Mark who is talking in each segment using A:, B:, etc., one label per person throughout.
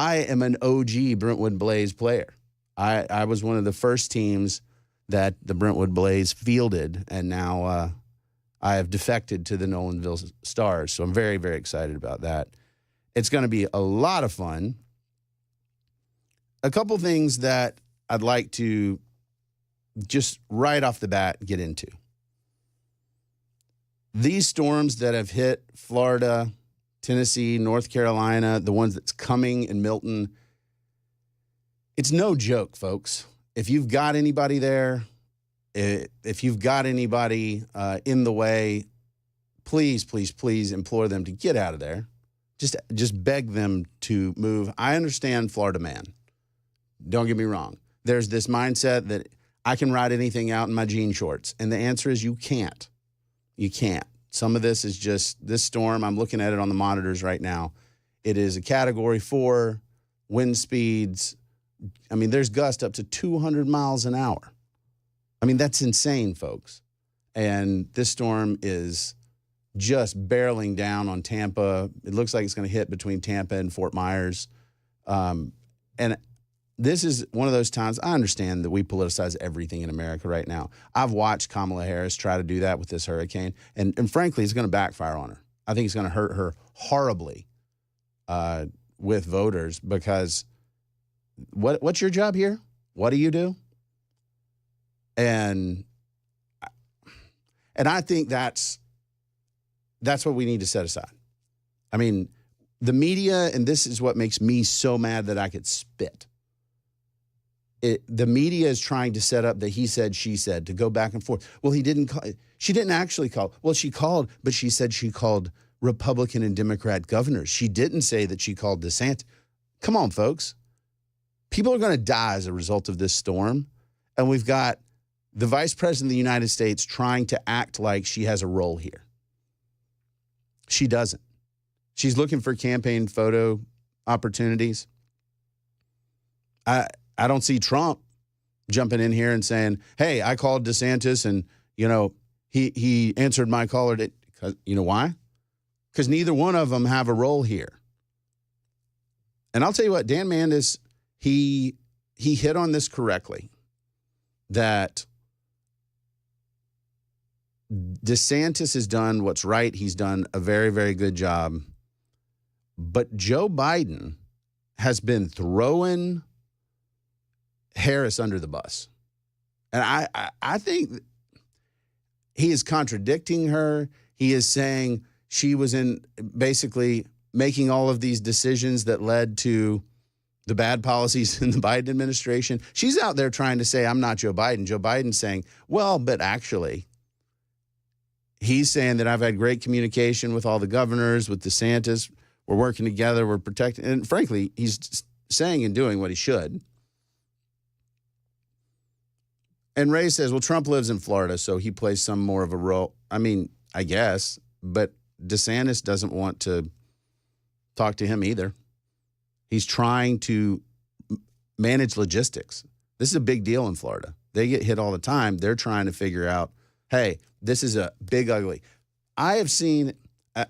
A: I am an OG Brentwood Blaze player. I was one of the first teams that the Brentwood Blaze fielded, and now I have defected to the Nolanville Stars. So I'm very, very excited about that. It's going to be a lot of fun. A couple things that I'd like to just right off the bat get into. These storms that have hit Florida, Tennessee, North Carolina, the ones that's coming in Milton, it's no joke, folks. If you've got anybody there, if you've got anybody in the way, please, please, please implore them to get out of there. Just beg them to move. I understand Florida man. Don't get me wrong. There's this mindset that I can ride anything out in my jean shorts. And the answer is you can't. You can't. Some of this is just this storm. I'm looking at it on the monitors right now. It is a Category 4, wind speeds. I mean, there's gusts up to 200 miles an hour. I mean, that's insane, folks. And this storm is just barreling down on Tampa. It looks like it's going to hit between Tampa and Fort Myers. And this is one of those times, I understand that we politicize everything in America right now. I've watched Kamala Harris try to do that with this hurricane, and frankly, it's going to backfire on her. I think it's going to hurt her horribly with voters because what's your job here? What do you do? And I think that's what we need to set aside. I mean, the media, and this is what makes me so mad that I could spit. The media is trying to set up the he said, she said, to go back and forth. Well, he didn't call. She didn't actually call. Well, she called, but she said she called Republican and Democrat governors. She didn't say that she called DeSantis. Come on, folks. People are going to die as a result of this storm. And we've got the Vice President of the United States trying to act like she has a role here. She doesn't. She's looking for campaign photo opportunities. I don't see Trump jumping in here and saying, hey, I called DeSantis and, he answered my call. You know why? Because neither one of them have a role here. And I'll tell you what, Dan Mandis, he hit on this correctly, that DeSantis has done what's right. He's done a very, very good job. But Joe Biden has been throwing Harris under the bus. And I think he is contradicting her. He is saying she was in basically making all of these decisions that led to the bad policies in the Biden administration. She's out there trying to say, I'm not Joe Biden. Joe Biden's saying, well, but actually, he's saying that I've had great communication with all the governors, with DeSantis. We're working together. We're protecting. And frankly, he's saying and doing what he should. And Ray says, well, Trump lives in Florida, so he plays some more of a role. I mean, I guess, but DeSantis doesn't want to talk to him either. He's trying to manage logistics. This is a big deal in Florida. They get hit all the time. They're trying to figure out, hey, this is a big ugly. I have seen,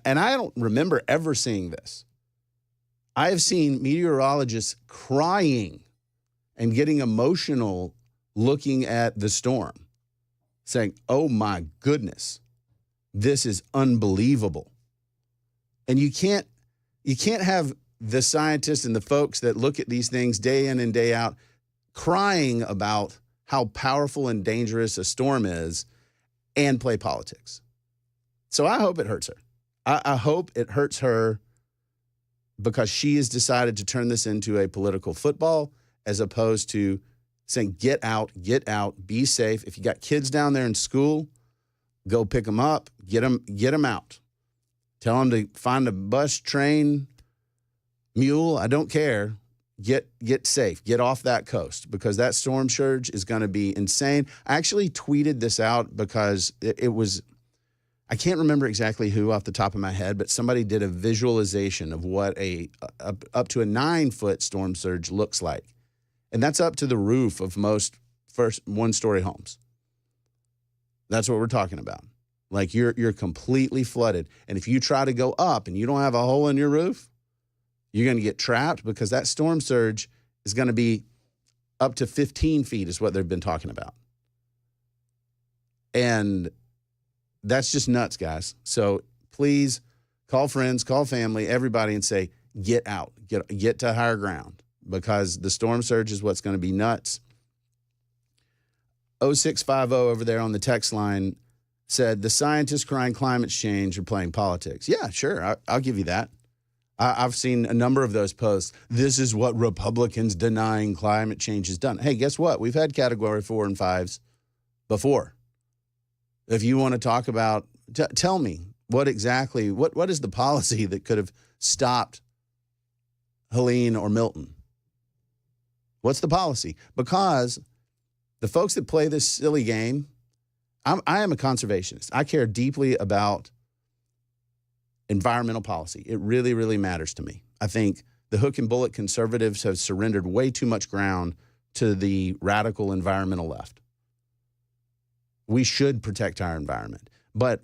A: and I don't remember ever seeing this, I have seen meteorologists crying and getting emotional looking at the storm, saying, oh my goodness, this is unbelievable. And you can't have the scientists and the folks that look at these things day in and day out crying about how powerful and dangerous a storm is and play politics. So I hope it hurts her. I hope it hurts her because she has decided to turn this into a political football as opposed to saying, get out, be safe. If you got kids down there in school, go pick them up, get them out. Tell them to find a bus, train, mule, I don't care. Get safe. Get off that coast because that storm surge is going to be insane. I actually tweeted this out because it was, I can't remember exactly who off the top of my head, but somebody did a visualization of what up to a 9-foot storm surge looks like. And that's up to the roof of most first one-story homes. That's what we're talking about. Like you're completely flooded. And if you try to go up and you don't have a hole in your roof, You're going to get trapped because that storm surge is going to be up to 15 feet is what they've been talking about. And that's just nuts, guys. So please call friends, call family, everybody, and say, get out, get to higher ground, because the storm surge is what's going to be nuts. 0650 over there on the text line said, the scientists crying climate change are playing politics. Yeah, sure. I'll give you that. I've seen a number of those posts. This is what Republicans denying climate change has done. Hey, guess what? We've had category 4 and 5s before. If you want to talk about, tell me what exactly, what is the policy that could have stopped Helene or Milton? What's the policy? Because the folks that play this silly game, I am a conservationist. I care deeply about environmental policy. It really, really matters to me. I think the hook and bullet conservatives have surrendered way too much ground to the radical environmental left. We should protect our environment. But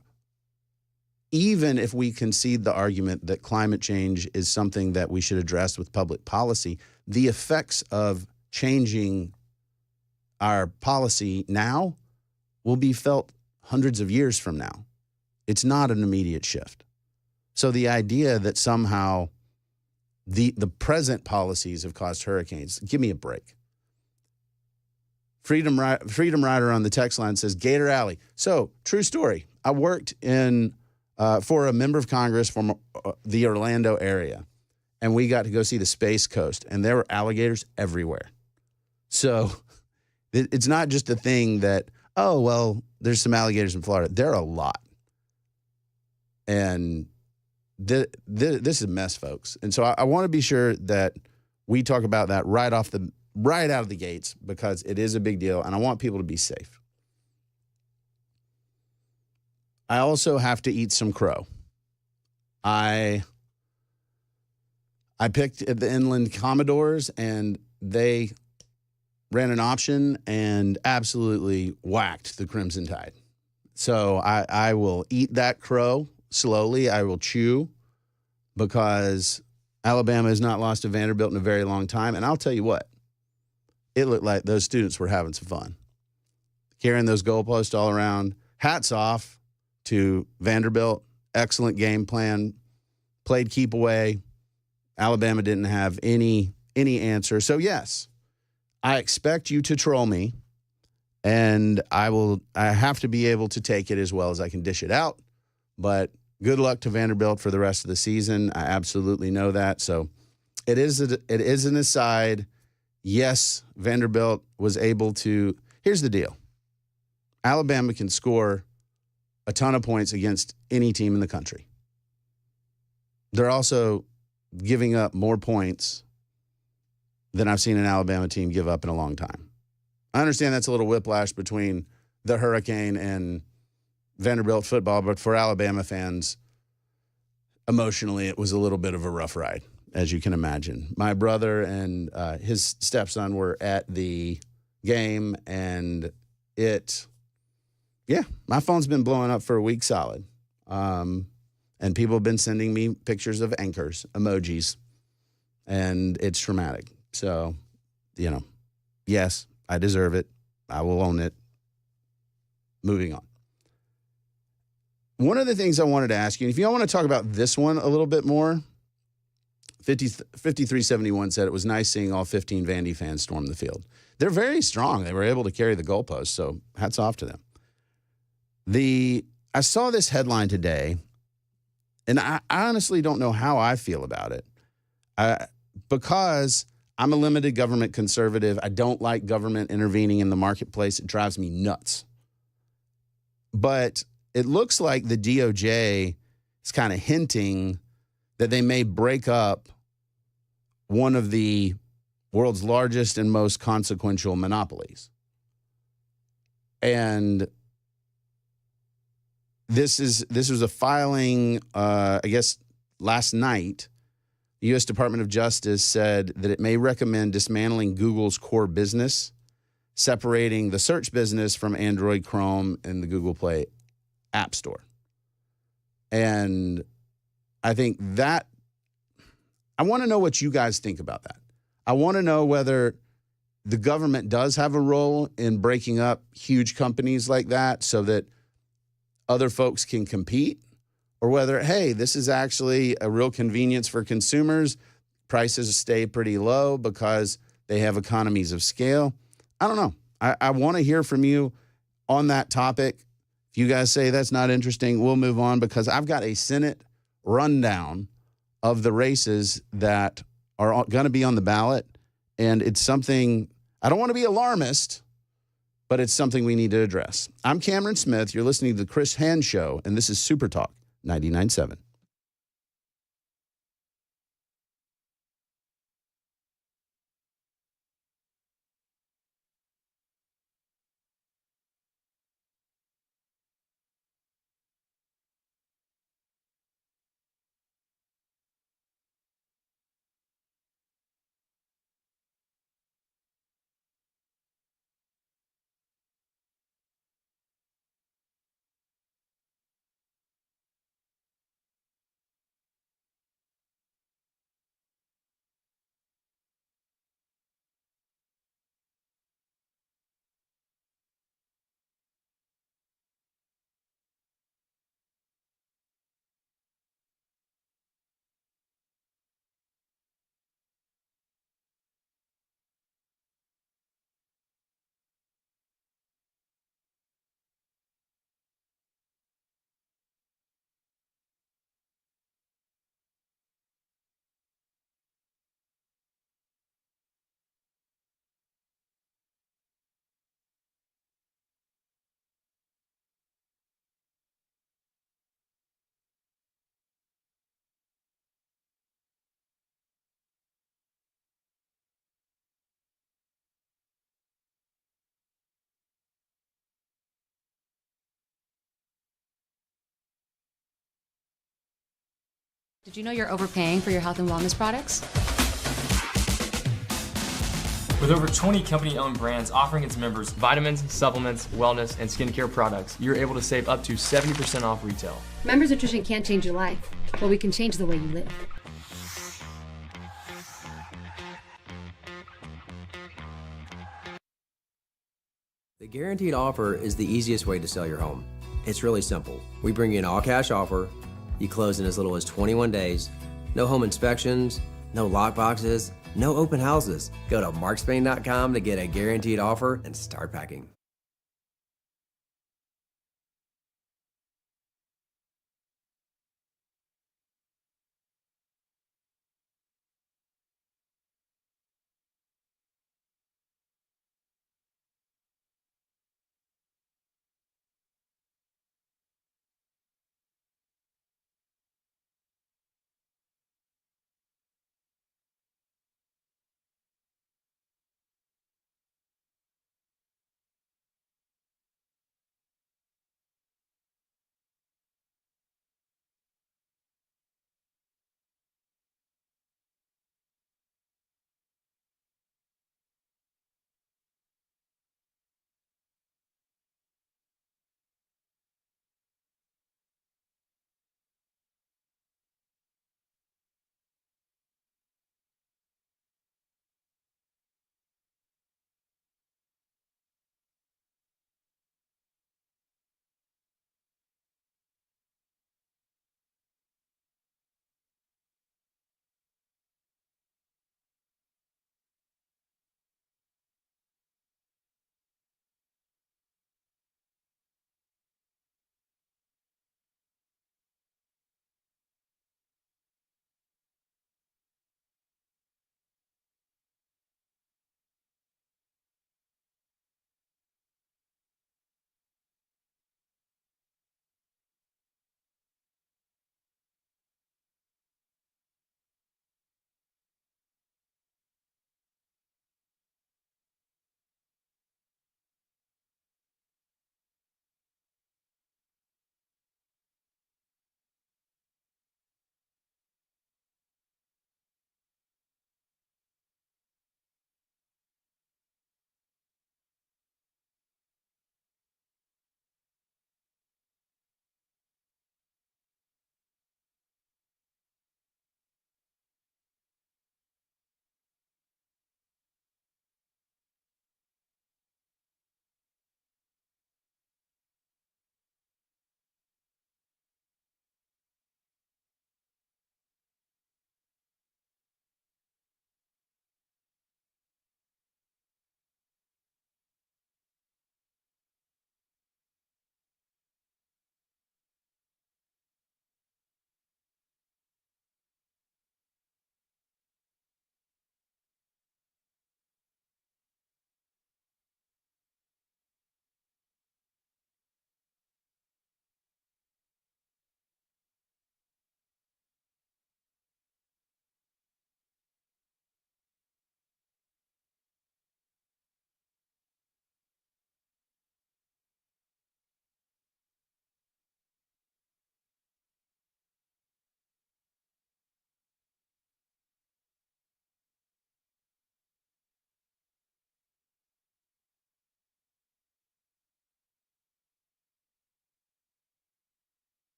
A: even if we concede the argument that climate change is something that we should address with public policy, the effects of changing our policy now will be felt hundreds of years from now. It's not an immediate shift. So the idea that somehow the present policies have caused hurricanes, give me a break. Freedom Rider on the text line says, Gator Alley. So, true story. I worked for a member of Congress from the Orlando area, and we got to go see the Space Coast, and there were alligators everywhere. So it's not just a thing that, oh, well, there's some alligators in Florida. There are a lot. And this is a mess, folks. And so I want to be sure that we talk about that right out of the gates, because it is a big deal, and I want people to be safe. I also have to eat some crow. I picked the Inland Commodores, and they ran an option and absolutely whacked the Crimson Tide. So I will eat that crow slowly. I will chew, because Alabama has not lost to Vanderbilt in a very long time. And I'll tell you what, it looked like those students were having some fun. Carrying those goalposts all around. Hats off to Vanderbilt. Excellent game plan. Played keep away. Alabama didn't have any answer. So, yes, I expect you to troll me, and I have to be able to take it as well as I can dish it out. But good luck to Vanderbilt for the rest of the season. I absolutely know that. So it is an aside. Yes, Vanderbilt was able to. Here's the deal. Alabama can score a ton of points against any team in the country. They're also giving up more points than I've seen an Alabama team give up in a long time. I understand that's a little whiplash between the Hurricane and Vanderbilt football, but for Alabama fans, emotionally, it was a little bit of a rough ride, as you can imagine. My brother and his stepson were at the game, and my phone's been blowing up for a week solid. And people have been sending me pictures of anchors, emojis, and it's traumatic. So, yes, I deserve it. I will own it. Moving on. One of the things I wanted to ask you, and if you want to talk about this one a little bit more, 5371 said it was nice seeing all 15 Vandy fans storm the field. They're very strong. They were able to carry the goalposts, so hats off to them. I saw this headline today, and I honestly don't know how I feel about it. Because I'm a limited government conservative. I don't like government intervening in the marketplace. It drives me nuts. But it looks like the DOJ is kind of hinting that they may break up one of the world's largest and most consequential monopolies. And this was a filing, I guess, last night. The U.S. Department of Justice said that it may recommend dismantling Google's core business, separating the search business from Android, Chrome, and the Google Play App Store. And I think that I want to know what you guys think about that. I want to know whether the government does have a role in breaking up huge companies like that so that other folks can compete, or whether, hey, this is actually a real convenience for consumers. Prices stay pretty low because they have economies of scale. I don't know. I want to hear from you on that topic. If you guys say that's not interesting, we'll move on, because I've got a Senate rundown of the races that are going to be on the ballot. And it's something, I don't want to be alarmist, but it's something we need to address. I'm Cameron Smith. You're listening to The Chris Hand Show, and this is Super Talk 99.7.
B: Did you know you're overpaying for your health and wellness products?
C: With over 20 company-owned brands offering its members vitamins, supplements, wellness, and skincare products, you're able to save up to 70% off retail.
B: Members Nutrition can't change your life, but we can change the way you live.
D: The guaranteed offer is the easiest way to sell your home. It's really simple. We bring you an all-cash offer. You close in as little as 21 days. No home inspections, no lock boxes, no open houses. Go to markspain.com to get a guaranteed offer and start packing.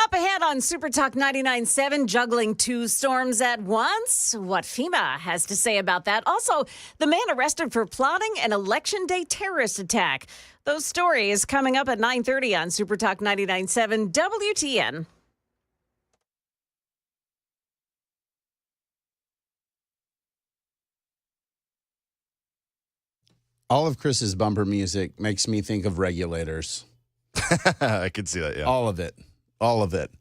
E: Up ahead on Super Talk 99.7, juggling two storms at once. What FEMA has to say about that. Also, the man arrested for plotting an Election Day terrorist attack. Those stories coming up at 9:30 on Super Talk 99.7 WTN.
A: All of Chris's bumper music makes me think of regulators.
F: I could see that, yeah.
A: All of it. All of it.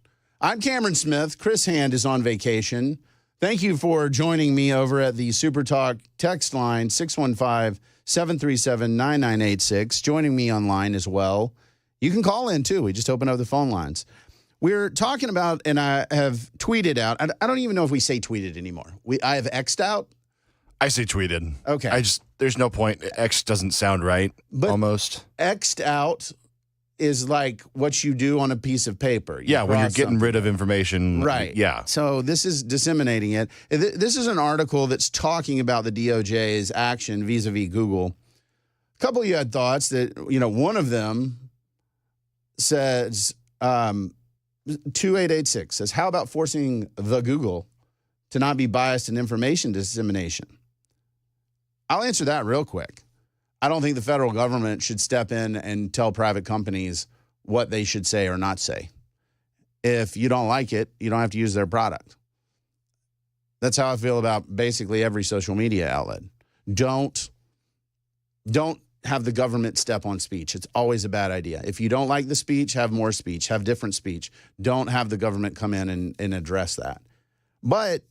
A: I'm Cameron Smith. Chris Hand is on vacation. Thank you for joining me over at the Super Talk text line, 615-737-9986. Joining me online as well. You can call in, too. We just opened up the phone lines. We're talking about, and I have tweeted out. I don't even know if we say tweeted anymore. I have X'd out.
F: I say tweeted.
A: Okay.
F: There's no point. X doesn't sound right,
A: But
F: almost.
A: X'd out is like what you do on a piece of paper.
F: Yeah, when you're getting rid of information.
A: Right.
F: Yeah.
A: So this is disseminating it. This is an article that's talking about the DOJ's action vis-a-vis Google. A couple of you had thoughts that, one of them says, 2886 says, how about forcing the Google to not be biased in information dissemination? I'll answer that real quick. I don't think the federal government should step in and tell private companies what they should say or not say. If you don't like it, you don't have to use their product. That's how I feel about basically every social media outlet. Don't have the government step on speech. It's always a bad idea. If you don't like the speech, have more speech, have different speech. Don't have the government come in and address that. But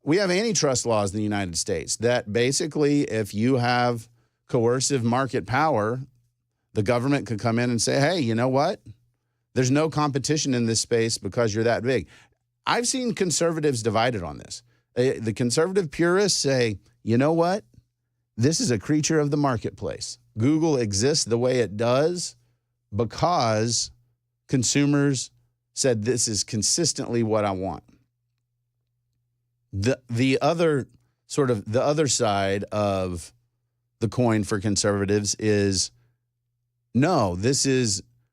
A: we have antitrust laws in the United States that basically, if you have coercive market power, the government could come in and say, hey, you know what? There's no competition in this space because you're that big. I've seen conservatives divided on this. The conservative purists say, you know what? This is a creature of the marketplace. Google exists the way it does because consumers said this is consistently what I want. The other side of the coin for conservatives is, no,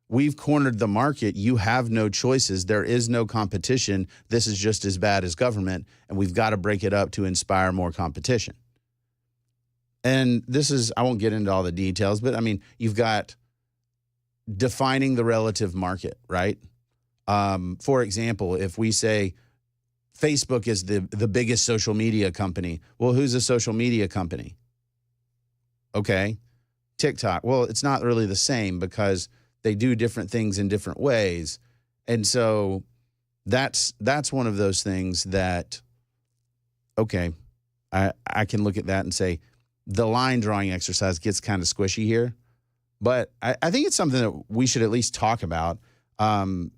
A: we've cornered the market. You have no choices. There is no competition. This is just as bad as government, and we've got to break it up to inspire more competition. And I won't get into all the details, but I mean, you've got defining the relative market, right? For example, if we say Facebook is the biggest social media company, well, who's a social media company? Okay, TikTok. Well, it's not really the same because they do different things in different ways. And so that's one of those things that, okay, I can look at that and say the line drawing exercise gets kind of squishy here. But I think it's something that we should at least talk about. And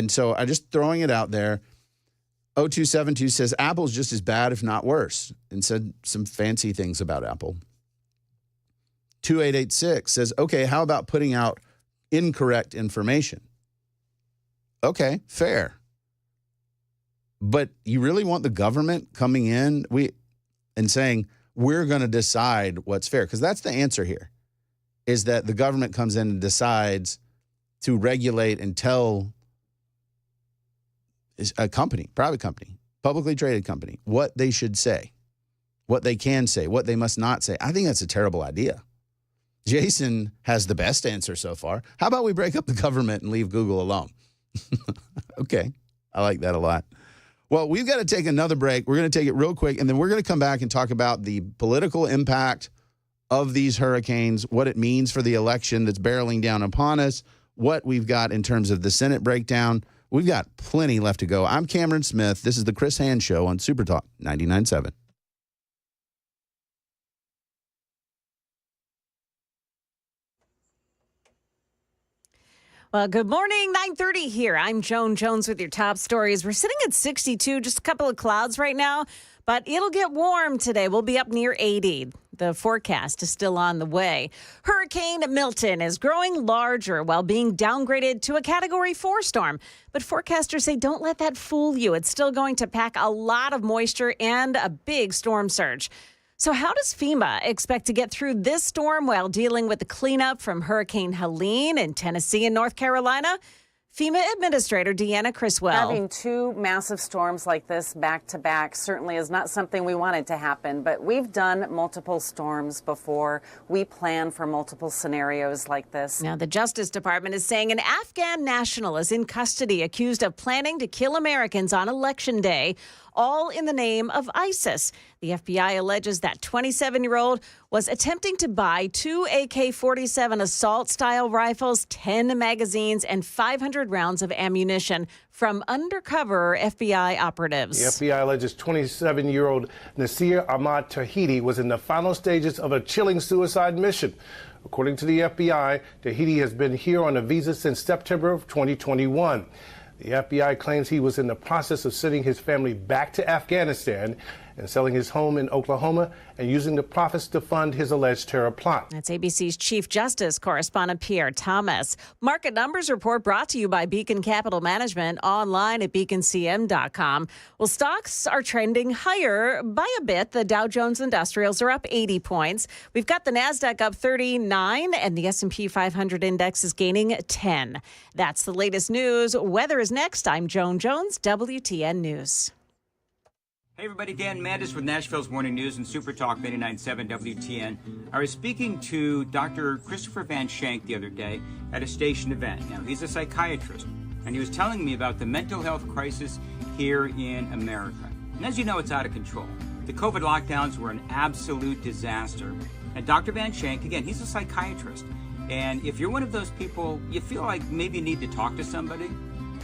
A: so I'm just throwing it out there. 0272 says Apple's just as bad, if not worse, and said some fancy things about Apple. 2886 says, okay, how about putting out incorrect information? Okay, fair. But you really want the government coming in and saying, we're going to decide what's fair? Because that's the answer here, is that the government comes in and decides to regulate and tell a company, private company, publicly traded company, what they should say, what they can say, what they must not say. I think that's a terrible idea. Jason has the best answer so far. How about we break up the government and leave Google alone? Okay, I like that a lot. Well, we've got to take another break. We're going to take it real quick, and then we're going to come back and talk about the political impact of these hurricanes, what it means for the election that's barreling down upon us, what we've got in terms of the Senate breakdown. We've got plenty left to go. I'm Cameron Smith. This is the Chris Hand Show on Super Talk 99.7.
E: Well, good morning, 9:30 here. I'm Joan Jones with your top stories. We're sitting at 62, just a couple of clouds right now, but it'll get warm today. We'll be up near 80. The forecast is still on the way. Hurricane Milton is growing larger while being downgraded to a Category 4 storm. But forecasters say don't let that fool you. It's still going to pack a lot of moisture and a big storm surge. So how does FEMA expect to get through this storm while dealing with the cleanup from Hurricane Helene in Tennessee and North Carolina? FEMA Administrator Deanna Criswell.
G: Having two massive storms like this back to back certainly is not something we wanted to happen, but we've done multiple storms before. We plan for multiple scenarios like this.
E: Now, the Justice Department is saying an Afghan national is in custody accused of planning to kill Americans on Election Day, all in the name of ISIS. The FBI alleges that 27-year-old was attempting to buy 2 AK-47 assault-style rifles, 10 magazines, and 500 rounds of ammunition from undercover FBI operatives.
H: The FBI alleges 27-year-old Nasir Ahmad Tahiti was in the final stages of a chilling suicide mission. According to the FBI, Tahiti has been here on a visa since September of 2021. The FBI claims he was in the process of sending his family back to Afghanistan and selling his home in Oklahoma and using the profits to fund his alleged terror plot.
E: That's ABC's Chief Justice correspondent Pierre Thomas. Market Numbers Report brought to you by Beacon Capital Management, online at beaconcm.com. Well, stocks are trending higher by a bit. The Dow Jones Industrials are up 80 points. We've got the NASDAQ up 39, and the S&P 500 index is gaining 10. That's the latest news. Weather is next. I'm Joan Jones, WTN News.
I: Hey everybody, Dan Mandis with Nashville's Morning News and Super Talk 89.7 WTN. I was speaking to Dr. Christopher Van Shank the other day at a station event. Now, he's a psychiatrist, and he was telling me about the mental health crisis here in America. And as you know, it's out of control. The COVID lockdowns were an absolute disaster. And Dr. Van Shank, again, he's a psychiatrist. And if you're one of those people, you feel like maybe you need to talk to somebody,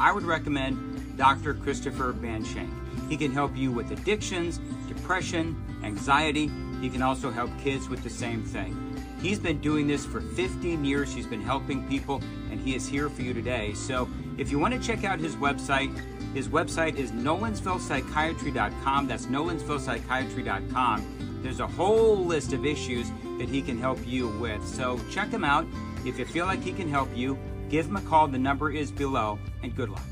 I: I would recommend Dr. Christopher Van Shank. He can help you with addictions, depression, anxiety. He can also help kids with the same thing. He's been doing this for 15 years. He's been helping people, and he is here for you today. So if you want to check out his website is nolensvillepsychiatry.com. That's nolensvillepsychiatry.com. There's a whole list of issues that he can help you with. So check him out. If you feel like he can help you, give him a call. The number is below, and good luck.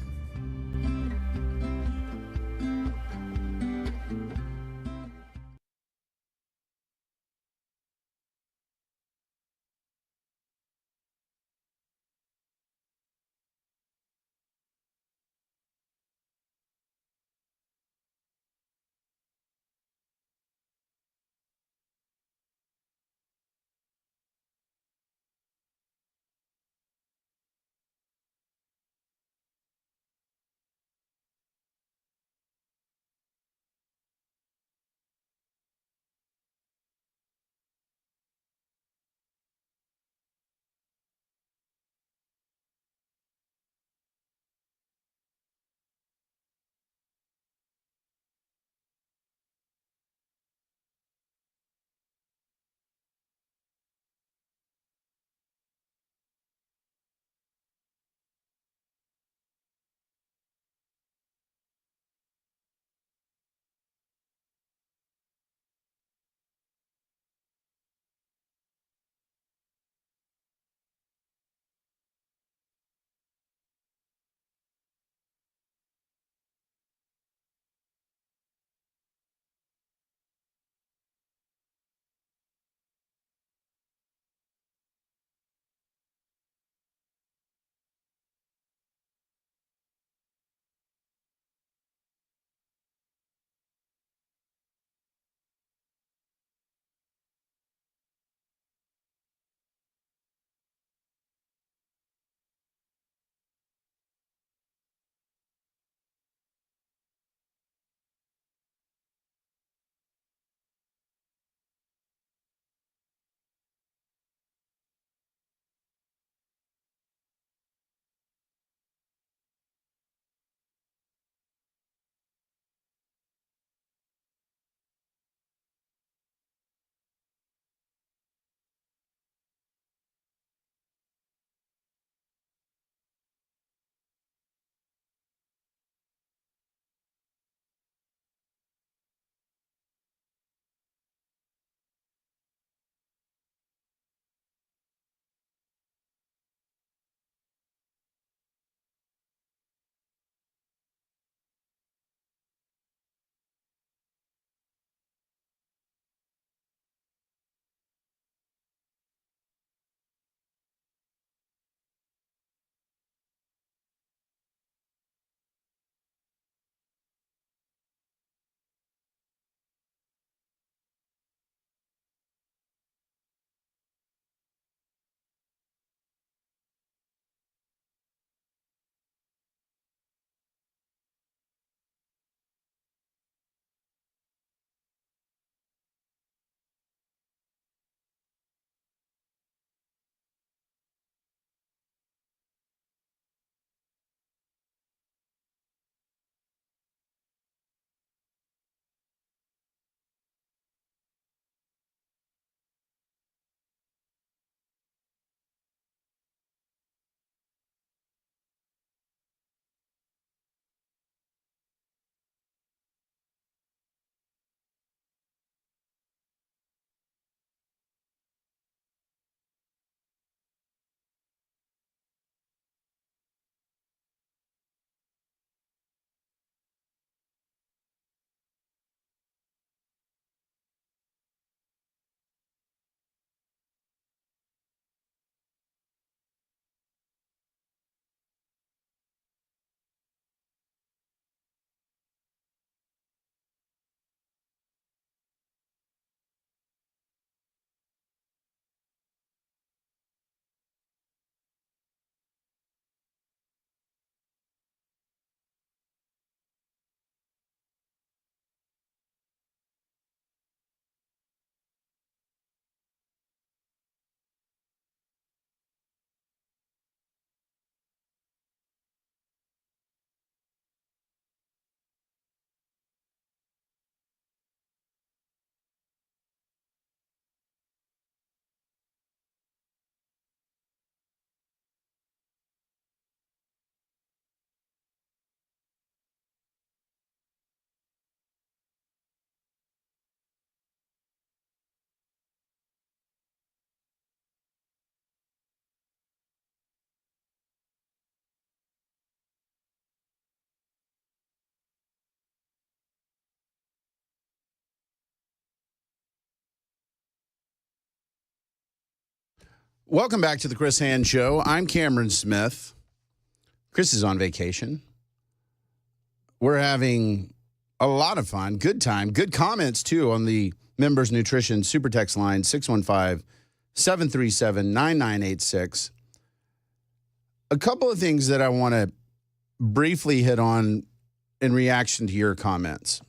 A: Welcome back to the Chris Hand Show. I'm Cameron Smith. Chris is on vacation. We're having a lot of fun, good time, good comments, too, on the Members Nutrition Super Text line, 615-737-9986. A couple of things that I want to briefly hit on in reaction to your comments.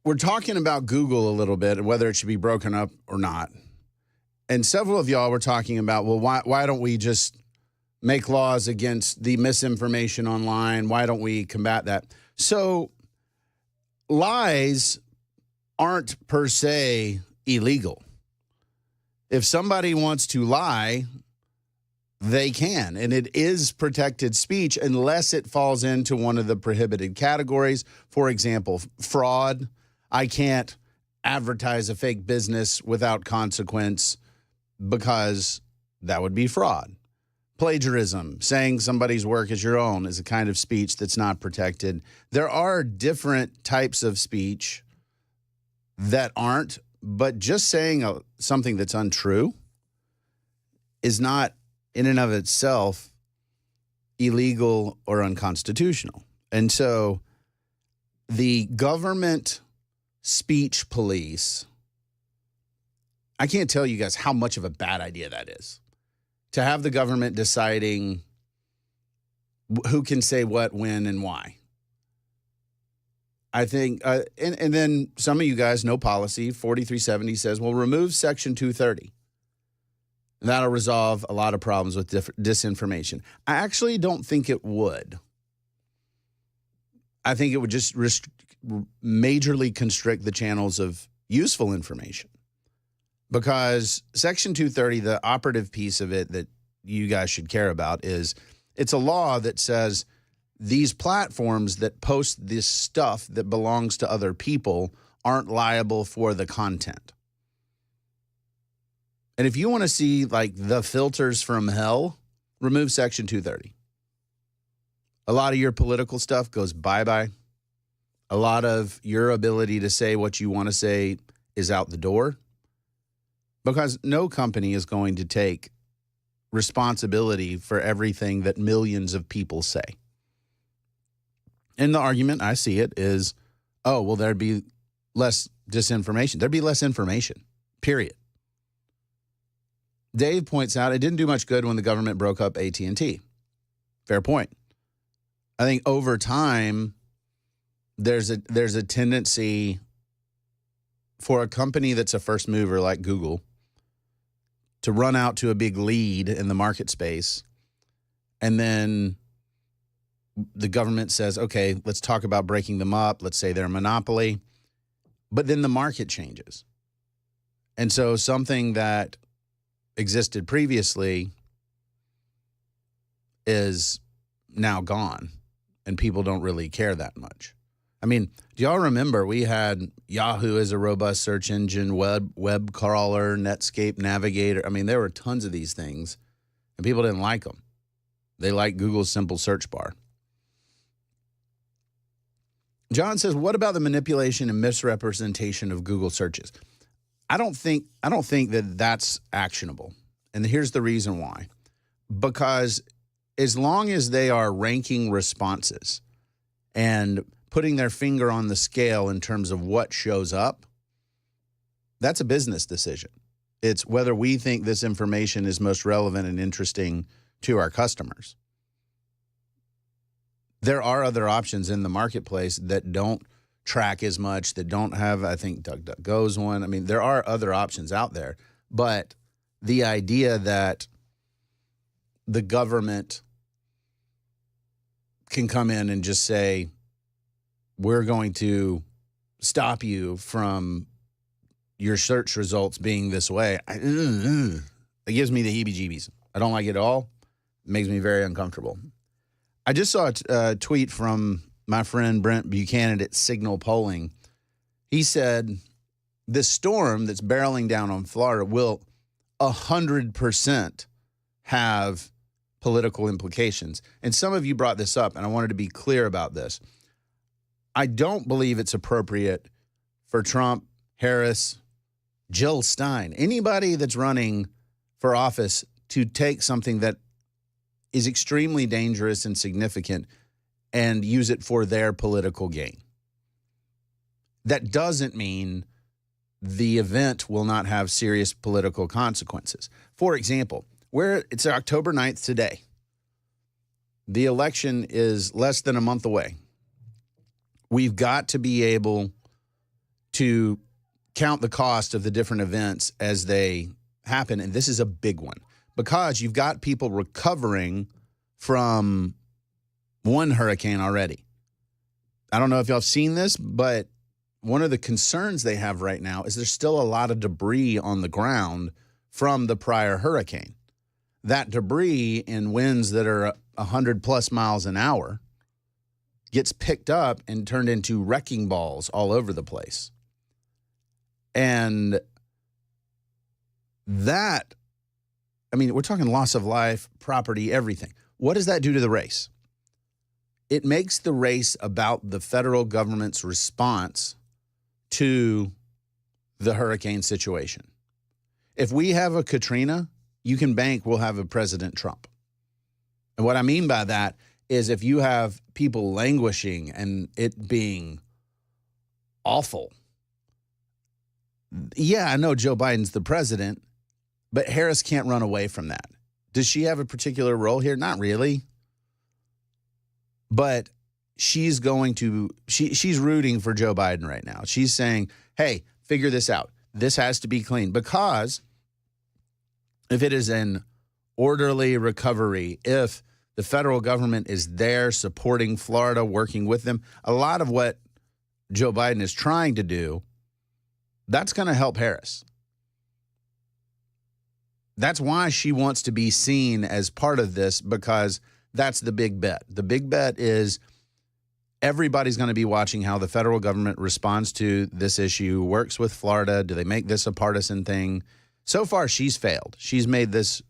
A: We're talking about Google a little bit and whether it should be broken up or not. And several of y'all were talking about, well, why don't we just make laws against the misinformation online? Why don't we combat that? So lies aren't per se illegal. If somebody wants to lie, they can, and it is protected speech unless it falls into one of the prohibited categories. For example, fraud. I can't advertise a fake business without consequence because that would be fraud. Plagiarism, saying somebody's work is your own, is a kind of speech that's not protected. There are different types of speech that aren't, but just saying something that's untrue is not in and of itself illegal or unconstitutional. And so the government speech police, I can't tell you guys how much of a bad idea that is. To have the government deciding who can say what, when, and why. I think, and then some of you guys know policy, 4370 says, well, remove Section 230. That'll resolve a lot of problems with disinformation. I actually don't think it would. I think it would just majorly constrict the channels of useful information. Because Section 230, the operative piece of it that you guys should care about is it's a law that says these platforms that post this stuff that belongs to other people aren't liable for the content. And if you want to see like the filters from hell, remove Section 230. A lot of your political stuff goes bye-bye. A lot of your ability to say what you want to say is out the door. Because no company is going to take responsibility for everything that millions of people say. And the argument, I see it, is, oh, well, there'd be less disinformation. There'd be less information, period. Dave points out it didn't do much good when the government broke up AT&T. Fair point. I think over time, there's a tendency for a company that's a first mover like Google to run out to a big lead in the market space, and then the government says, okay, let's talk about breaking them up. Let's say they're a monopoly. But then the market changes. And so something that existed previously is now gone, and people don't really care that much. I mean, do y'all remember we had Yahoo as a robust search engine, web crawler, Netscape Navigator? I mean, there were tons of these things, and people didn't like them. They liked Google's simple search bar. John says, what about the manipulation and misrepresentation of Google searches? I don't think that that's actionable. And here's the reason why. Because as long as they are ranking responses and putting their finger on the scale in terms of what shows up, that's a business decision. It's whether we think this information is most relevant and interesting to our customers. There are other options in the marketplace that don't track as much, that don't have, I think DuckDuckGo's one. I mean, there are other options out there. But the idea that the government can come in and just say, we're going to stop you from your search results being this way, it gives me the heebie-jeebies. I don't like it at all. It makes me very uncomfortable. I just saw a tweet from my friend Brent Buchanan at Signal Polling. He said, this storm that's barreling down on Florida will 100% have political implications. And some of you brought this up, and I wanted to be clear about this. I don't believe it's appropriate for Trump, Harris, Jill Stein, anybody that's running for office to take something that is extremely dangerous and significant and use it for their political gain. That doesn't mean the event will not have serious political consequences. For example, it's October 9th today. The election is less than a month away. We've got to be able to count the cost of the different events as they happen, and this is a big one because you've got people recovering from one hurricane already. I don't know if y'all have seen this, but one of the concerns they have right now is there's still a lot of debris on the ground from the prior hurricane. That debris in winds that are 100 plus miles an hour gets picked up and turned into wrecking balls all over the place. And that, I mean, we're talking loss of life, property, everything. What does that do to the race? It makes the race about the federal government's response to the hurricane situation. If we have a Katrina, you can bank we'll have a President Trump. And what I mean by that is if you have people languishing and it being awful, yeah, I know Joe Biden's the president, but Harris can't run away from that. Does she have a particular role here? Not really. But she's rooting for Joe Biden right now. She's saying, hey, figure this out. This has to be clean. Because if it is an orderly recovery, if the federal government is there supporting Florida, working with them, a lot of what Joe Biden is trying to do, that's going to help Harris. That's why she wants to be seen as part of this, because that's the big bet. The big bet is everybody's going to be watching how the federal government responds to this issue, works with Florida. Do they make this a partisan thing? So far, she's failed. She's made this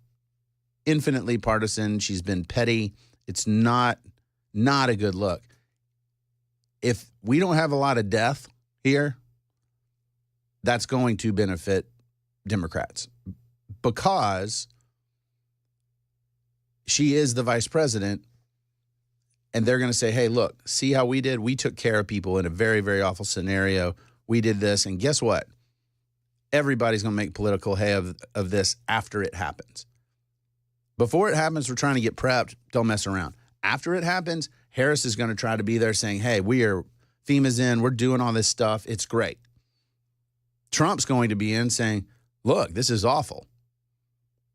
A: infinitely partisan. She's been petty. It's not a good look. If we don't have a lot of death here, that's going to benefit Democrats because she is the vice president, and they're going to say, hey, look, see how we did? We took care of people in a very, very awful scenario. We did this, and guess what? Everybody's going to make political hay of this after it happens. Before it happens, we're trying to get prepped. Don't mess around. After it happens, Harris is going to try to be there saying, hey, FEMA's in, we're doing all this stuff. It's great. Trump's going to be in saying, look, this is awful.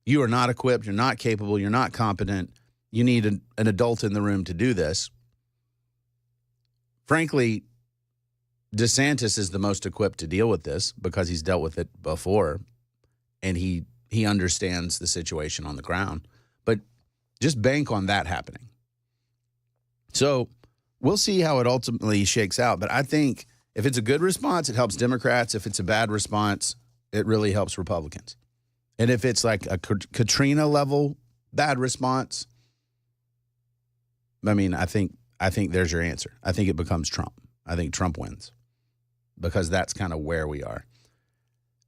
A: You are not equipped. You're not capable. You're not competent. You need an adult in the room to do this. Frankly, DeSantis is the most equipped to deal with this because he's dealt with it before, and he understands the situation on the ground. But just bank on that happening. So we'll see how it ultimately shakes out. But I think if it's a good response, it helps Democrats. If it's a bad response, it really helps Republicans. And if it's like a Katrina level bad response, I mean, I think there's your answer. I think it becomes Trump. I think Trump wins because that's kind of where we are.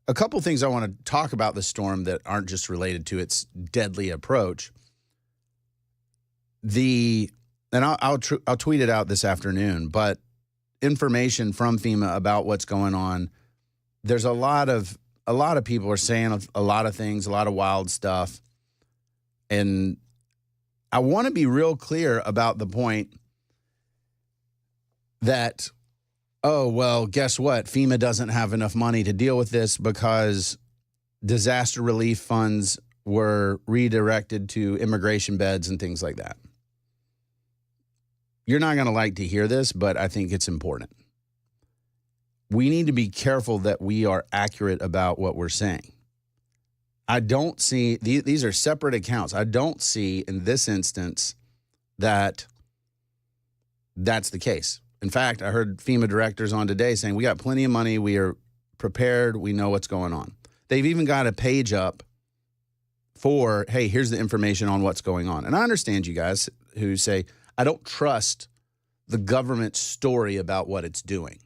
A: A couple things I want to talk about the storm that aren't just related to its deadly approach. I'll tweet it out this afternoon, but information from FEMA about what's going on. There's a lot of people are saying a lot of things, a lot of wild stuff. And I want to be real clear about the point that, oh, well, guess what? FEMA doesn't have enough money to deal with this because disaster relief funds were redirected to immigration beds and things like that. You're not going to like to hear this, but I think it's important. We need to be careful that we are accurate about what we're saying. I don't see, these are separate accounts. I don't see in this instance that that's the case. In fact, I heard FEMA directors on today saying, we got plenty of money. We are prepared. We know what's going on. They've even got a page up for, hey, here's the information on what's going on. And I understand you guys who say, I don't trust the government's story about what it's doing.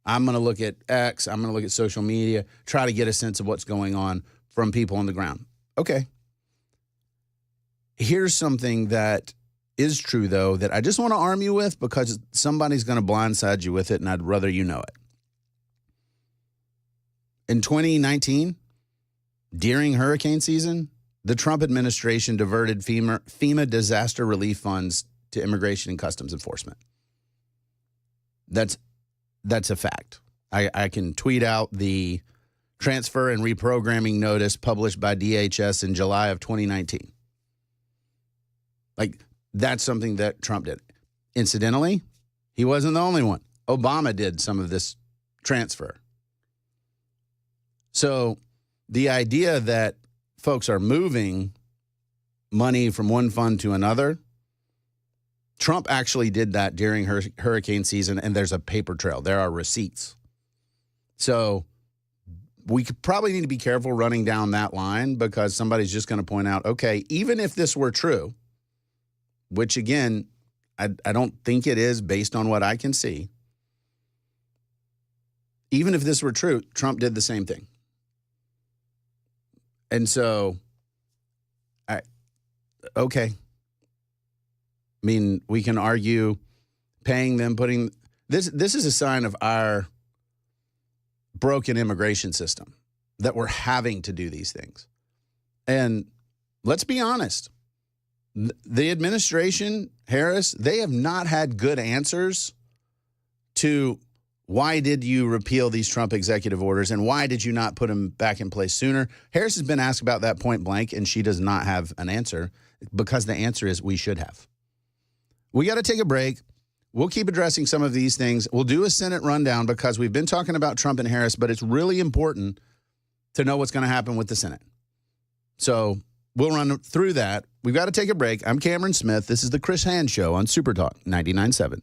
A: I'm going to look at X. I'm going to look at social media, try to get a sense of what's going on from people on the ground. Okay. Here's something that is true, though, that I just want to arm you with because somebody's going to blindside you with it, and I'd rather you know it. In 2019, during hurricane season, the Trump administration diverted FEMA disaster relief funds to Immigration and Customs Enforcement. That's a fact. I can tweet out the transfer and reprogramming notice published by DHS in July of 2019. Like, that's something that Trump did. Incidentally, he wasn't the only one. Obama did some of this transfer. So the idea that folks are moving money from one fund to another, Trump actually did that during hurricane season, and there's a paper trail. There are receipts. So we could probably need to be careful running down that line because somebody's just going to point out, okay, even if this were true, which again, I don't think it is based on what I can see. Even if this were true, Trump did the same thing. And so, okay. I mean, we can argue paying them, putting this is a sign of our broken immigration system that we're having to do these things. And let's be honest. The administration, Harris, they have not had good answers to why did you repeal these Trump executive orders and why did you not put them back in place sooner? Harris has been asked about that point blank, and she does not have an answer because the answer is we should have. We got to take a break. We'll keep addressing some of these things. We'll do a Senate rundown because we've been talking about Trump and Harris, but it's really important to know what's going to happen with the Senate. So we'll run through that. We've got to take a break. I'm Cameron Smith. This is the Chris Hand Show on Super Talk 99.7.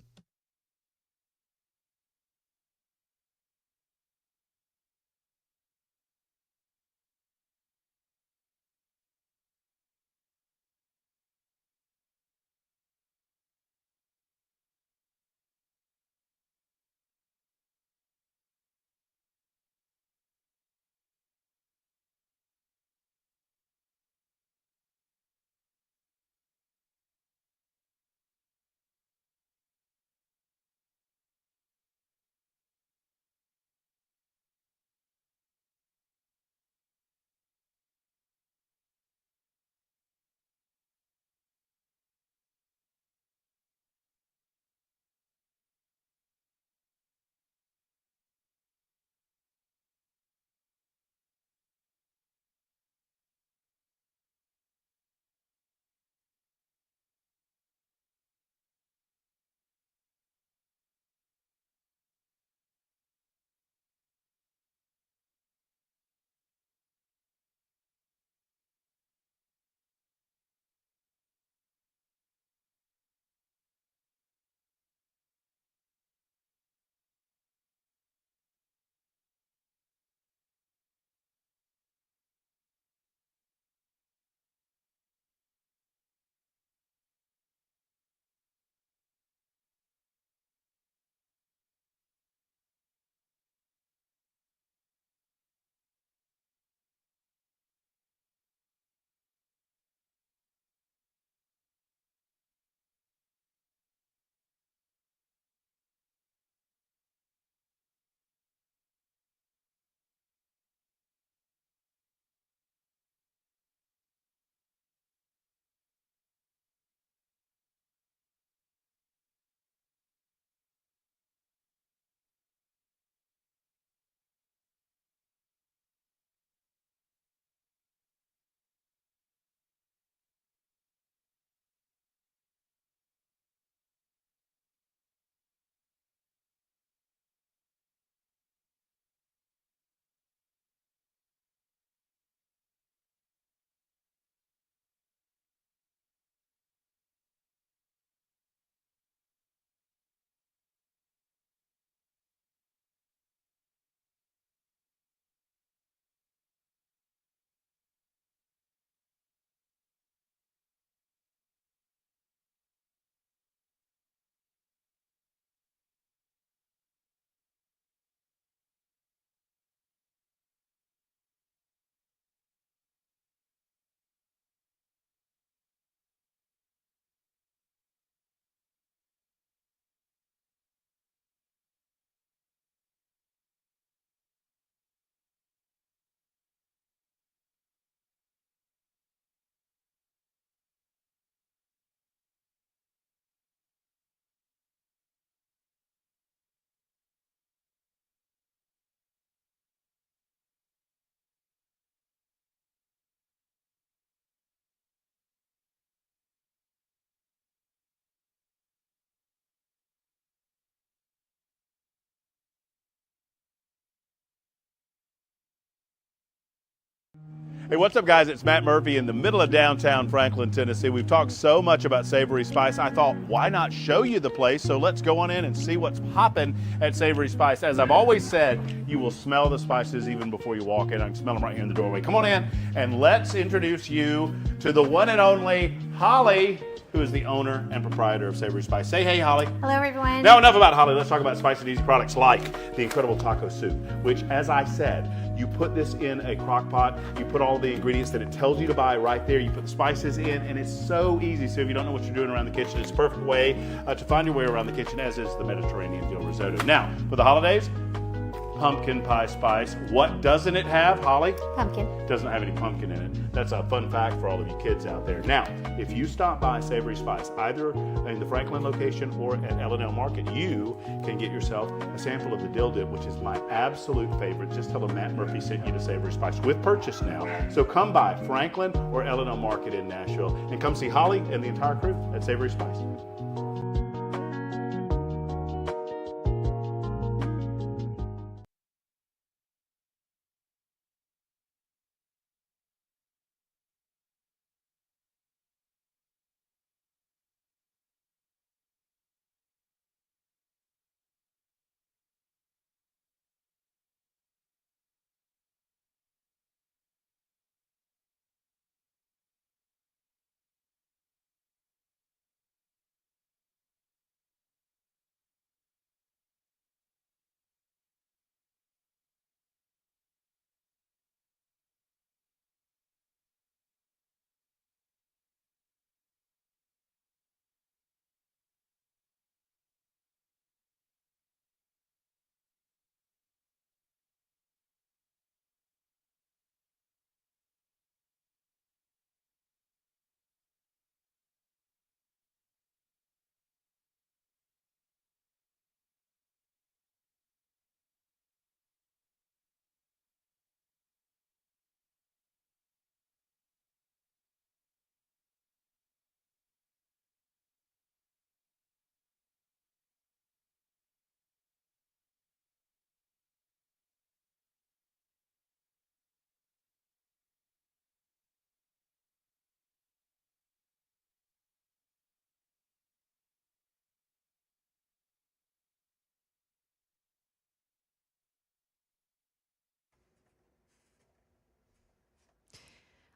J: Hey, what's up, guys? It's Matt Murphy in the middle of downtown Franklin, Tennessee. We've talked so much about Savory Spice. I thought, why not show you the place? So let's go on in and see what's popping at Savory Spice. As I've always said, you will smell the spices even before you walk in. I can smell them right here in the doorway. Come on in and let's introduce you to the one and only Holly, who is the owner and proprietor of Savory Spice. Say hey, Holly.
K: Hello, everyone.
J: Now, enough about Holly. Let's talk about spice and easy products like the incredible taco soup, which, as I said, you put this in a crock pot, you put all the ingredients that it tells you to buy right there, you put the spices in, and it's so easy. So if you don't know what you're doing around the kitchen, it's a perfect way to find your way around the kitchen, as is the Mediterranean dill risotto. Now, for the holidays, pumpkin pie spice. What doesn't it have, Holly?
K: Pumpkin.
J: It doesn't have any pumpkin in it. That's a fun fact for all of you kids out there. Now, if you stop by Savory Spice, either in the Franklin location or at L&L Market, you can get yourself a sample of the dill dip, which is my absolute favorite. Just tell them Matt Murphy sent you to Savory Spice with purchase now. So come by Franklin or L&L Market in Nashville and come see Holly and the entire crew at Savory Spice.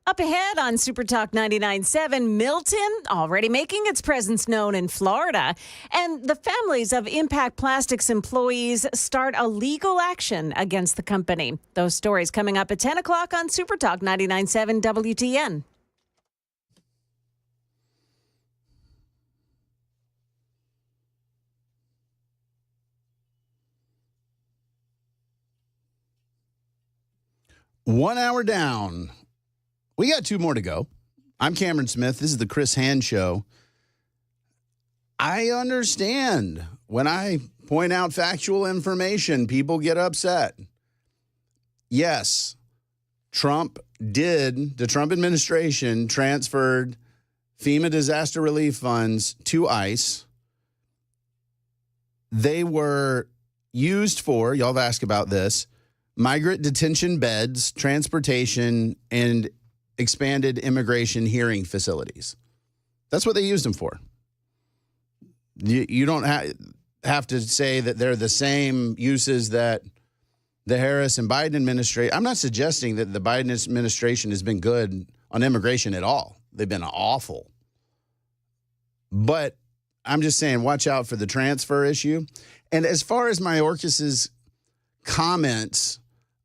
E: Up ahead on Super Talk 99.7, Milton already making its presence known in Florida. And the families of Impact Plastics employees start a legal action against the company. Those stories coming up at 10 o'clock on Super Talk 99.7 WTN.
A: One hour down. We got two more to go. I'm Cameron Smith. This is the Chris Hand Show. I understand when I point out factual information, people get upset. Yes, the Trump administration transferred FEMA disaster relief funds to ICE. They were used for, y'all have asked about this, migrant detention beds, transportation, and expanded immigration hearing facilities. That's what they used them for. You don't have to say that they're the same uses that the Harris and Biden administration. I'm not suggesting that the Biden administration has been good on immigration at all. They've been awful. But I'm just saying, watch out for the transfer issue. And as far as Mayorkas's comments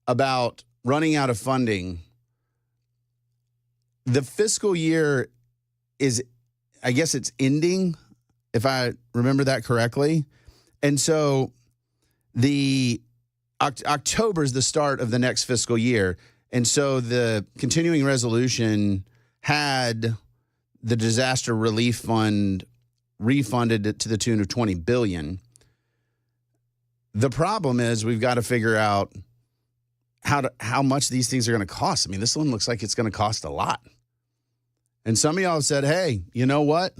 A: about running out of funding, the fiscal year is, I guess it's ending, if I remember that correctly. And so the October is the start of the next fiscal year. And so the continuing resolution had the disaster relief fund refunded to the tune of $20 billion. The problem is we've got to figure out how much these things are going to cost. I mean, this one looks like it's going to cost a lot. And some of y'all have said, hey, you know what?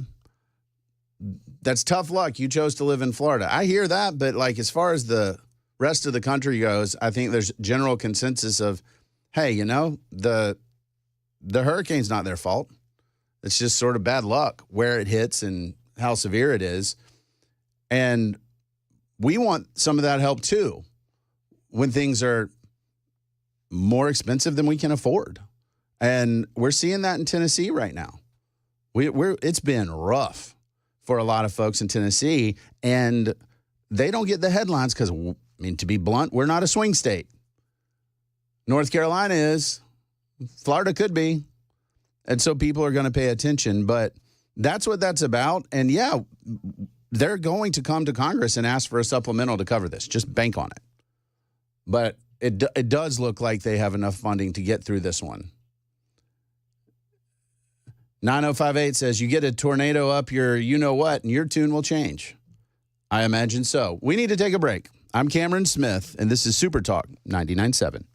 A: That's tough luck. You chose to live in Florida. I hear that, but like as far as the rest of the country goes, I think there's general consensus of, hey, you know, the the hurricane's not their fault. It's just sort of bad luck where it hits and how severe it is. And we want some of that help too when things are more expensive than we can afford. And we're seeing that in Tennessee right now. It's been rough for a lot of folks in Tennessee, and they don't get the headlines because, I mean, to be blunt, we're not a swing state. North Carolina is. Florida could be. And so people are going to pay attention, but that's what that's about. And yeah, they're going to come to Congress and ask for a supplemental to cover this. Just bank on it. But it does look like they have enough funding to get through this one. 9058 says you get a tornado up your you-know-what, and your tune will change. I imagine so. We need to take a break. I'm Cameron Smith, and this is Super Talk 99.7.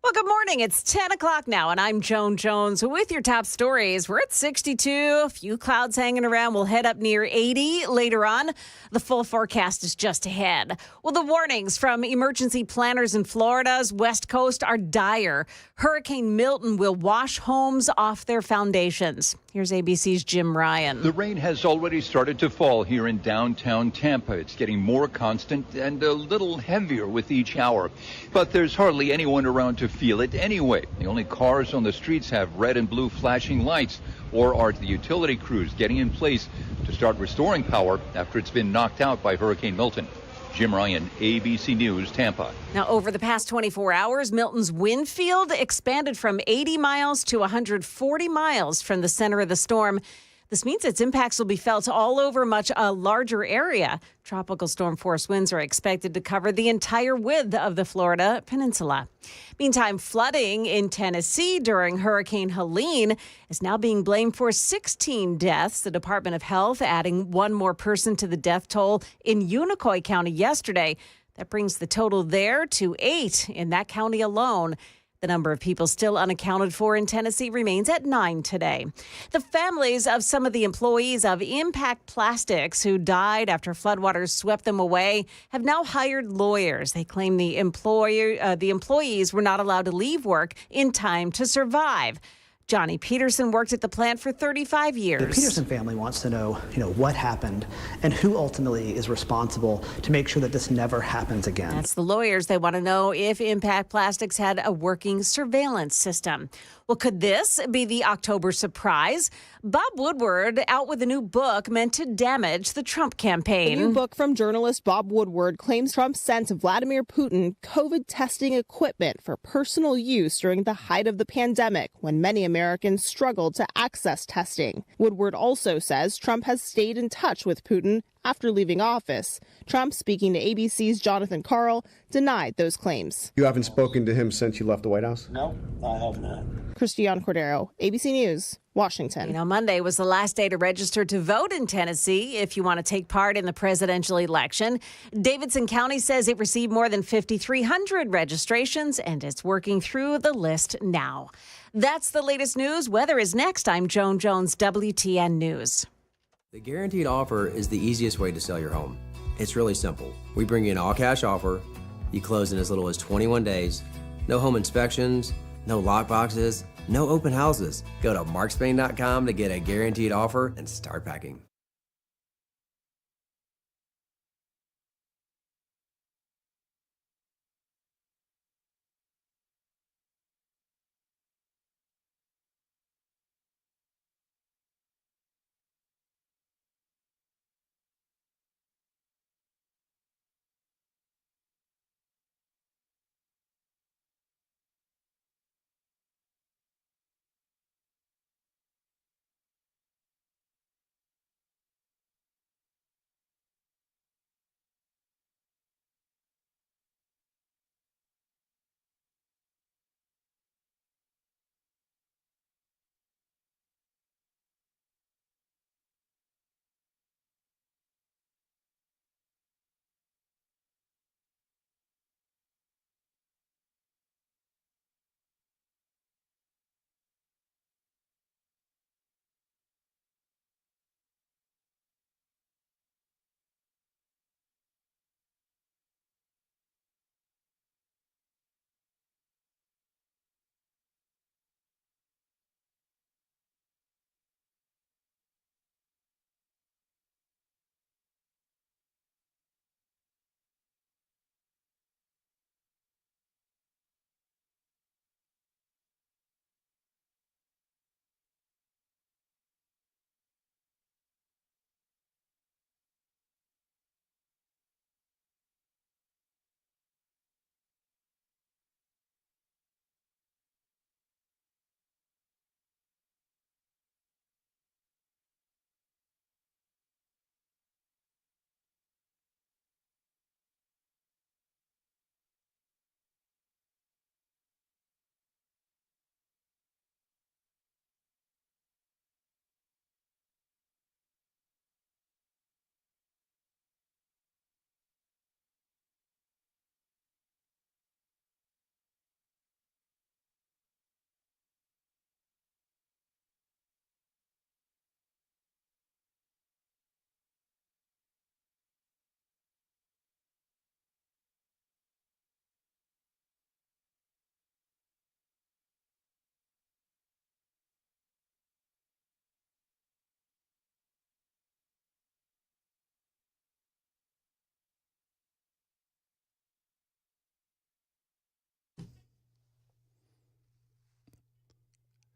E: Well, good morning. It's 10 o'clock now, and I'm Joan Jones with your top stories. We're at 62, a few clouds hanging around. We'll head up near 80 later on. The full forecast is just ahead. Well, the warnings from emergency planners in Florida's West Coast are dire. Hurricane Milton will wash homes off their foundations. Here's ABC's Jim Ryan.
K: The rain has already started to fall here in downtown Tampa. It's getting more constant and a little heavier with each hour. But there's hardly anyone around to feel it anyway. The only cars on the streets have red and blue flashing lights, or are the utility crews getting in place to start restoring power after it's been knocked out by Hurricane Milton. Jim Ryan, ABC News, Tampa.
E: Now, over the past 24 hours, Milton's wind field expanded from 80 miles to 140 miles from the center of the storm. This means its impacts will be felt all over much a larger area. Tropical storm force winds are expected to cover the entire width of the Florida peninsula. Meantime, flooding in Tennessee during Hurricane Helene is now being blamed for 16 deaths. The Department of Health adding one more person to the death toll in Unicoi County yesterday. That brings the total there to 8 in that county alone. The number of people still unaccounted for in Tennessee remains at 9 today. The families of some of the employees of Impact Plastics who died after floodwaters swept them away have now hired lawyers. They claim the employees were not allowed to leave work in time to survive. Johnny Peterson worked at the plant for 35 years.
L: The Peterson family wants to know, what happened and who ultimately is responsible to make sure that this never happens again.
E: That's the lawyers. They want to know if Impact Plastics had a working surveillance system. Well, could this be the October surprise? Bob Woodward out with a new book meant to damage the Trump campaign.
M: A new book from journalist Bob Woodward claims Trump sent Vladimir Putin COVID testing equipment for personal use during the height of the pandemic when many Americans struggled to access testing. Woodward also says Trump has stayed in touch with Putin after leaving office. Trump, speaking to ABC's Jonathan Karl, denied those claims.
N: You haven't spoken to him since you left the White House?
O: No, I have not.
M: Christiane Cordero, ABC News, Washington.
E: Monday was the last day to register to vote in Tennessee if you want to take part in the presidential election. Davidson County says it received more than 5,300 registrations, and it's working through the list now. That's the latest news. Weather is next. I'm Joan Jones, WTN News.
D: The guaranteed offer is the easiest way to sell your home. It's really simple. We bring you an all-cash offer. You close in as little as 21 days. No home inspections, no lock boxes, no open houses. Go to markspain.com to get a guaranteed offer and start packing.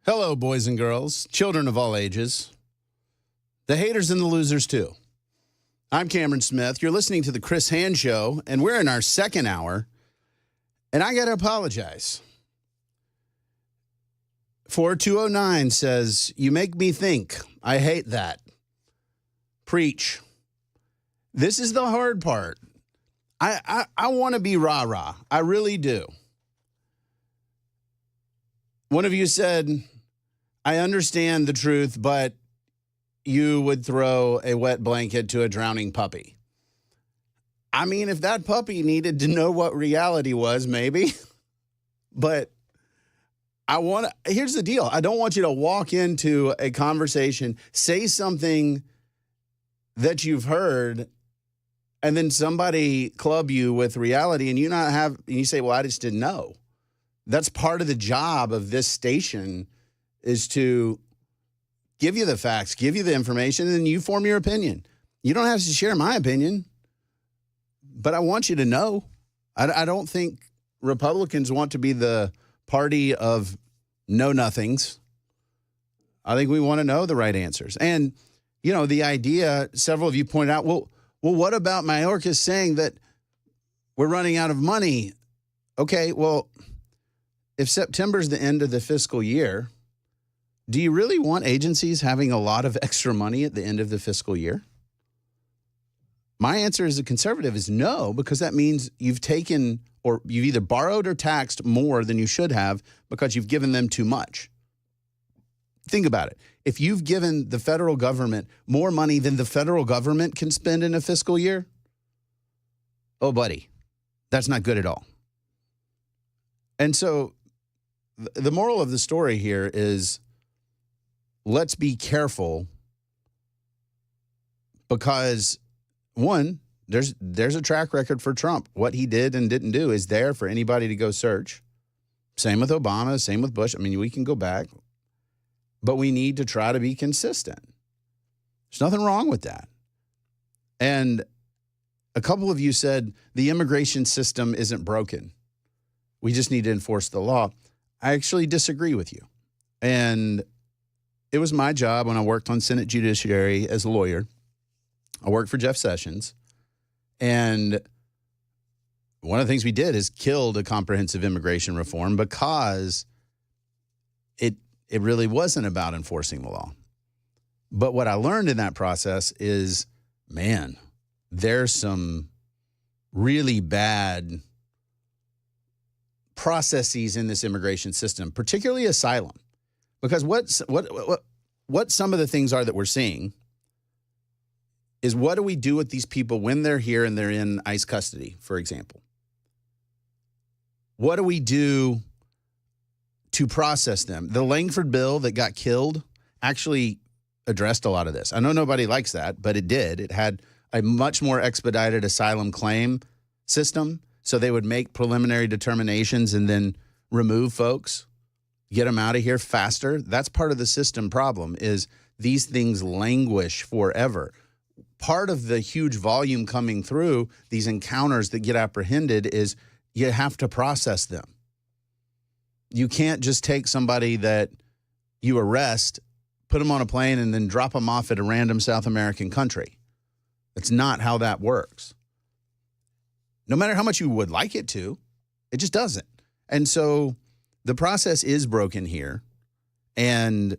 A: Hello, boys and girls, children of all ages, the haters and the losers too. I'm Cameron Smith. You're listening to the Chris Hand Show, and we're in our second hour, and I got to apologize. 4209 says, you make me think. I hate that. Preach. This is the hard part. I want to be rah-rah. I really do. One of you said, I understand the truth, but you would throw a wet blanket to a drowning puppy. I mean, if that puppy needed to know what reality was, maybe. But here's the deal. I don't want you to walk into a conversation, say something that you've heard, and then somebody club you with reality, and you say, well, I just didn't know. That's part of the job of this station, is to give you the facts, give you the information, and then you form your opinion. You don't have to share my opinion, but I want you to know. I don't think Republicans want to be the party of know-nothings. I think we want to know the right answers. And, you know, the idea, several of you pointed out, well, what about Mayorkas saying that we're running out of money? Okay, well, if September's the end of the fiscal year, do you really want agencies having a lot of extra money at the end of the fiscal year? My answer as a conservative is no, because that means you've taken, or you've either borrowed or taxed more than you should have because you've given them too much. Think about it. If you've given the federal government more money than the federal government can spend in a fiscal year, oh, buddy, that's not good at all. And so the moral of the story here is, let's be careful, because, one, there's a track record for Trump. What he did and didn't do is there for anybody to go search. Same with Obama, same with Bush. I mean, we can go back, but we need to try to be consistent. There's nothing wrong with that. And a couple of you said the immigration system isn't broken. We just need to enforce the law. I actually disagree with you. And it was my job when I worked on Senate Judiciary as a lawyer. I worked for Jeff Sessions. And one of the things we did is killed a comprehensive immigration reform because it really wasn't about enforcing the law. But what I learned in that process is, man, there's some really bad processes in this immigration system, particularly asylum. Because what some of the things are that we're seeing is, what do we do with these people when they're here and they're in ICE custody, for example? What do we do to process them? The Langford bill that got killed actually addressed a lot of this. I know nobody likes that, but it did. It had a much more expedited asylum claim system, so they would make preliminary determinations and then remove folks, get them out of here faster. That's part of the system problem, is these things languish forever. Part of the huge volume coming through these encounters that get apprehended is you have to process them. You can't just take somebody that you arrest, put them on a plane, and then drop them off at a random South American country. That's not how that works. No matter how much you would like it to, it just doesn't. And so the process is broken here, and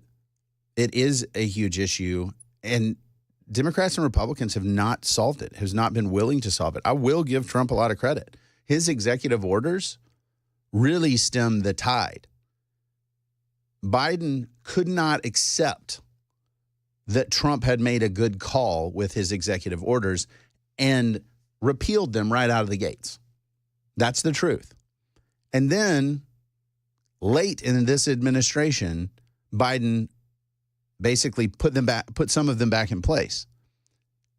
A: it is a huge issue. And Democrats and Republicans have not solved it, has not been willing to solve it. I will give Trump a lot of credit. His executive orders really stemmed the tide. Biden could not accept that Trump had made a good call with his executive orders and repealed them right out of the gates. That's the truth. And then late in this administration, Biden basically put some of them back in place.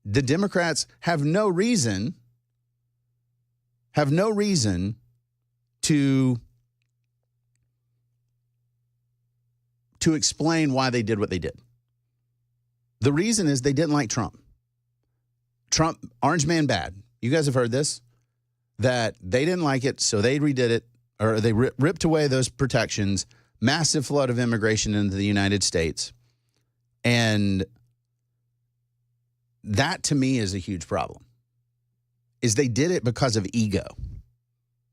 A: The Democrats have no reason to explain why they did what they did. The reason is they didn't like Trump. Trump, orange man bad. You guys have heard this, that they didn't like it, so they redid it, or they ripped away those protections, massive flood of immigration into the United States. And that, to me, is a huge problem, is they did it because of ego.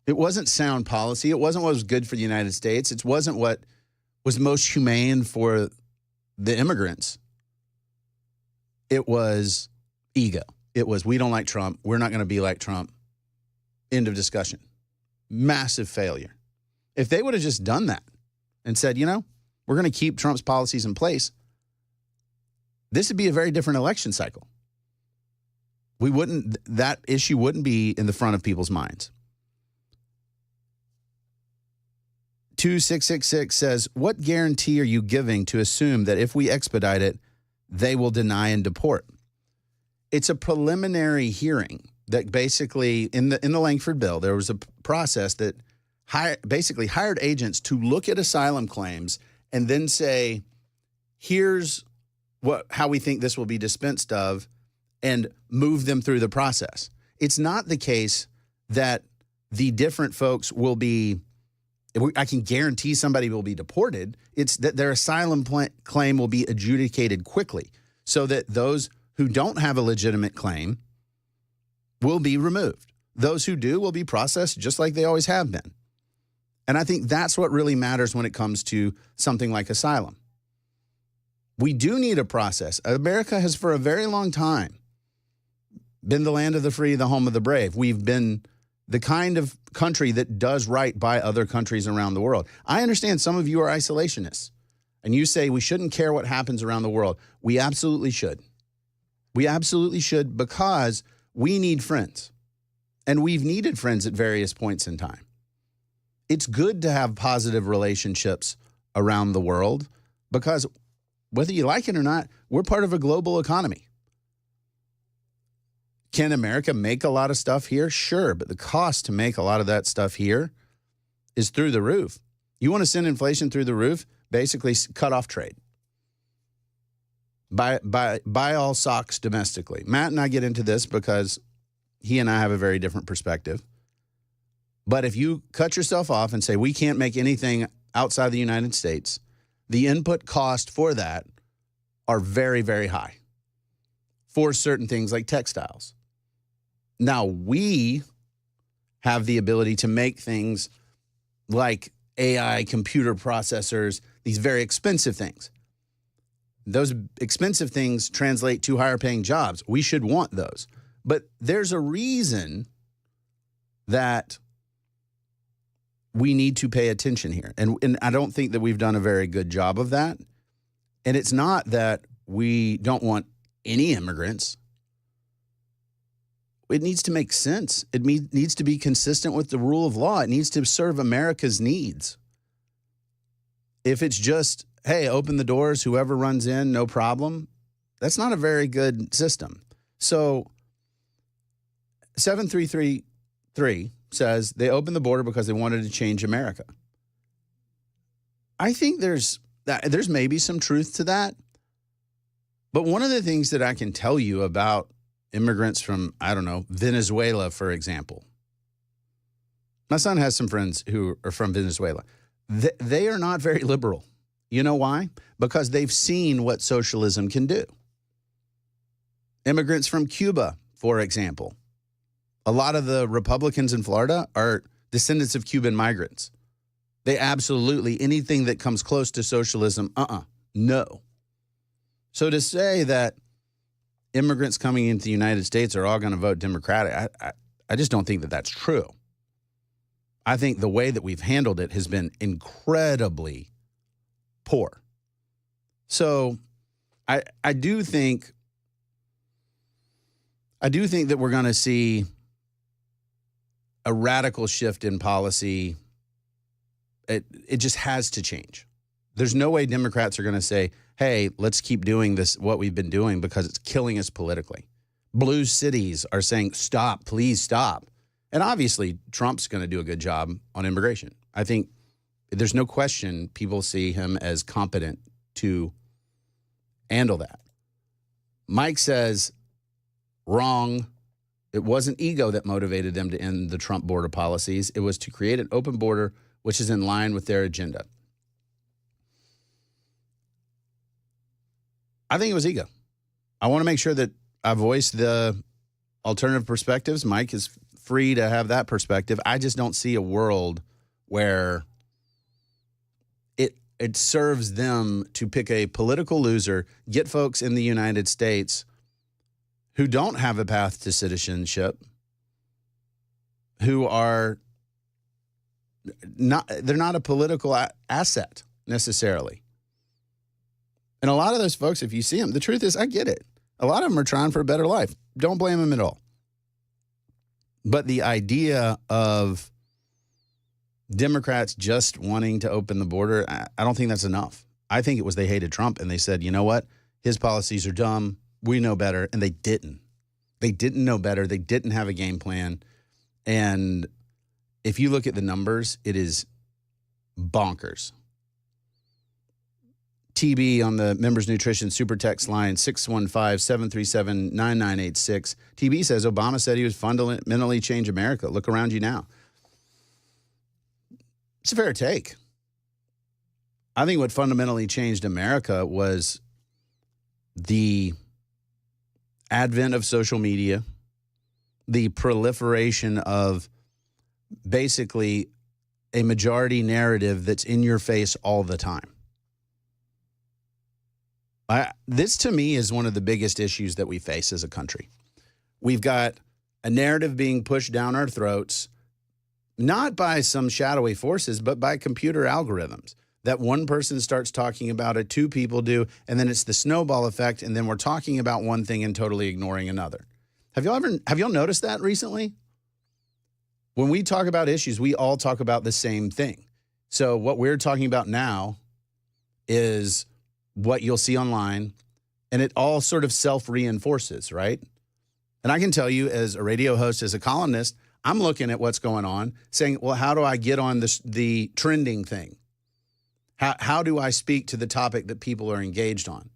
A: It wasn't sound policy. It wasn't what was good for the United States. It wasn't what was most humane for the immigrants. It was ego. It was, we don't like Trump. We're not going to be like Trump. End of discussion. Massive failure. If they would have just done that and said, you know, we're going to keep Trump's policies in place, this would be a very different election cycle. That issue wouldn't be in the front of people's minds. 2666 says, what guarantee are you giving to assume that if we expedite it, they will deny and deport? It's a preliminary hearing that basically, in the Langford bill, there was a process that basically hired agents to look at asylum claims and then say, here's how we think this will be dispensed of, and move them through the process. It's not the case that the different folks will be, I can guarantee somebody will be deported. It's that their asylum claim will be adjudicated quickly so that those who don't have a legitimate claim will be removed. Those who do will be processed just like they always have been. And I think that's what really matters when it comes to something like asylum. We do need a process. America has for a very long time been the land of the free, the home of the brave. We've been the kind of country that does right by other countries around the world. I understand some of you are isolationists, and you say we shouldn't care what happens around the world. We absolutely should. We absolutely should, because we need friends, and we've needed friends at various points in time. It's good to have positive relationships around the world, because whether you like it or not, we're part of a global economy. Can America make a lot of stuff here? Sure, but the cost to make a lot of that stuff here is through the roof. You want to send inflation through the roof? Basically, cut off trade. Buy all socks domestically. Matt and I get into this because he and I have a very different perspective. But if you cut yourself off and say we can't make anything outside the United States, the input cost for that are very, very high for certain things like textiles. Now, we have the ability to make things like AI, computer processors, these very expensive things. Those expensive things translate to higher paying jobs. We should want those. But there's a reason that we need to pay attention here. And I don't think that we've done a very good job of that. And it's not that we don't want any immigrants. It needs to make sense. It needs to be consistent with the rule of law. It needs to serve America's needs. If it's just, hey, open the doors, whoever runs in, no problem, that's not a very good system. So 7333 says they opened the border because they wanted to change America. I think there's maybe some truth to that. But one of the things that I can tell you about immigrants from, I don't know, Venezuela, for example. My son has some friends who are from Venezuela. They are not very liberal. You know why? Because they've seen what socialism can do. Immigrants from Cuba, for example. A lot of the Republicans in Florida are descendants of Cuban migrants. They absolutely, anything that comes close to socialism, no. So to say that immigrants coming into the United States are all going to vote Democratic, I just don't think that that's true. I think the way that we've handled it has been incredibly poor. So I do think that we're going to see a radical shift in policy. It just has to change. There's no way Democrats are going to say, hey, let's keep doing this, what we've been doing, because it's killing us politically. Blue cities are saying, stop, please stop. And obviously, Trump's going to do a good job on immigration. I think there's no question people see him as competent to handle that. Mike says, wrong. It wasn't ego that motivated them to end the Trump border policies. It was to create an open border, which is in line with their agenda. I think it was ego. I want to make sure that I voice the alternative perspectives. Mike is free to have that perspective. I just don't see a world where it serves them to pick a political loser, get folks in the United States who don't have a path to citizenship, who are they're not a political asset necessarily. And a lot of those folks, if you see them, the truth is, I get it. A lot of them are trying for a better life. Don't blame them at all. But the idea of Democrats just wanting to open the border, I don't think that's enough. I think it was they hated Trump and they said, you know what? His policies are dumb. We know better. And they didn't. They didn't know better. They didn't have a game plan. And if you look at the numbers, it is bonkers. TB on the Members Nutrition Super Text line, 615-737-9986. TB says Obama said he was fundamentally change America. Look around you now. It's a fair take. I think what fundamentally changed America was the advent of social media, the proliferation of basically a majority narrative that's in your face all the time. This, to me, is one of the biggest issues that we face as a country. We've got a narrative being pushed down our throats, not by some shadowy forces, but by computer algorithms. That one person starts talking about it, two people do, and then it's the snowball effect, and then we're talking about one thing and totally ignoring another. Have y'all noticed that recently? When we talk about issues, we all talk about the same thing. So what we're talking about now is what you'll see online, and it all sort of self-reinforces, right? And I can tell you, as a radio host, as a columnist, I'm looking at what's going on, saying, well, how do I get on the trending thing? How do I speak to the topic that people are engaged on?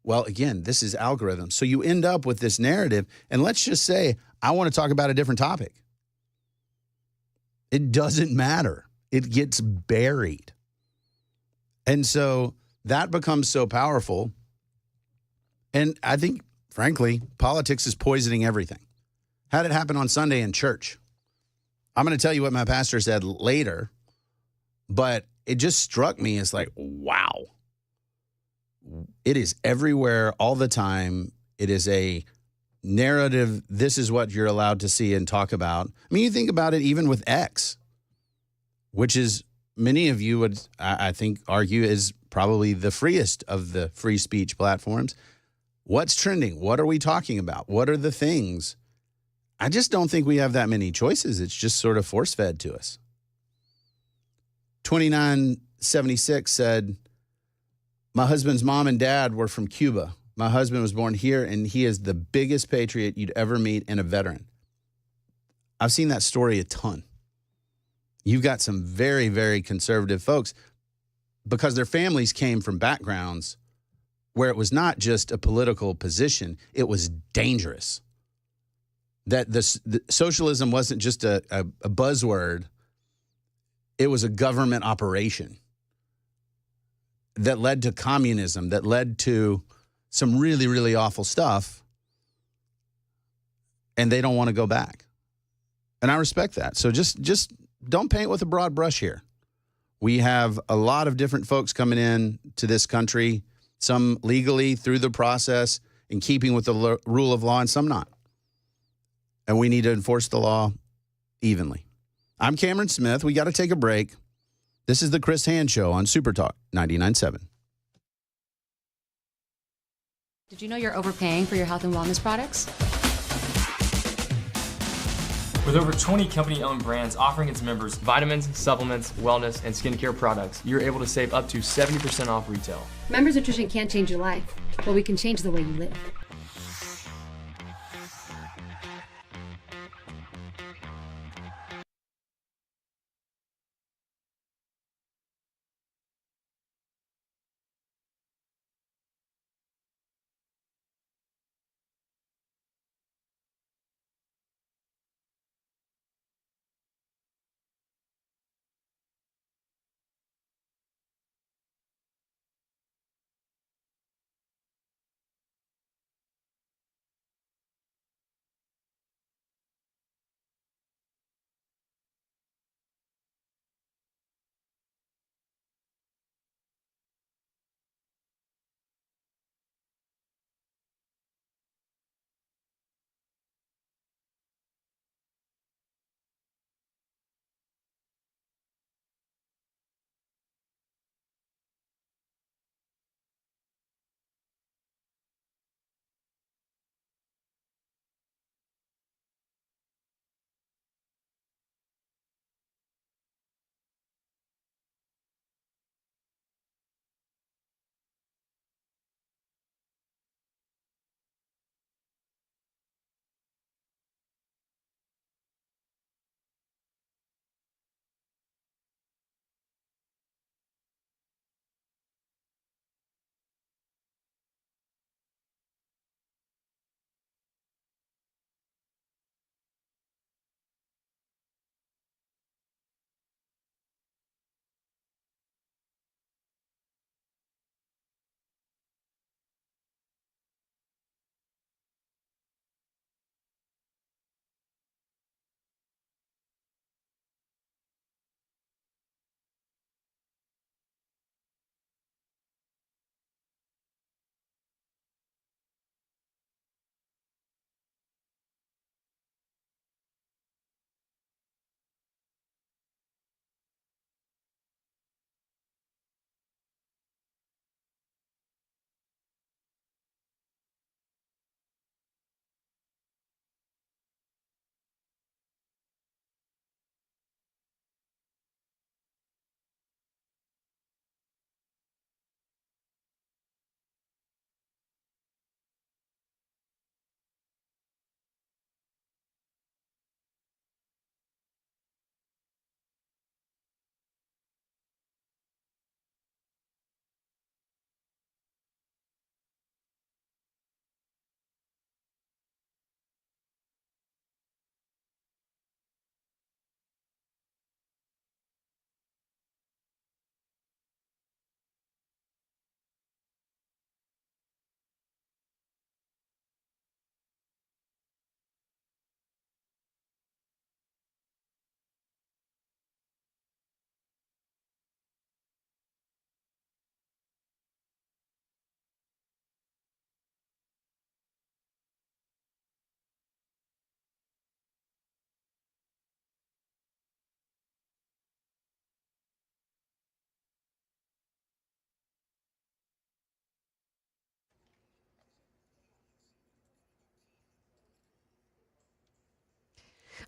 A: Well, again, this is algorithms. So you end up with this narrative, and let's just say, I want to talk about a different topic. It doesn't matter. It gets buried. And so that becomes so powerful. And I think, frankly, politics is poisoning everything. Had it happen on Sunday in church. I'm going to tell you what my pastor said later, but it just struck me as like, wow. It is everywhere all the time. It is a narrative. This is what you're allowed to see and talk about. I mean, you think about it even with X, which is, many of you would, I think, argue is probably the freest of the free speech platforms. What's trending? What are we talking about? What are the things? I just don't think we have that many choices. It's just sort of force-fed to us. 2976 said, my husband's mom and dad were from Cuba. My husband was born here, and he is the biggest patriot you'd ever meet and a veteran. I've seen that story a ton. You've got some very, very conservative folks because their families came from backgrounds where it was not just a political position, it was dangerous. That the socialism wasn't just a buzzword, it was a government operation that led to communism, that led to some really, really awful stuff, and they don't want to go back. And I respect that. So just don't paint with a broad brush here. We have a lot of different folks coming in to this country, some legally through the process in keeping with the rule of law and some not. And we need to enforce the law evenly. I'm Cameron Smith. We got to take a break. This is the Chris Hand Show on Super Talk 99.7.
B: Did you know you're overpaying for your health and wellness products?
C: With over 20 company-owned brands offering its members vitamins, supplements, wellness, and skincare products, you're able to save up to 70% off retail.
O: Members Nutrition can't change your life, but we can change the way you live.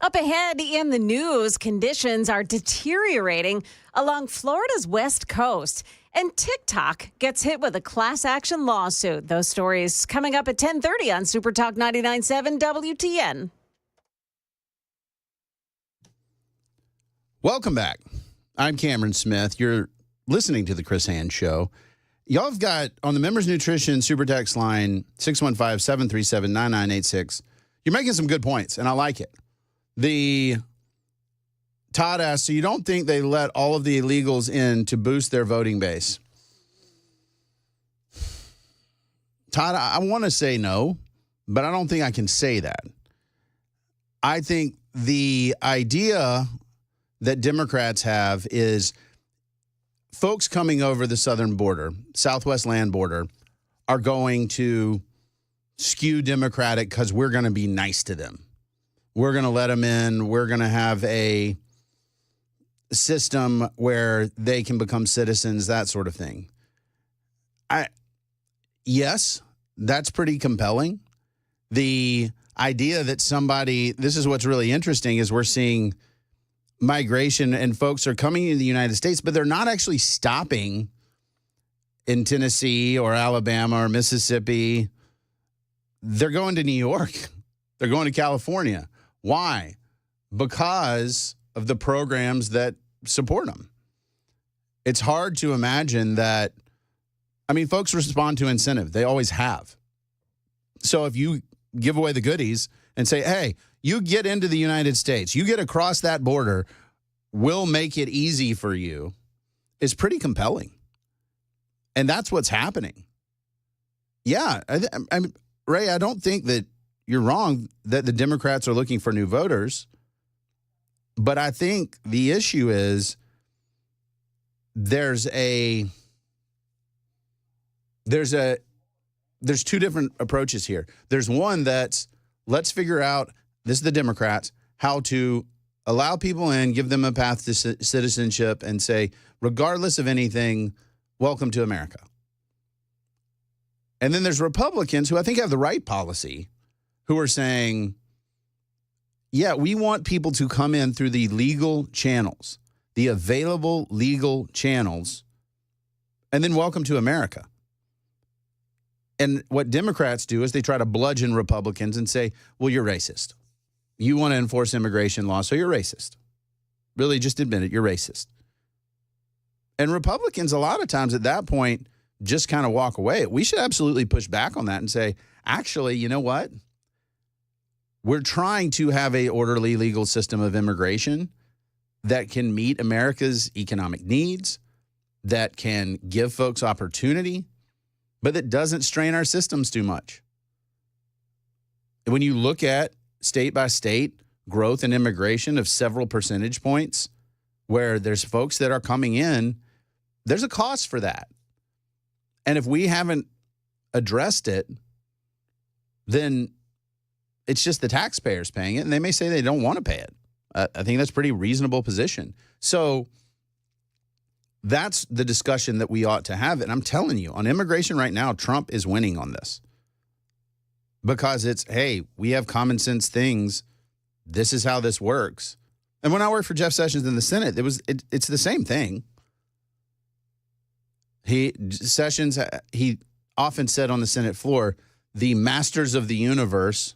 E: Up ahead in the news, conditions are deteriorating along Florida's west coast. And TikTok gets hit with a class action lawsuit. Those stories coming up at 10:30 on Super Talk 99.7 WTN.
A: Welcome back. I'm Cameron Smith. You're listening to The Chris Hand Show. Y'all have got on the Members Nutrition Super Text line 615-737-9986. You're making some good points, and I like it. Todd asked, so you don't think they let all of the illegals in to boost their voting base? Todd, I want to say no, but I don't think I can say that. I think the idea that Democrats have is folks coming over the southern border, southwest land border, are going to skew Democratic because we're going to be nice to them. We're going to let them in. We're going to have a system where they can become citizens, that sort of thing. Yes, that's pretty compelling. The idea that this is what's really interesting, is we're seeing migration and folks are coming into the United States, but they're not actually stopping in Tennessee or Alabama or Mississippi. They're going to New York. They're going to California. Why? Because of the programs that support them. It's hard to imagine that. I mean, folks respond to incentive. They always have. So if you give away the goodies and say, hey, you get into the United States, you get across that border, we'll make it easy for you, is pretty compelling. And that's what's happening. Yeah, I mean, Ray, I don't think that you're wrong that the Democrats are looking for new voters. But I think the issue is there's two different approaches here. There's one that's, let's figure out, this is the Democrats, how to allow people in, give them a path to citizenship, and say, regardless of anything, welcome to America. And then there's Republicans who I think have the right policy, who are saying, yeah, we want people to come in through the legal channels, the available legal channels, and then welcome to America. And what Democrats do is they try to bludgeon Republicans and say, well, you're racist. You want to enforce immigration law, so you're racist. Really, just admit it, you're racist. And Republicans, a lot of times at that point, just kind of walk away. We should absolutely push back on that and say, actually, you know what? We're trying to have an orderly legal system of immigration that can meet America's economic needs, that can give folks opportunity, but that doesn't strain our systems too much. When you look at state by state growth in immigration of several percentage points, where there's folks that are coming in, there's a cost for that. And if we haven't addressed it, then it's just the taxpayers paying it, and they may say they don't want to pay it. I think that's a pretty reasonable position. So that's the discussion that we ought to have. And I'm telling you, on immigration right now, Trump is winning on this. Because it's, hey, we have common sense things. This is how this works. And when I worked for Jeff Sessions in the Senate, it's the same thing. Sessions, he often said on the Senate floor, the masters of the universe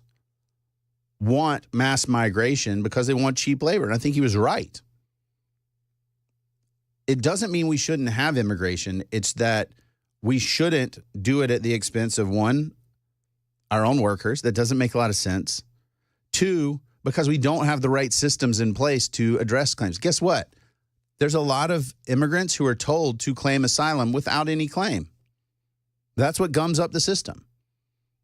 A: want mass migration because they want cheap labor. And I think he was right. It doesn't mean we shouldn't have immigration. It's that we shouldn't do it at the expense of, one, our own workers. That doesn't make a lot of sense. Two, because we don't have the right systems in place to address claims. Guess what? There's a lot of immigrants who are told to claim asylum without any claim. That's what gums up the system.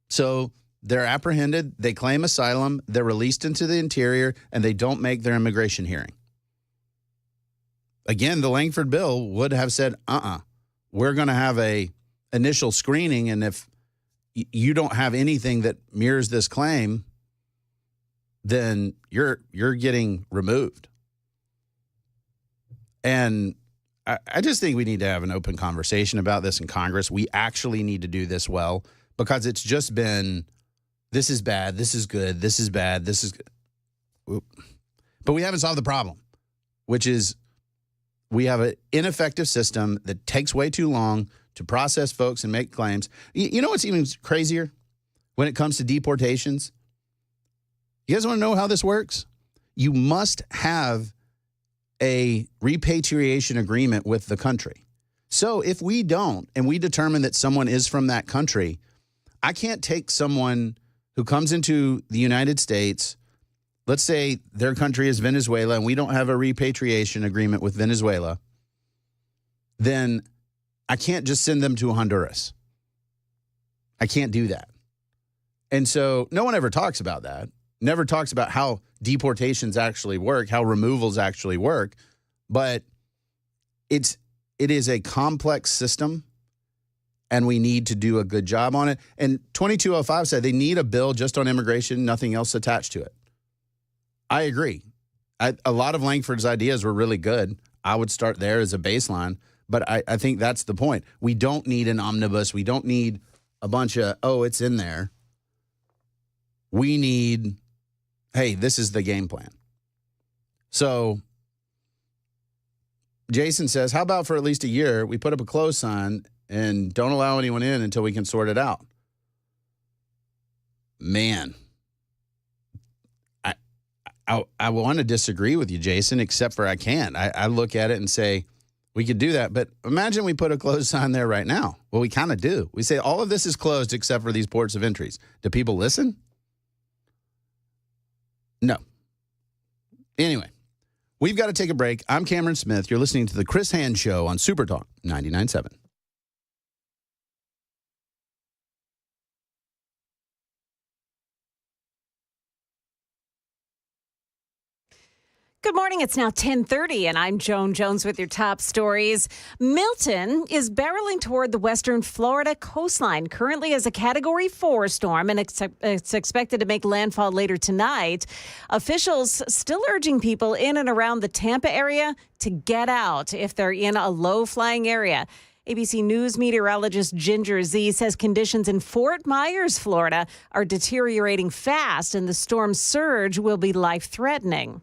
A: So they're apprehended, they claim asylum, they're released into the interior, and they don't make their immigration hearing. Again, the Langford bill would have said, we're going to have a initial screening, and if you don't have anything that mirrors this claim, then you're getting removed. And I just think we need to have an open conversation about this in Congress. We actually need to do this well, because it's just been, this is bad, this is good, this is bad, this is good. But we haven't solved the problem, which is we have an ineffective system that takes way too long to process folks and make claims. You know what's even crazier when it comes to deportations? You guys want to know how this works? You must have a repatriation agreement with the country. So if we don't, and we determine that someone is from that country, I can't take someone who comes into the United States. Let's say their country is Venezuela and we don't have a repatriation agreement with Venezuela. Then I can't just send them to Honduras. I can't do that. And so no one ever talks about that. Never talks about how deportations actually work, how removals actually work. But it is a complex system, and we need to do a good job on it. And 2205 said they need a bill just on immigration, nothing else attached to it. I agree. A lot of Langford's ideas were really good. I would start there as a baseline. But I think that's the point. We don't need an omnibus. We don't need a bunch of, it's in there. We need, hey, this is the game plan. So Jason says, how about for at least a year, we put up a close sign and don't allow anyone in until we can sort it out? Man. I want to disagree with you, Jason, except for I can't. I look at it and say, we could do that. But imagine we put a closed sign there right now. Well, we kind of do. We say all of this is closed except for these ports of entries. Do people listen? No. Anyway, we've got to take a break. I'm Cameron Smith. You're listening to The Chris Hand Show on Super Talk 99.7.
E: Good morning. It's now 10:30, and I'm Joan Jones with your top stories. Milton is barreling toward the western Florida coastline, currently as a Category 4 storm, and it's expected to make landfall later tonight. Officials still urging people in and around the Tampa area to get out if they're in a low-flying area. ABC News meteorologist Ginger Z says conditions in Fort Myers, Florida, are deteriorating fast, and the storm's surge will be life-threatening.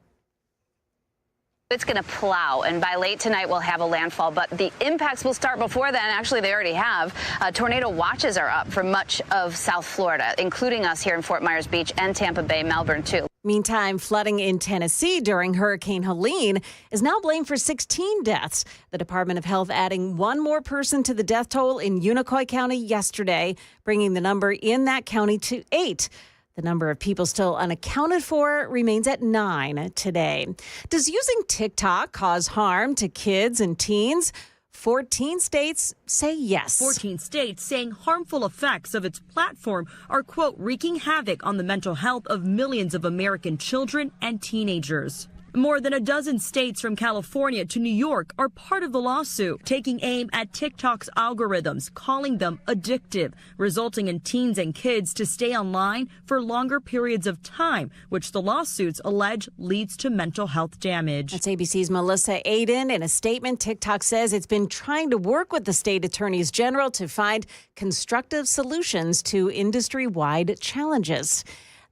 P: It's going to plow, and by late tonight we'll have a landfall, but the impacts will start before then. Actually, they already have. Tornado watches are up for much of South Florida, including us here in Fort Myers Beach and Tampa Bay, Melbourne, too.
E: Meantime, flooding in Tennessee during Hurricane Helene is now blamed for 16 deaths. The Department of Health adding one more person to the death toll in Unicoi County yesterday, bringing the number in that county to 8. The number of people still unaccounted for remains at 9 today. Does using TikTok cause harm to kids and teens? 14 states say yes.
Q: 14 states saying harmful effects of its platform are, quote, wreaking havoc on the mental health of millions of American children and teenagers. More than a dozen states from California to New York are part of the lawsuit, taking aim at TikTok's algorithms, calling them addictive, resulting in teens and kids to stay online for longer periods of time, which the lawsuits allege leads to mental health damage.
E: That's ABC's Melissa Aiden. In a statement, TikTok says it's been trying to work with the state attorneys general to find constructive solutions to industry-wide challenges.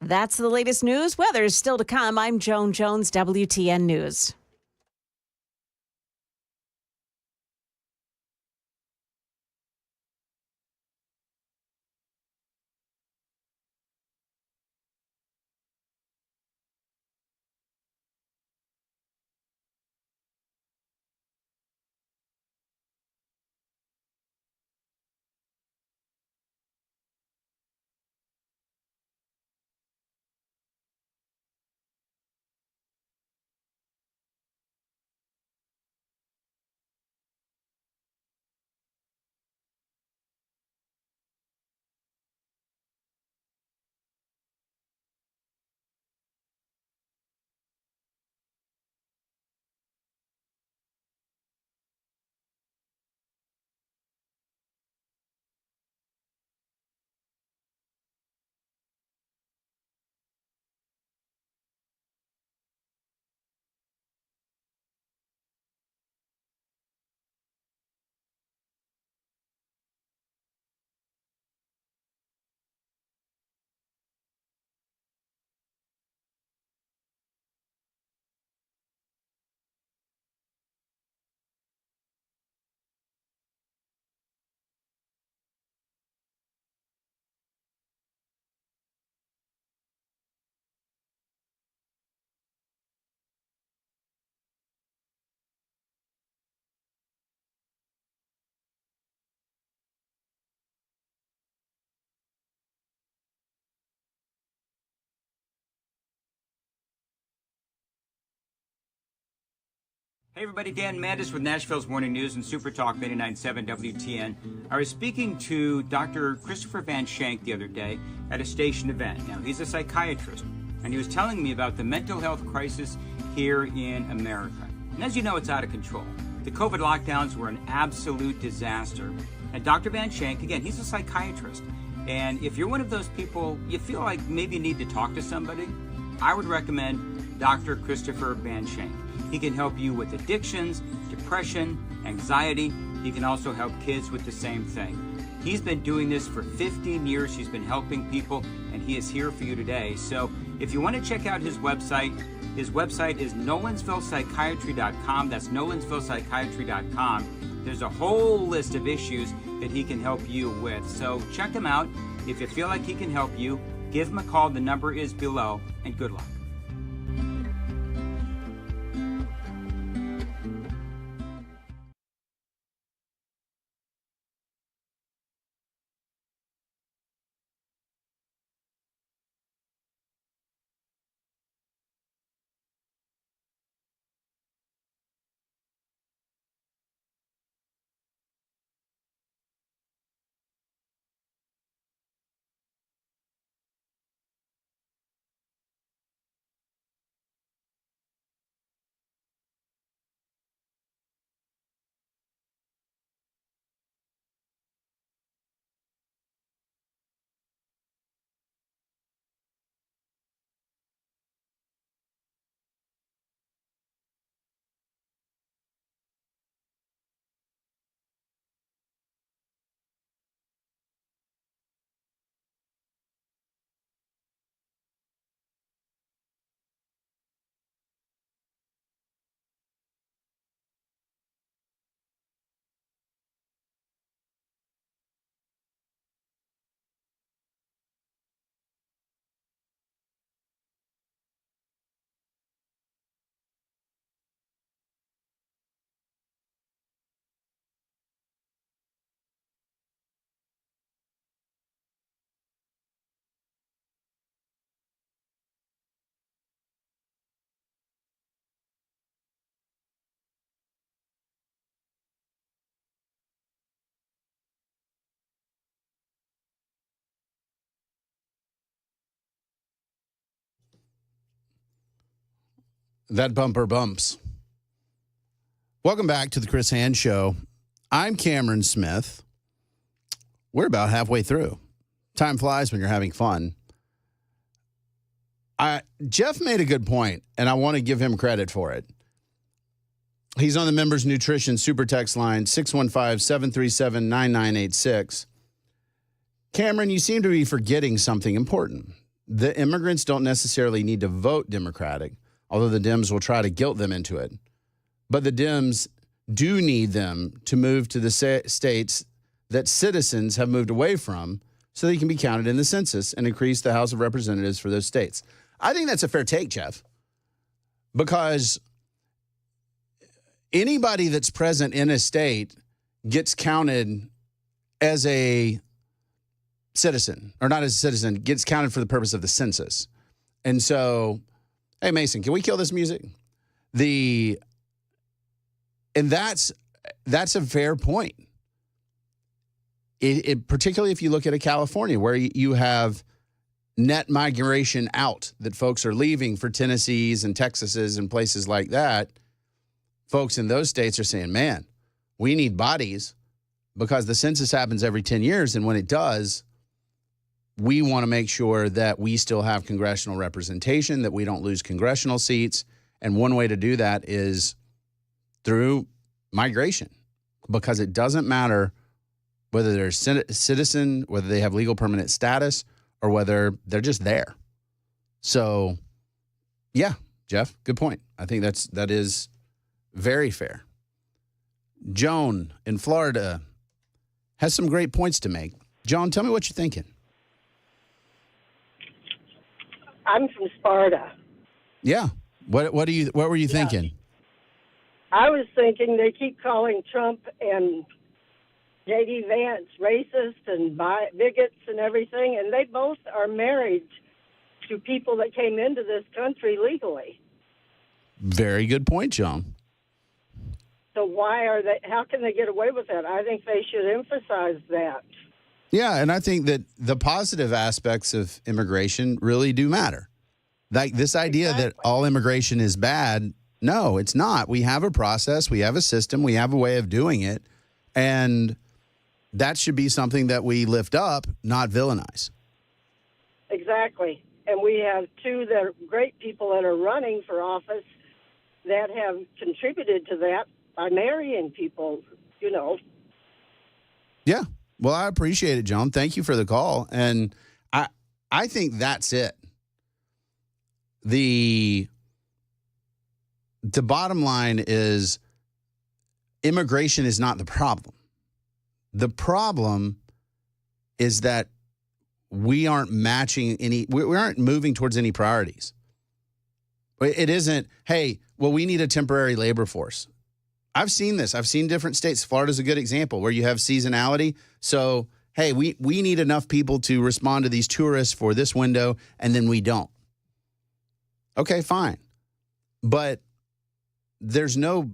E: That's the latest news. Weather is still to come. I'm Joan Jones, WTN News.
I: Hey everybody, Dan Mandis with Nashville's Morning News and Super Talk 89.7 WTN. I was speaking to Dr. Christopher Van Shank the other day at a station event. Now, he's a psychiatrist, and he was telling me about the mental health crisis here in America. And as you know, it's out of control. The COVID lockdowns were an absolute disaster. And Dr. Van Shank, again, he's a psychiatrist. And if you're one of those people, you feel like maybe you need to talk to somebody, I would recommend Dr. Christopher Van Shank. He can help you with addictions, depression, anxiety. He can also help kids with the same thing. He's been doing this for 15 years. He's been helping people, and he is here for you today. So if you want to check out his website is nolensvillepsychiatry.com. That's nolensvillepsychiatry.com. There's a whole list of issues that he can help you with. So check him out. If you feel like he can help you, give him a call. The number is below, and good luck.
A: That bumper bumps. Welcome back to the Chris Hand Show. I'm Cameron Smith. We're about halfway through. Time flies when you're having fun. Jeff made a good point, and I want to give him credit for it. He's on the Members Nutrition Super Text line, 615-737-9986. Cameron, you seem to be forgetting something important. The immigrants don't necessarily need to vote Democratic, although the Dems will try to guilt them into it. But the Dems do need them to move to the states that citizens have moved away from so they can be counted in the census and increase the House of Representatives for those states. I think that's a fair take, Jeff, because anybody that's present in a state gets counted as a citizen, or not as a citizen, gets counted for the purpose of the census. And so, hey, Mason, can we kill this music? And that's a fair point. Particularly if you look at a California where you have net migration out, that folks are leaving for Tennessees and Texases and places like that. Folks in those states are saying, man, we need bodies because the census happens every 10 years. And when it does, we want to make sure that we still have congressional representation, that we don't lose congressional seats. And one way to do that is through migration, because it doesn't matter whether they're a citizen, whether they have legal permanent status, or whether they're just there. So, yeah, Jeff, good point. I think that is very fair. Joan in Florida has some great points to make. Joan, tell me what you're thinking.
R: I'm from Sparta.
A: Yeah. What were you thinking?
R: I was thinking they keep calling Trump and J.D. Vance racist and bigots and everything, and they both are married to people that came into this country legally.
A: Very good point, Joan.
R: So why are they? How can they get away with that? I think they should emphasize that.
A: Yeah, and I think that the positive aspects of immigration really do matter. Like this idea that all immigration is bad, no, it's not. We have a process, we have a system, we have a way of doing it, and that should be something that we lift up, not villainize.
R: Exactly. And we have two that are great people that are running for office that have contributed to that by marrying people, you know.
A: Yeah. Well, I appreciate it, Joan. Thank you for the call. And I think that's it. The bottom line is immigration is not the problem. The problem is that we aren't matching we aren't moving towards any priorities. It isn't, hey, well, we need a temporary labor force. I've seen this. I've seen different states. Florida's a good example where you have seasonality. So, hey, we need enough people to respond to these tourists for this window, and then we don't. Okay, fine. But there's no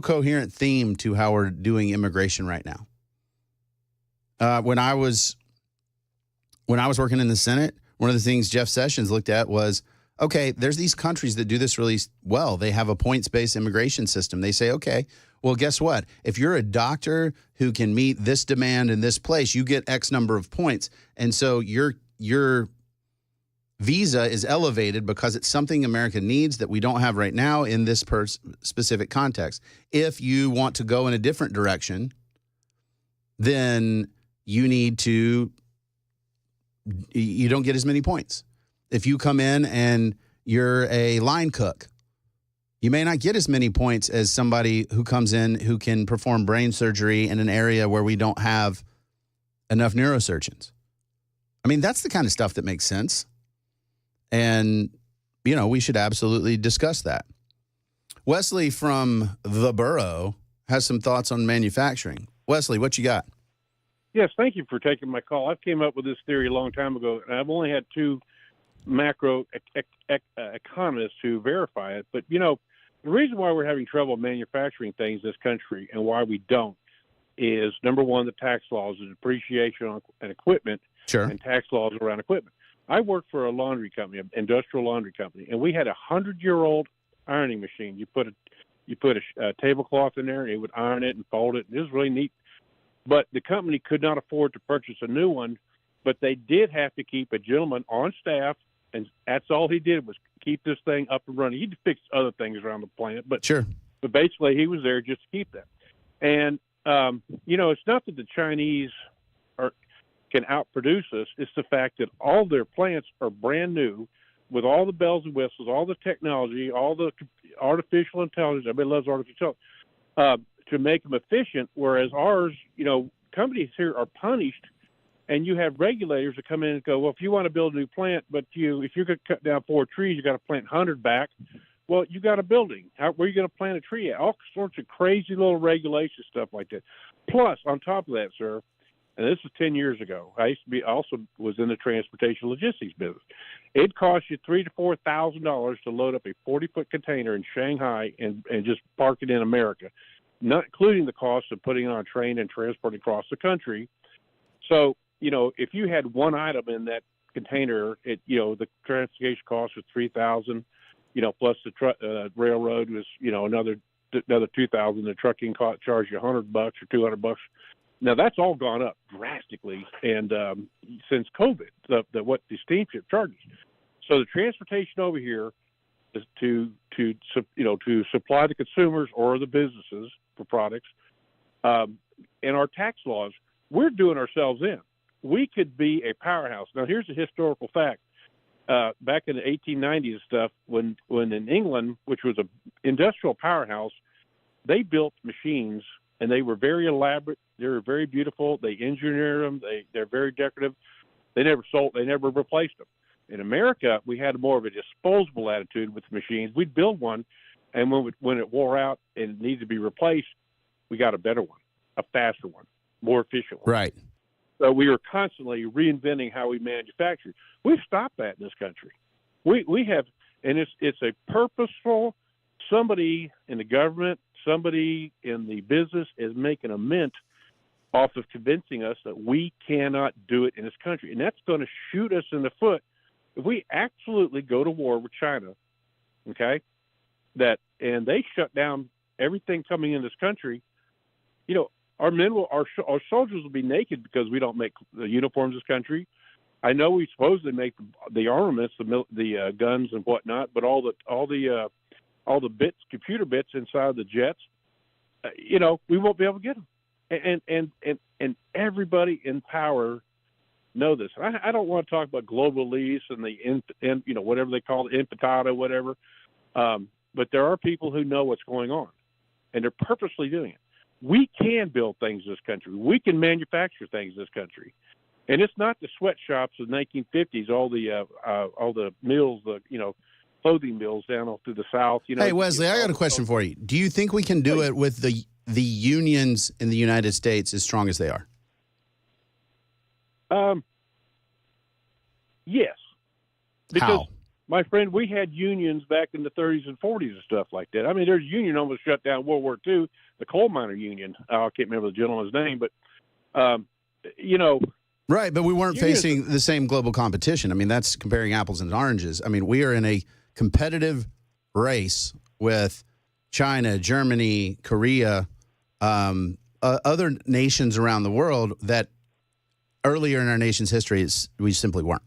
A: coherent theme to how we're doing immigration right now. When I was working in the Senate, one of the things Jeff Sessions looked at was, okay, there's these countries that do this really well. They have a points-based immigration system. They say, okay, well, guess what? If you're a doctor who can meet this demand in this place, you get X number of points. And so your visa is elevated because it's something America needs that we don't have right now in this specific context. If you want to go in a different direction, then you don't get as many points. If you come in and you're a line cook, you may not get as many points as somebody who comes in who can perform brain surgery in an area where we don't have enough neurosurgeons. I mean, that's the kind of stuff that makes sense. And, you know, we should absolutely discuss that. Wesley from the borough has some thoughts on manufacturing. Wesley, what you got?
S: Yes, thank you for taking my call. I came up with this theory a long time ago, and I've only had two macro economists who verify it. But, you know, the reason why we're having trouble manufacturing things in this country and why we don't is, number one, the tax laws, the depreciation on equipment,
A: sure,
S: and tax laws around equipment. I worked for a laundry company, an industrial laundry company, and we had a 100-year-old ironing machine. You put a tablecloth in there, and it would iron it and fold it. It was really neat. But the company could not afford to purchase a new one, but they did have to keep a gentleman on staff, and that's all he did was keep this thing up and running. He fixed other things around the plant, but
A: sure.
S: But basically, he was there just to keep that. And you know, it's not that the Chinese can outproduce us. It's the fact that all their plants are brand new, with all the bells and whistles, all the technology, all the artificial intelligence. Everybody loves artificial to make them efficient. Whereas ours, you know, companies here are punished. And you have regulators that come in and go, well, if you want to build a new plant, but if you're going to cut down 4 trees, you got to plant 100 back. Well, you got a building. Where are you going to plant a tree at? All sorts of crazy little regulation stuff like that. Plus, on top of that, sir, and this was 10 years ago, I also was in the transportation logistics business. It cost you $3,000 to $4,000 to load up a 40-foot container in Shanghai and just park it in America, not including the cost of putting it on a train and transporting across the country. So, you know, if you had one item in that container, the transportation cost was $3,000, you know, plus the railroad was, you know, another $2,000. The trucking charged you $100 or $200. Now that's all gone up drastically, and since COVID, what the steamship charges. So the transportation over here is to supply the consumers or the businesses for products, and our tax laws, we're doing ourselves in. We could be a powerhouse. Now, here's a historical fact. Back in the 1890s and stuff, when in England, which was an industrial powerhouse, they built machines, and they were very elaborate. They were very beautiful. They engineered them. They're very decorative. They never replaced them. In America, we had more of a disposable attitude with machines. We'd build one, and when it wore out and it needed to be replaced, we got a better one, a faster one, more efficient one.
A: Right.
S: So we are constantly reinventing how we manufacture. We've stopped that in this country. We have, and it's a purposeful, somebody in the government, somebody in the business is making a mint off of convincing us that we cannot do it in this country. And that's going to shoot us in the foot if we absolutely go to war with China, okay, and they shut down everything coming in this country. You know, our soldiers will be naked because we don't make the uniforms in this country. I know we supposedly make the armaments, the guns and whatnot, but all the bits, computer bits inside the jets, you know, we won't be able to get them. And everybody in power know this. I don't want to talk about global lease and you know, whatever they call it, impotata, whatever. But there are people who know what's going on, and they're purposely doing it. We can build things in this country. We can manufacture things in this country, and it's not the sweatshops of the 1950s. All the mills, you know, clothing mills down off through the South. You know.
A: Hey Wesley, I got a question for you. Do you think we can do it with the unions in the United States as strong as they are?
S: Yes. Because,
A: how?
S: My friend, we had unions back in the 30s and 40s and stuff like that. I mean, there's a union almost shut down World War II, the coal miner union. I can't remember the gentleman's name, but, you know.
A: Right, but we weren't facing the same global competition. I mean, that's comparing apples and oranges. I mean, we are in a competitive race with China, Germany, Korea, other nations around the world that earlier in our nation's history we simply weren't.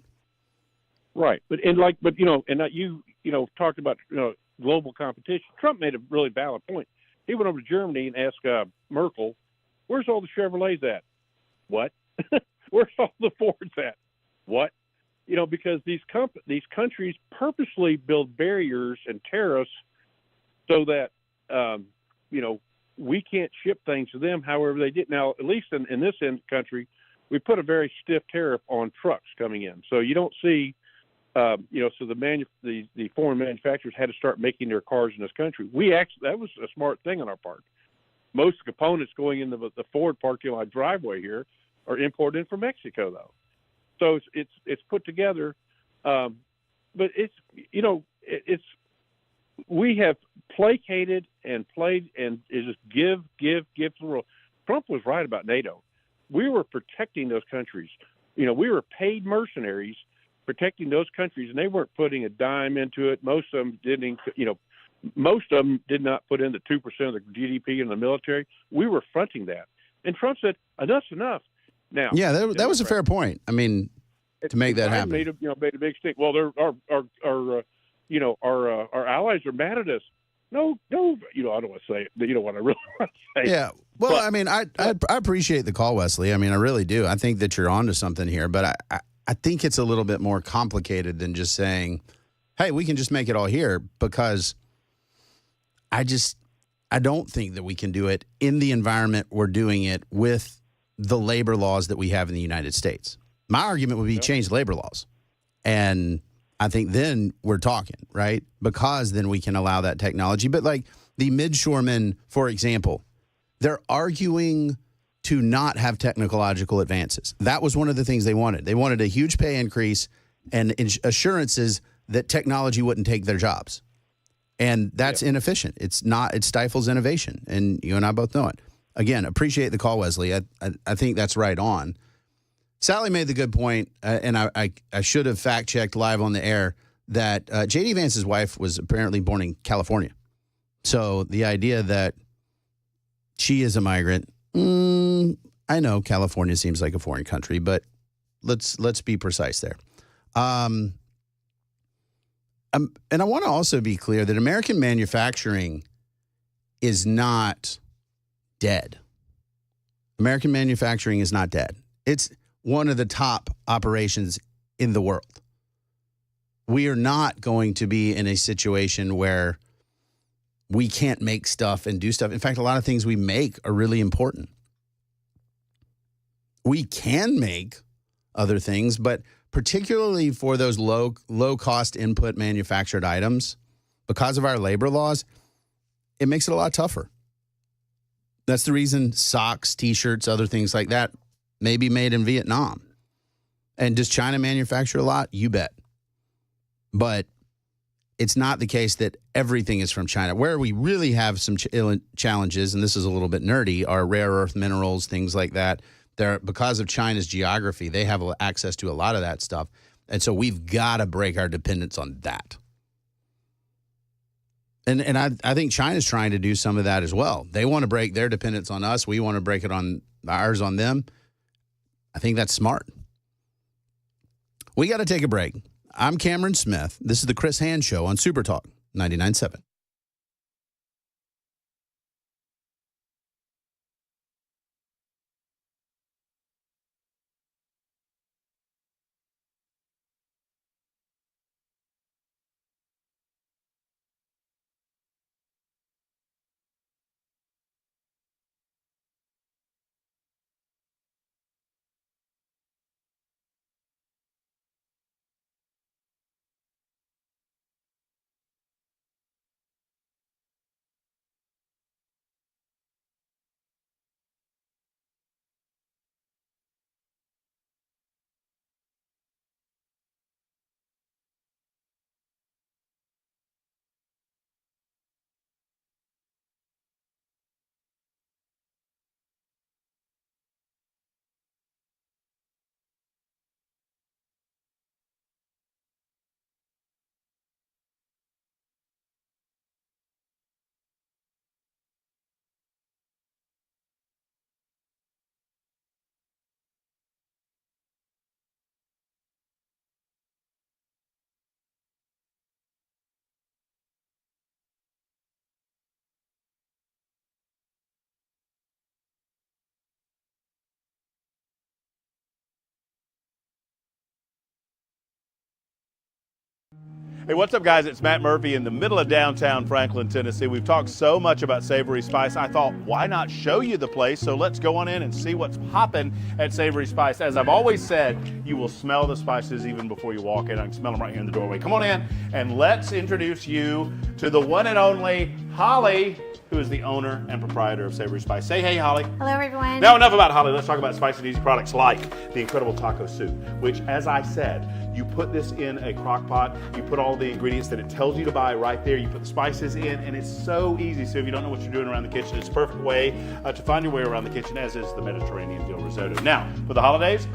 S: Right, but you know, and you know, talked about, you know, global competition. Trump made a really valid point. He went over to Germany and asked Merkel, "Where's all the Chevrolets at?" What? Where's all the Fords at? What? You know, because these countries purposely build barriers and tariffs so that you know, we can't ship things to them. However, they did. Now, at least in this country, we put a very stiff tariff on trucks coming in, so you don't see. You know, so the foreign manufacturers had to start making their cars in this country. That was a smart thing on our part. Most components going into the Ford parking lot driveway here are imported in from Mexico, though. So it's put together, but it's, you know, we have placated and played and just give to the world. Trump was right about NATO. We were protecting those countries. You know, we were paid mercenaries protecting those countries, and they weren't putting a dime into it. Most of them didn't, you know, most of them did not put in the 2% of the GDP in the military. We were fronting that. And Trump said, enough's enough. Now,
A: yeah, that was a fair point. I mean, to make that happen.
S: Made a big stink. Well, our allies are mad at us. No, you know, I don't want to say it, but you know what I really want to say.
A: Yeah. Well, I mean, I appreciate the call, Wesley. I mean, I really do. I think that you're onto something here, but I think it's a little bit more complicated than just saying, hey, we can just make it all here, because I don't think that we can do it in the environment we're doing it with the labor laws that we have in the United States. My argument would be change labor laws. And I think then we're talking, right? Because then we can allow that technology. But like the midshoremen, for example, they're arguing to not have technological advances. That was one of the things they wanted. They wanted a huge pay increase and assurances that technology wouldn't take their jobs. And that's inefficient. It stifles innovation. And you and I both know it. Again, appreciate the call, Wesley. I think that's right on. Sally made the good point, and I should have fact-checked live on the air, that J.D. Vance's wife was apparently born in California. So the idea that she is a migrant, I know California seems like a foreign country, but let's be precise there. And I want to also be clear that American manufacturing is not dead. American manufacturing is not dead. It's one of the top operations in the world. We are not going to be in a situation where we can't make stuff and do stuff. In fact, a lot of things we make are really important. We can make other things, but particularly for those low-cost input manufactured items, because of our labor laws, it makes it a lot tougher. That's the reason socks, T-shirts, other things like that may be made in Vietnam. And does China manufacture a lot? You bet. But it's not the case that everything is from China. Where we really have some challenges, and this is a little bit nerdy, are rare earth minerals, things like that. Because of China's geography, they have access to a lot of that stuff. And so we've got to break our dependence on that. And I think China's trying to do some of that as well. They want to break their dependence on us. We want to break it on ours on them. I think that's smart. We got to take a break. I'm Cameron Smith. This is the Chris Hand Show on Super Talk 99.7.
J: Hey, what's up, guys? It's Matt Murphy in the middle of downtown Franklin, Tennessee. We've talked so much about Savory Spice. I thought, why not show you the place? So let's go on in and see what's popping at Savory Spice. As I've always said, you will smell the spices even before you walk in. I can smell them right here in the doorway. Come on in and let's introduce you to the one and only Holly, who is the owner and proprietor of Savory Spice. Say hey, Holly.
T: Hello, everyone.
J: Now, enough about Holly. Let's talk about spicy and easy products like the incredible taco soup, which, as I said, you put this in a crock pot, you put all the ingredients that it tells you to buy right there, you put the spices in, and it's so easy. So if you don't know what you're doing around the kitchen, it's a perfect way to find your way around the kitchen, as is the Mediterranean dill risotto. Now, for the holidays,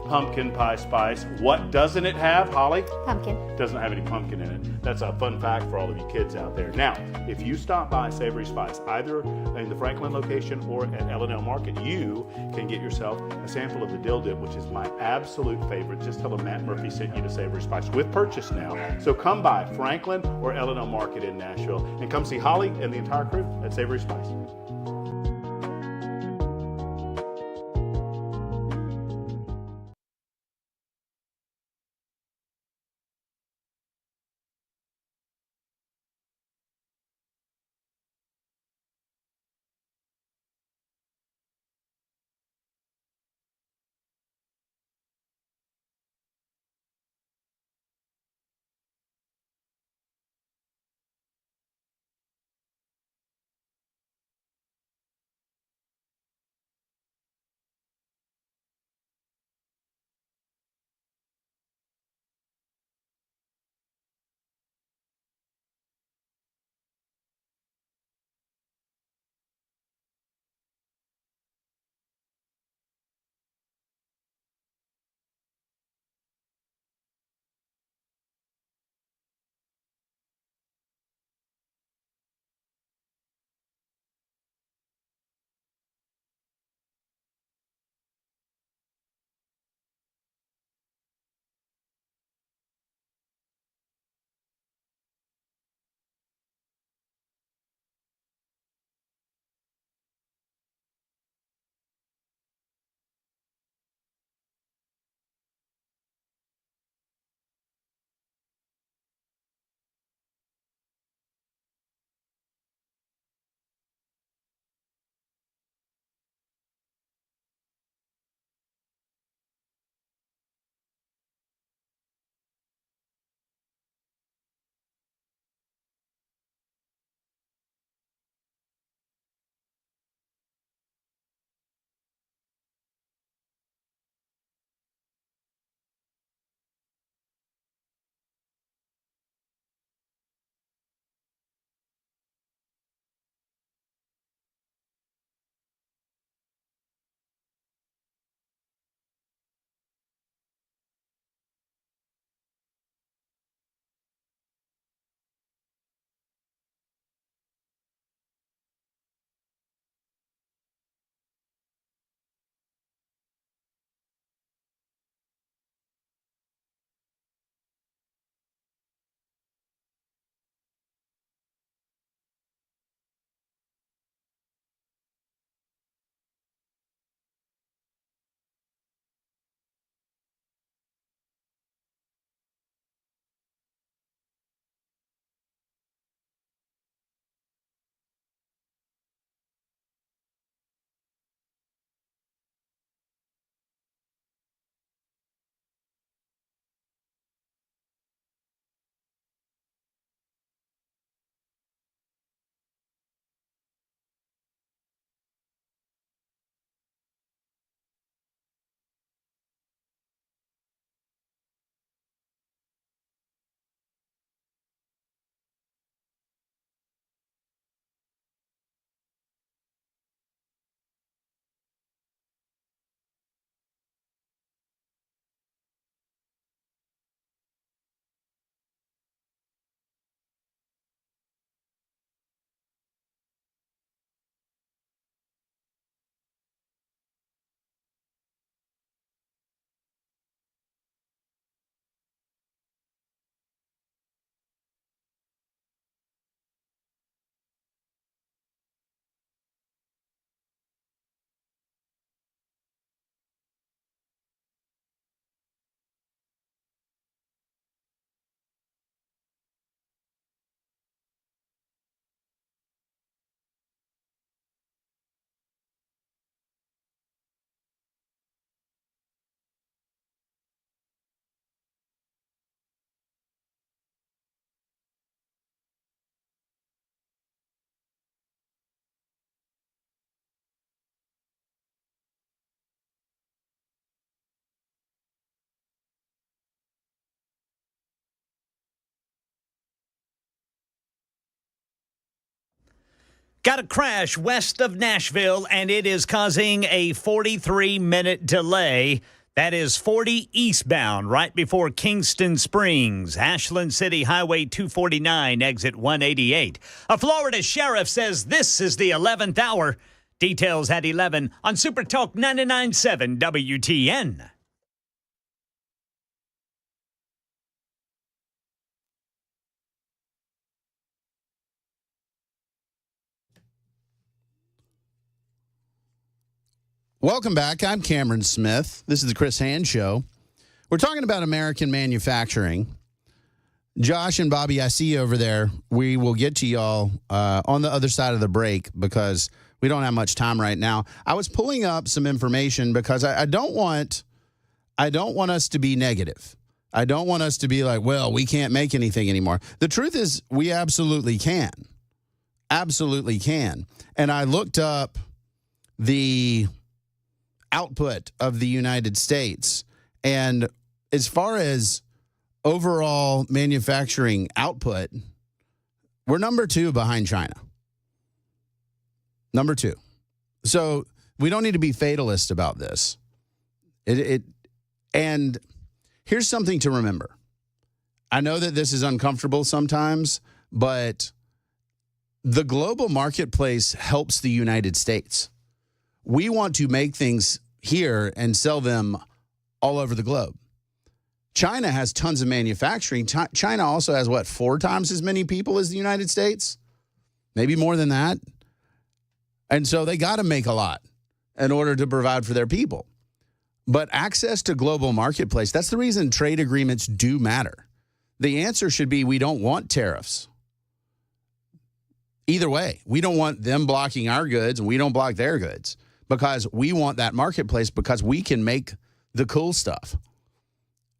J: pumpkin pie spice. What doesn't it have, Holly?
T: Pumpkin.
J: Doesn't have any pumpkin in it. That's a fun fact for all of you kids out there. Now, if you stop by Savory Spice, either in the Franklin location or at L&L Market, you can get yourself a sample of the dill dip, which is my absolute favorite. Just tell them Matt Murphy sent you to Savory Spice with purchase now. So come by Franklin or L&L Market in Nashville and come see Holly and the entire crew at Savory Spice.
T: Got a crash west of Nashville, and it is causing a 43-minute delay. That is 40 eastbound, right before Kingston Springs, Ashland City Highway 249, exit 188. A Florida sheriff says this is the 11th hour. Details at 11 on Super Talk 99.7 WTN.
A: Welcome back. I'm Cameron Smith. This is the Chris Hand Show. We're talking about American manufacturing. Josh and Bobby, I see you over there. We will get to y'all on the other side of the break because we don't have much time right now. I was pulling up some information because I don't want us to be negative. I don't want us to be like, well, we can't make anything anymore. The truth is we absolutely can. Absolutely can. And I looked up the output of the United States. And as far as overall manufacturing output, we're number 2 behind China. Number 2. So we don't need to be fatalist about this. And here's something to remember. I know that this is uncomfortable sometimes, but the global marketplace helps the United States. We want to make things here and sell them all over the globe. China has tons of manufacturing. China also has, 4 times as many people as the United States? Maybe more than that. And so they got to make a lot in order to provide for their people. But access to global marketplace, that's the reason trade agreements do matter. The answer should be we don't want tariffs. Either way, we don't want them blocking our goods and we don't block their goods. Because we want that marketplace because we can make the cool stuff.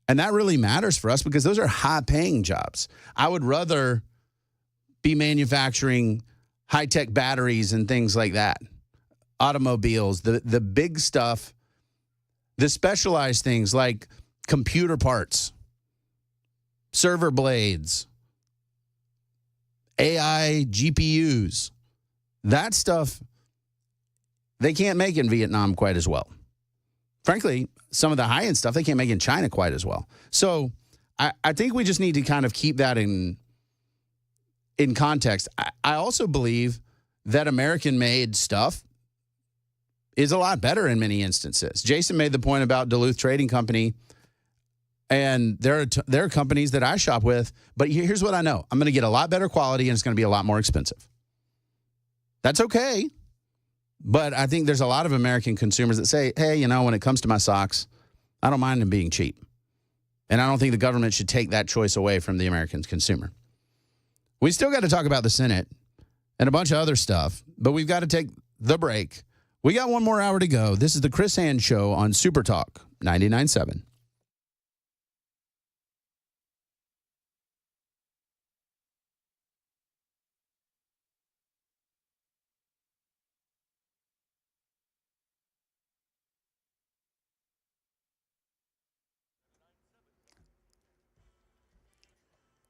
A: And that really matters for us because those are high-paying jobs. I would rather be manufacturing high-tech batteries and things like that, automobiles, the big stuff, the specialized things like computer parts, server blades, AI GPUs, that stuff they can't make in Vietnam quite as well. Frankly, some of the high-end stuff they can't make in China quite as well. So I think we just need to kind of keep that in context. I also believe that American-made stuff is a lot better in many instances. Jason made the point about Duluth Trading Company, and there are companies that I shop with, but here's what I know. I'm going to get a lot better quality, and it's going to be a lot more expensive. That's okay. But I think there's a lot of American consumers that say, hey, when it comes to my socks, I don't mind them being cheap. And I don't think the government should take that choice away from the American consumer. We still got to talk about the Senate and a bunch of other stuff, but we've got to take the break. We got one more hour to go. This is the Chris Hand Show on Super Talk 99.7.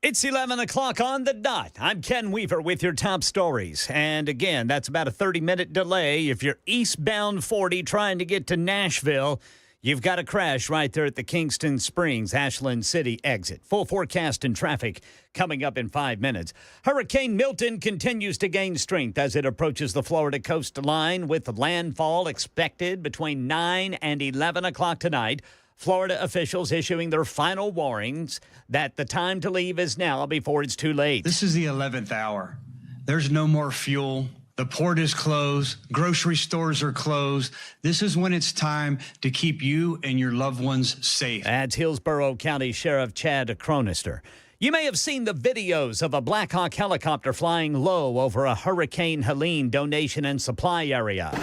T: It's 11 o'clock on the dot. I'm Ken Weaver with your top stories. And again, that's about a 30-minute delay. If you're eastbound 40 trying to get to Nashville, you've got a crash right there at the Kingston Springs, Ashland City exit. Full forecast and traffic coming up in 5 minutes. Hurricane Milton continues to gain strength as it approaches the Florida coastline with landfall expected between 9 and 11 o'clock tonight. Florida officials issuing their final warnings that the time to leave is now before it's too late.
U: This is the 11th hour. There's no more fuel. The port is closed. Grocery stores are closed. This is when it's time to keep you and your loved ones safe.
T: That's Hillsborough County Sheriff Chad Cronister. You may have seen the videos of a Black Hawk helicopter flying low over a Hurricane Helene donation and supply area.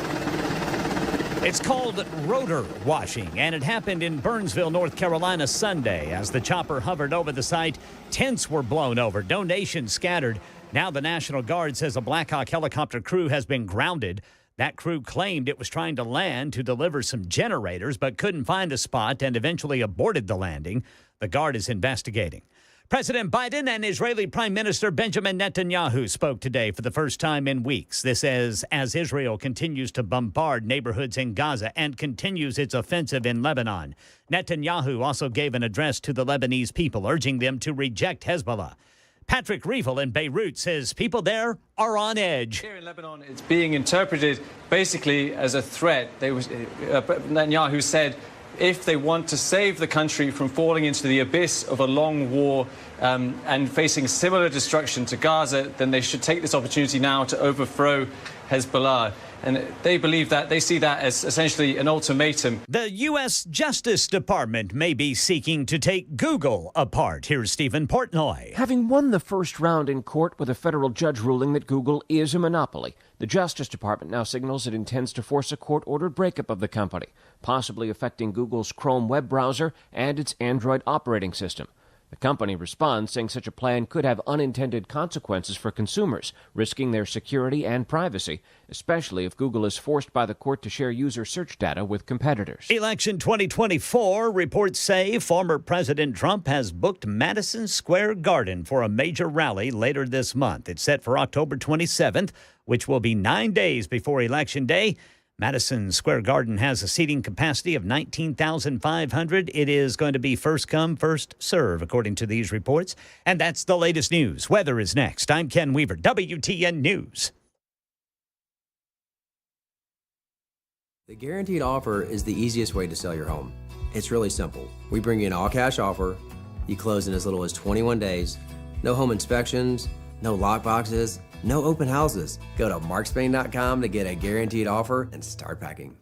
T: It's called rotor washing, and it happened in Burnsville, North Carolina Sunday. As the chopper hovered over the site, tents were blown over, donations scattered. Now the National Guard says a Black Hawk helicopter crew has been grounded. That crew claimed it was trying to land to deliver some generators, but couldn't find a spot and eventually aborted the landing. The Guard is investigating. President Biden and Israeli Prime Minister Benjamin Netanyahu spoke today for the first time in weeks. This as Israel continues to bombard neighborhoods in Gaza and continues its offensive in Lebanon. Netanyahu also gave an address to the Lebanese people, urging them to reject Hezbollah. Patrick Revel in Beirut says people there are on edge.
F: Here in Lebanon, it's being interpreted basically as a threat. Netanyahu said if they want to save the country from falling into the abyss of a long war and facing similar destruction to Gaza, then they should take this opportunity now to overthrow Hezbollah. And they believe that, they see that as essentially an ultimatum.
T: The U.S. Justice Department may be seeking to take Google apart. Here's Stephen Portnoy.
V: Having won the first round in court with a federal judge ruling that Google is a monopoly, the Justice Department now signals it intends to force a court-ordered breakup of the company, possibly affecting Google's Chrome web browser and its Android operating system. The company responds, saying such a plan could have unintended consequences for consumers, risking their security and privacy, especially if Google is forced by the court to share user search data with competitors.
T: Election 2024 reports say former President Trump has booked Madison Square Garden for a major rally later this month. It's set for October 27th, which will be 9 days before Election Day. Madison Square Garden has a seating capacity of 19,500. It is going to be first come, first serve, according to these reports. And that's the latest news. Weather is next. I'm Ken Weaver, WTN News.
D: The guaranteed offer is the easiest way to sell your home. It's really simple. We bring you an all-cash offer. You close in as little as 21 days. No home inspections, no lockboxes, no open houses. Go to markspain.com to get a guaranteed offer and start packing.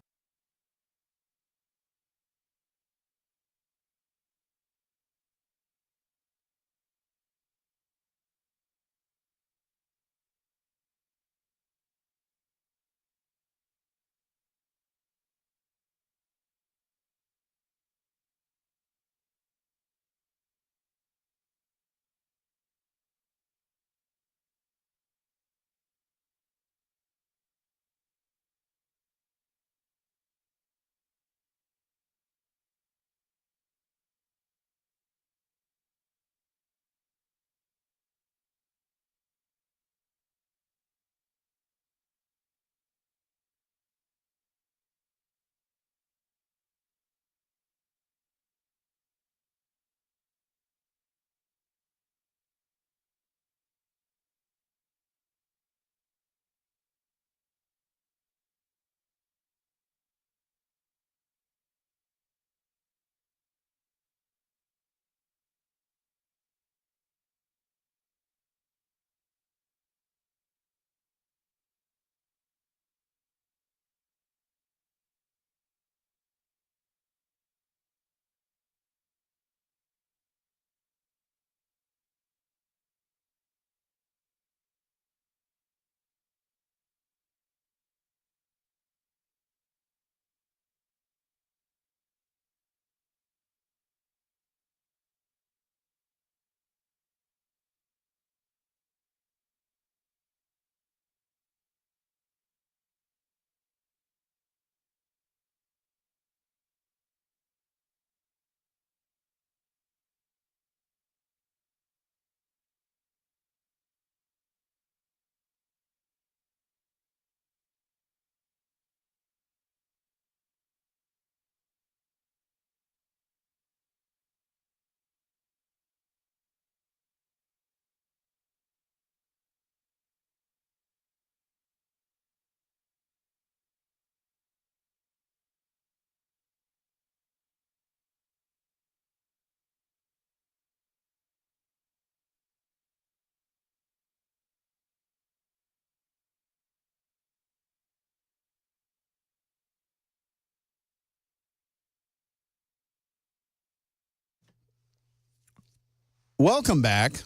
A: Welcome back.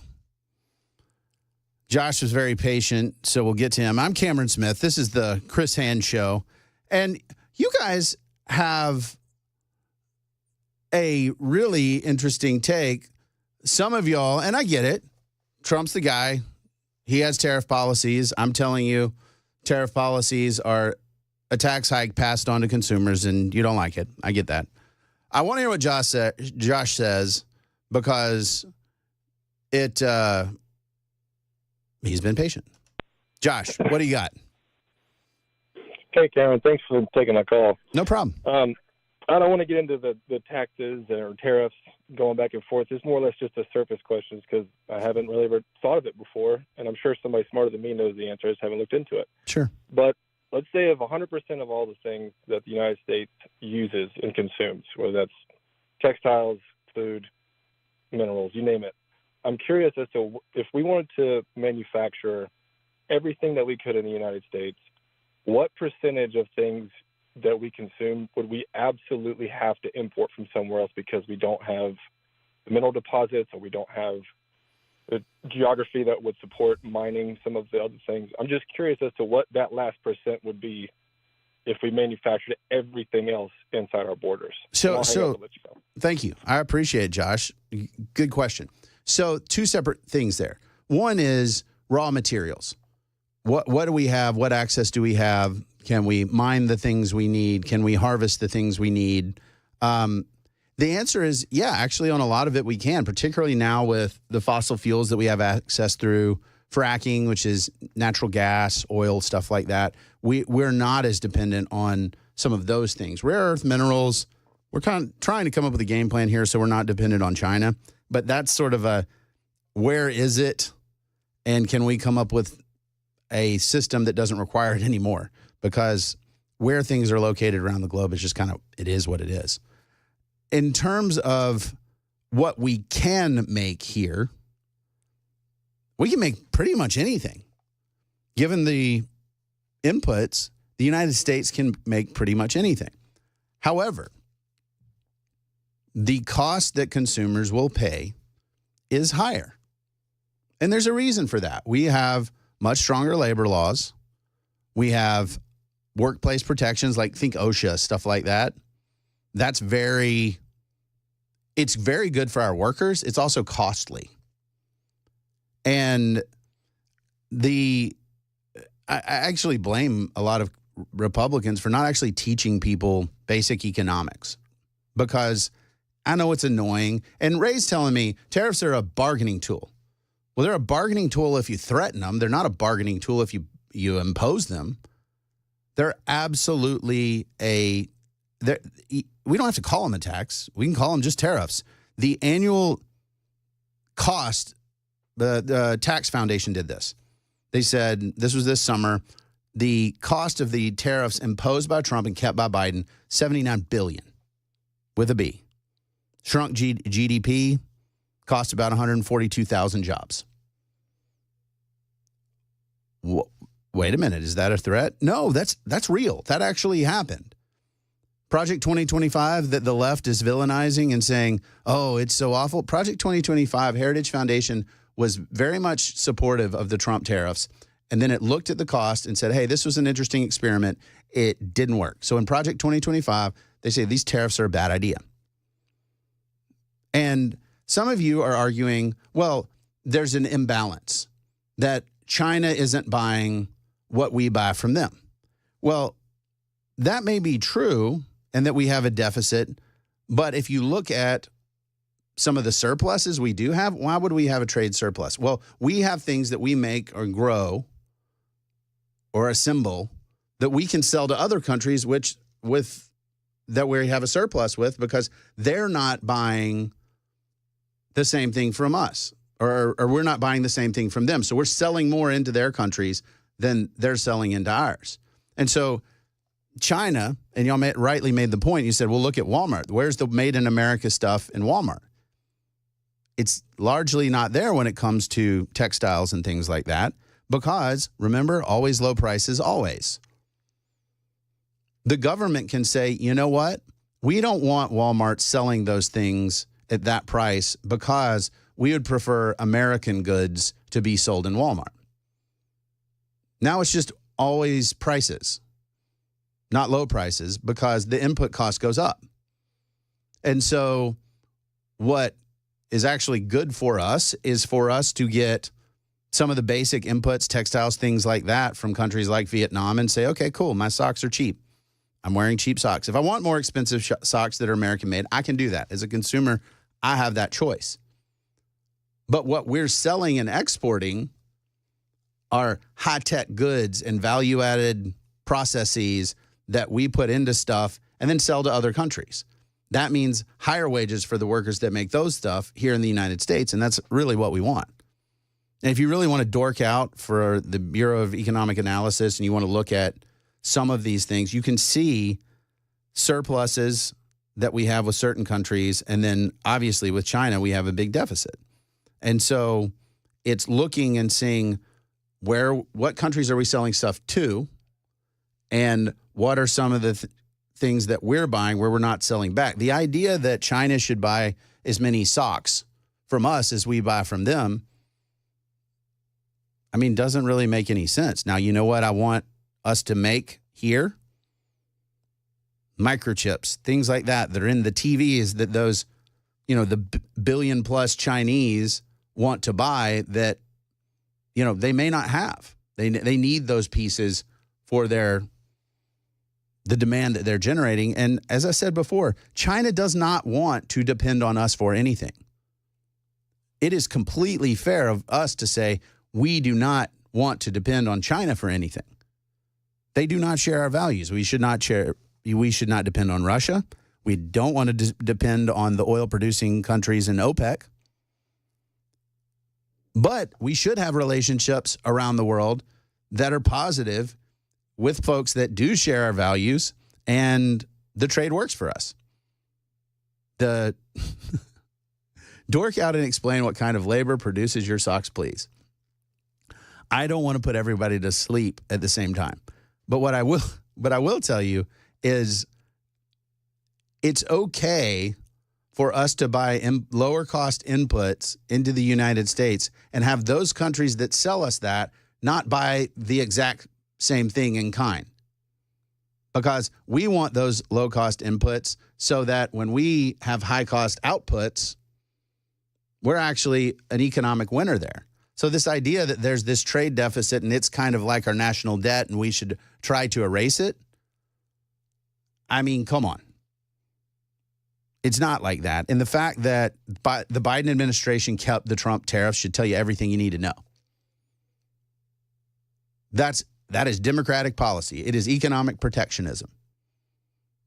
A: Josh was very patient, so we'll get to him. I'm Cameron Smith. This is the Chris Hand Show. And you guys have a really interesting take. Some of y'all, and I get it, Trump's the guy. He has tariff policies. I'm telling you, tariff policies are a tax hike passed on to consumers, and you don't like it. I get that. I want to hear what Josh says, because he's been patient. Josh, what do you got?
G: Hey, Cameron, thanks for taking my call.
A: No problem.
G: I don't want to get into the taxes or tariffs going back and forth. It's more or less just a surface questions because I haven't really ever thought of it before, and I'm sure somebody smarter than me knows the answer. I just haven't looked into it.
A: Sure.
G: But let's say if 100% of all the things that the United States uses and consumes, whether that's textiles, food, minerals, you name it, I'm curious as to if we wanted to manufacture everything that we could in the United States, what percentage of things that we consume would we absolutely have to import from somewhere else because we don't have the mineral deposits or we don't have the geography that would support mining some of the other things? I'm just curious as to what that last percent would be if we manufactured everything else inside our borders.
A: So thank you. I appreciate it, Josh. Good question. So two separate things there. One is raw materials. What do we have? What access do we have? Can we mine the things we need? Can we harvest the things we need? The answer is, yeah, actually on a lot of it we can, particularly now with the fossil fuels that we have access through fracking, which is natural gas, oil, stuff like that. We're not as dependent on some of those things. Rare earth minerals, we're kind of trying to come up with a game plan here so we're not dependent on China. But that's sort of a, where is it? And can we come up with a system that doesn't require it anymore? Because where things are located around the globe is just kind of, it is what it is. In terms of what we can make here, we can make pretty much anything. Given the inputs, the United States can make pretty much anything. However, the cost that consumers will pay is higher. And there's a reason for that. We have much stronger labor laws. We have workplace protections, like think OSHA, stuff like that. It's very good for our workers. It's also costly. And I actually blame a lot of Republicans for not actually teaching people basic economics, because I know it's annoying. And Ray's telling me tariffs are a bargaining tool. Well, they're a bargaining tool if you threaten them. They're not a bargaining tool if you impose them. They're absolutely we don't have to call them a tax. We can call them just tariffs. The annual cost, the Tax Foundation did this. They said, this was this summer, the cost of the tariffs imposed by Trump and kept by Biden, $79 billion with a B. Shrunk GDP, cost about 142,000 jobs. Wait a minute, is that a threat? No, that's real. That actually happened. Project 2025 that the left is villainizing and saying, oh, it's so awful. Project 2025, Heritage Foundation was very much supportive of the Trump tariffs. And then it looked at the cost and said, hey, this was an interesting experiment. It didn't work. So in Project 2025, they say these tariffs are a bad idea. And some of you are arguing, well, there's an imbalance, that China isn't buying what we buy from them. Well, that may be true and that we have a deficit, but if you look at some of the surpluses we do have, why would we have a trade surplus? Well, we have things that we make or grow or assemble that we can sell to other countries that we have a surplus with, because they're not buying the same thing from us, or we're not buying the same thing from them. So we're selling more into their countries than they're selling into ours. And so China, and y'all rightly made the point, you said, well, look at Walmart. Where's the made in America stuff in Walmart? It's largely not there when it comes to textiles and things like that, because remember, always low prices, always. The government can say, you know what? We don't want Walmart selling those things at that price because we would prefer American goods to be sold in Walmart. Now it's just always prices, not low prices, because the input cost goes up. And so what is actually good for us is for us to get some of the basic inputs, textiles, things like that from countries like Vietnam and say, okay, cool, my socks are cheap. I'm wearing cheap socks. If I want more expensive socks that are American made, I can do that. As a consumer, I have that choice. But what we're selling and exporting are high-tech goods and value-added processes that we put into stuff and then sell to other countries. That means higher wages for the workers that make those stuff here in the United States, and that's really what we want. And if you really want to dork out for the Bureau of Economic Analysis and you want to look at some of these things, you can see surpluses that we have with certain countries, and then obviously with China, we have a big deficit. And so it's looking and seeing what countries are we selling stuff to, and what are some of the things that we're buying where we're not selling back. The idea that China should buy as many socks from us as we buy from them, I mean, doesn't really make any sense. Now, you know what I want us to make here? Microchips, things like that are in the TVs that those, the billion plus Chinese want to buy that, they may not have. They need those pieces for the demand that they're generating. And as I said before, China does not want to depend on us for anything. It is completely fair of us to say we do not want to depend on China for anything. They do not share our values. We should not depend on Russia. We don't want to depend on the oil-producing countries in OPEC. But we should have relationships around the world that are positive with folks that do share our values, and the trade works for us. The dork out and explain what kind of labor produces your socks, please. I don't want to put everybody to sleep at the same time. But what I will tell you is it's okay for us to buy lower cost inputs into the United States and have those countries that sell us that not buy the exact same thing in kind. Because we want those low cost inputs so that when we have high cost outputs, we're actually an economic winner there. So this idea that there's this trade deficit and it's kind of like our national debt and we should try to erase it, I mean, come on. It's not like that. And the fact that the Biden administration kept the Trump tariffs should tell you everything you need to know. That is Democratic policy. It is economic protectionism.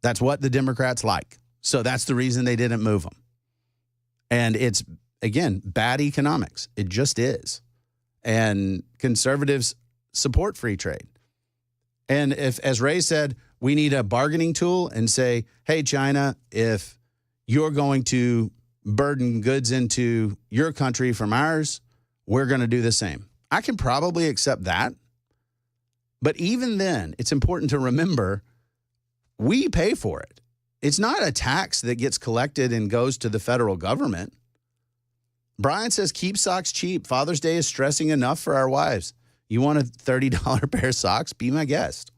A: That's what the Democrats like. So that's the reason they didn't move them. And it's, again, bad economics. It just is. And conservatives support free trade. And if, as Ray said, we need a bargaining tool and say, hey, China, if you're going to burden goods into your country from ours, we're going to do the same. I can probably accept that. But even then, it's important to remember we pay for it. It's not a tax that gets collected and goes to the federal government. Brian says, keep socks cheap. Father's Day is stressing enough for our wives. You want a $30 pair of socks? Be my guest.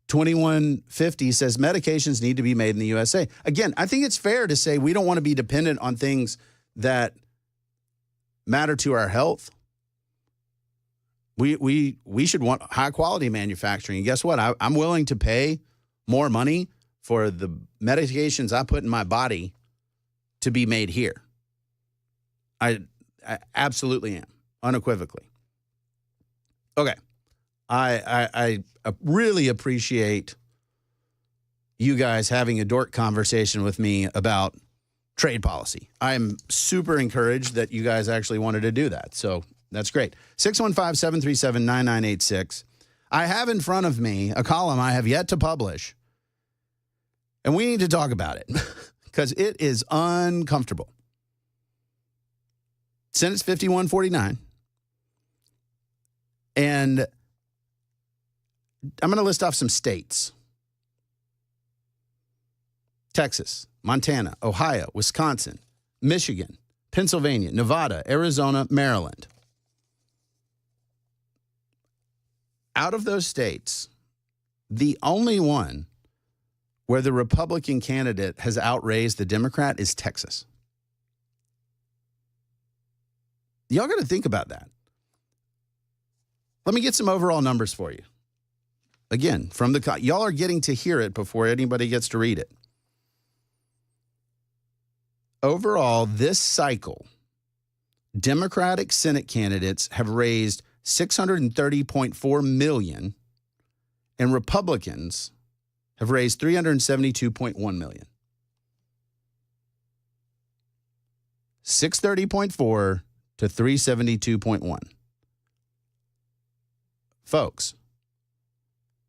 A: 2150 says medications need to be made in the USA. Again, I think it's fair to say we don't want to be dependent on things that matter to our health. We should want high quality manufacturing. And guess what? I'm willing to pay more money for the medications I put in my body to be made here. I absolutely am, unequivocally. Okay. I really appreciate you guys having a dork conversation with me about trade policy. I'm super encouraged that you guys actually wanted to do that. So that's great. 615-737-9986. I have in front of me a column I have yet to publish, and we need to talk about it because it is uncomfortable. Senate's 5149. And I'm going to list off some states. Texas, Montana, Ohio, Wisconsin, Michigan, Pennsylvania, Nevada, Arizona, Maryland. Out of those states, the only one where the Republican candidate has outraised the Democrat is Texas. Y'all got to think about that. Let me get some overall numbers for you. Again, from y'all are getting to hear it before anybody gets to read it. overall, this cycle, Democratic Senate candidates have raised $630.4 million, and Republicans have raised $372.1 million. 630.4 to 372.1. Folks,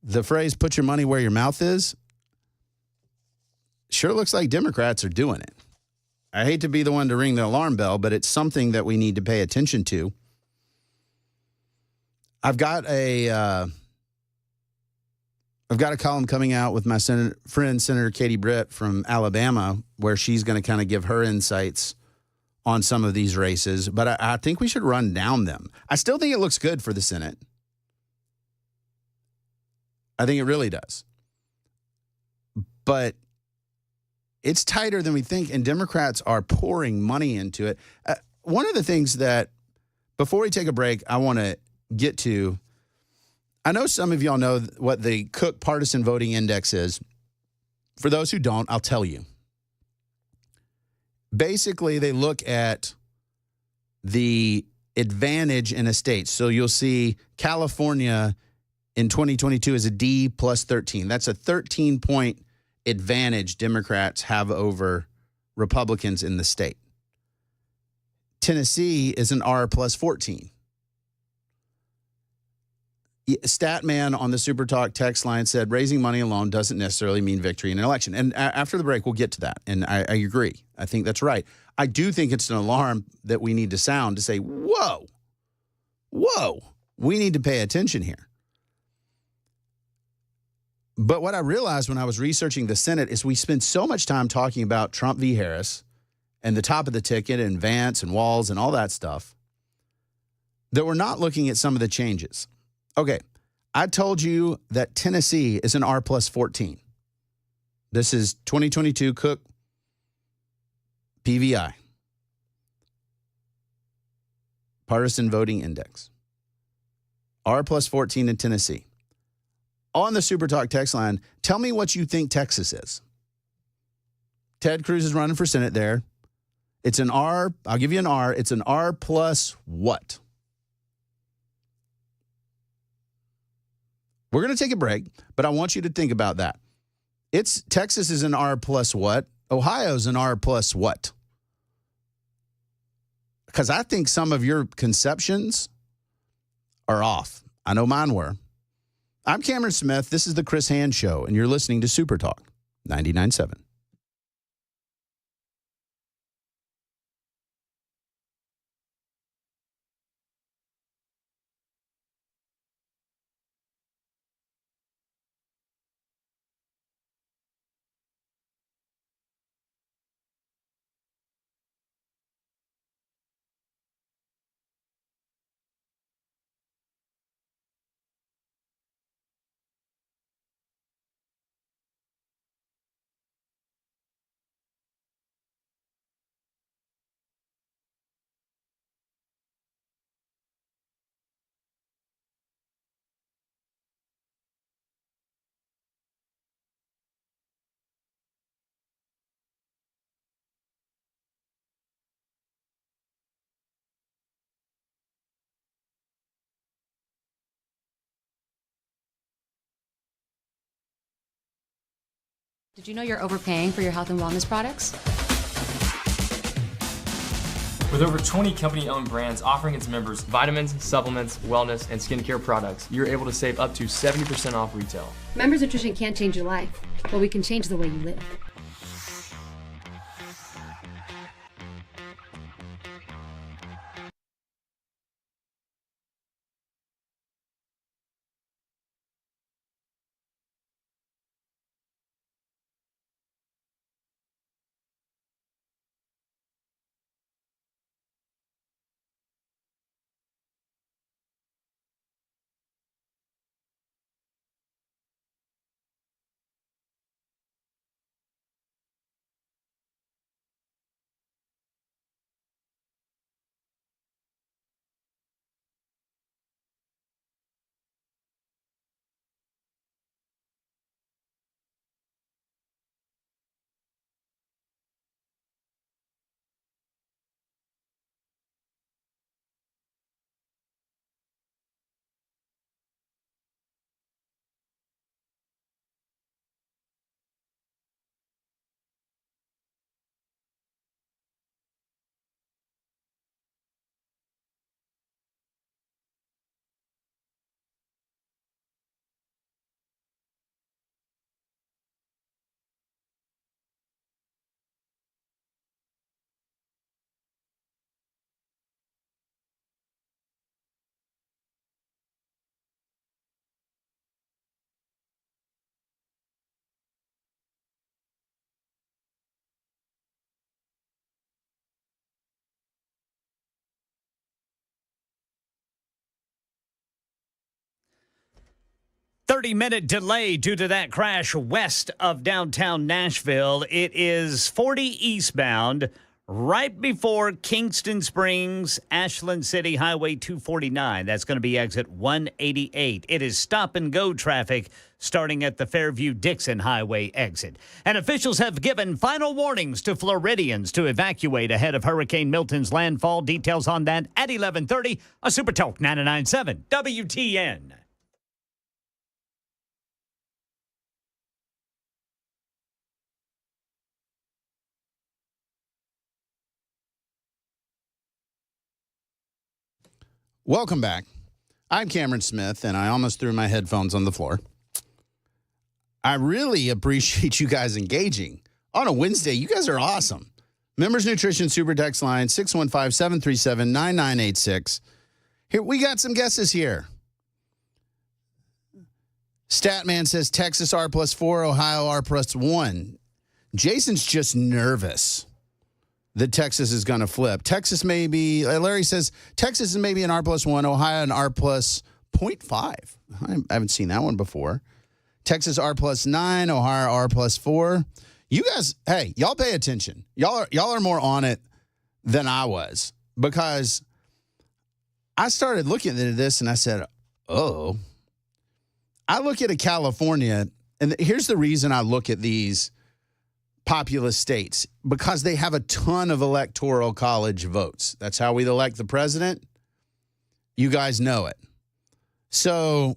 A: the phrase "put your money where your mouth is" sure looks like Democrats are doing it. I hate to be the one to ring the alarm bell, but it's something that we need to pay attention to. I've got a column coming out with my friend Senator Katie Britt from Alabama, where she's going to kind of give her insights on some of these races, but I think we should run down them. I still think it looks good for the Senate. I think it really does. But it's tighter than we think, and Democrats are pouring money into it. One of the things that, before we take a break, I want to get to, I know some of y'all know what the Cook Partisan Voting Index is. For those who don't, I'll tell you. Basically, they look at the advantage in a state. So you'll see California in 2022 is a D plus 13. That's a 13-point advantage Democrats have over Republicans in the state. Tennessee is an R plus 14. Statman on the Super Talk text line said raising money alone doesn't necessarily mean victory in an election. And after the break, we'll get to that. And I agree. I think that's right. I do think it's an alarm that we need to sound to say, whoa, we need to pay attention here. But what I realized when I was researching the Senate is we spend so much time talking about Trump v. Harris and the top of the ticket and Vance and Walz and all that stuff that we're not looking at some of the changes. Okay, I told you that Tennessee is an R plus 14. This is 2022 Cook PVI, Partisan Voting Index. R plus 14 in Tennessee. On the Super Talk text line, tell me what you think Texas is. Ted Cruz is running for Senate there. It's an R. I'll give you an R. It's an R plus what? We're going to take a break, but I want you to think about that. Texas is an R plus what? Ohio's an R plus what? Because I think some of your conceptions are off. I know mine were. I'm Cameron Smith. This is the Chris Hand Show, and you're listening to Super Talk 99.7.
B: Did you know you're overpaying for your health and wellness products?
C: With over 20 company-owned brands offering its members vitamins, supplements, wellness, and skincare products, you're able to save up to 70% off retail.
O: Members Nutrition can't change your life, but we can change the way you live.
T: 30-minute delay due to that crash west of downtown Nashville. It is 40 eastbound right before Kingston Springs, Ashland City Highway 249. That's going to be exit 188. It is stop-and-go traffic starting at the Fairview-Dixon Highway exit. And officials have given final warnings to Floridians to evacuate ahead of Hurricane Milton's landfall. Details on that at 11:30 on Super Talk 99.7 WTN.
A: Welcome back. I'm Cameron Smith, and I almost threw my headphones on the floor. I really appreciate you guys engaging. On a Wednesday, you guys are awesome. Members Nutrition Super Text line, 615-737-9986. Here, we got some guesses here. Statman says Texas R+4, Ohio R+1. Jason's just nervous that Texas is going to flip. Texas may be, Larry says, Texas is maybe an R+1, Ohio an R+0.5. I haven't seen that one before. Texas R+9, Ohio R+4. You guys, hey, y'all pay attention. Y'all are more on it than I was, because I started looking at this and I said, oh. I look at a California, and here's the reason I look at these populous states, because they have a ton of electoral college votes. That's how we elect the president. You guys know it. So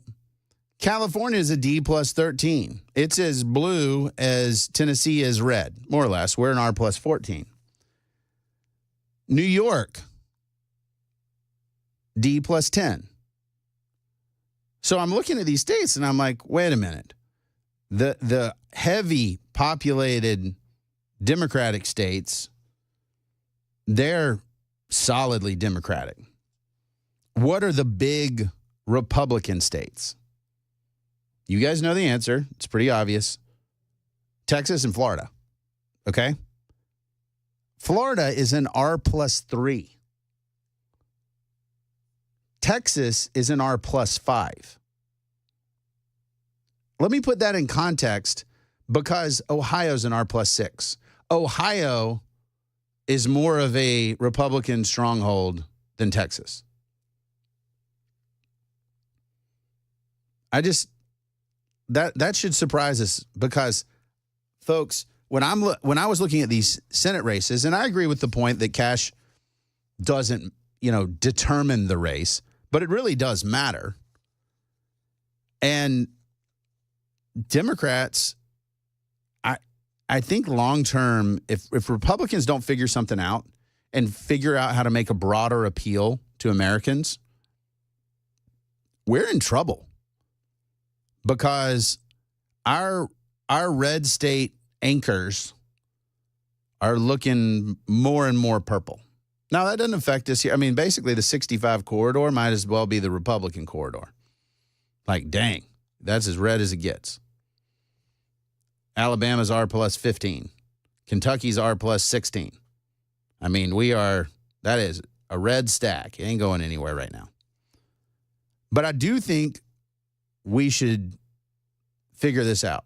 A: California is a D+13. It's as blue as Tennessee is red, more or less. We're an R+14. New York, D+10. So I'm looking at these states and I'm like, wait a minute. The heavy populated Democratic states, they're solidly Democratic. What are the big Republican states? You guys know the answer. It's pretty obvious. Texas and Florida. Okay? Florida is an R+3. Texas is an R+5. Let me put that in context, because Ohio's an R+6. Ohio is more of a Republican stronghold than Texas. That should surprise us, because, folks, when I was looking at these Senate races, and I agree with the point that cash doesn't, determine the race, but it really does matter. And Democrats, I think long term, if Republicans don't figure something out and figure out how to make a broader appeal to Americans, we're in trouble, because our red state anchors are looking more and more purple. Now, that doesn't affect us here. I mean, basically, the 65 corridor might as well be the Republican corridor. Like, dang, that's as red as it gets. Alabama's R+15. Kentucky's R+16. I mean, that is a red stack. It ain't going anywhere right now. But I do think we should figure this out.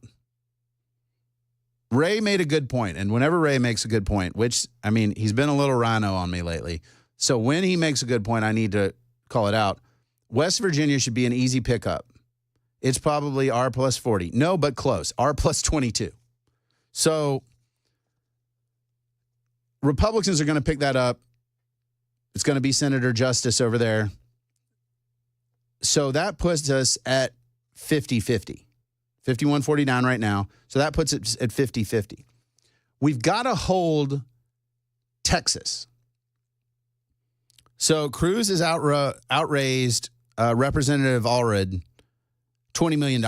A: Ray made a good point, and whenever Ray makes a good point, which, I mean, he's been a little rhino on me lately, so when he makes a good point, I need to call it out. West Virginia should be an easy pickup. It's probably R+40. No, but close. R+22. So Republicans are going to pick that up. It's going to be Senator Justice over there. So that puts us at 50-50. 51-49 right now. So that puts it at 50-50. We've got to hold Texas. So Cruz has outraised Representative Allred $20 million.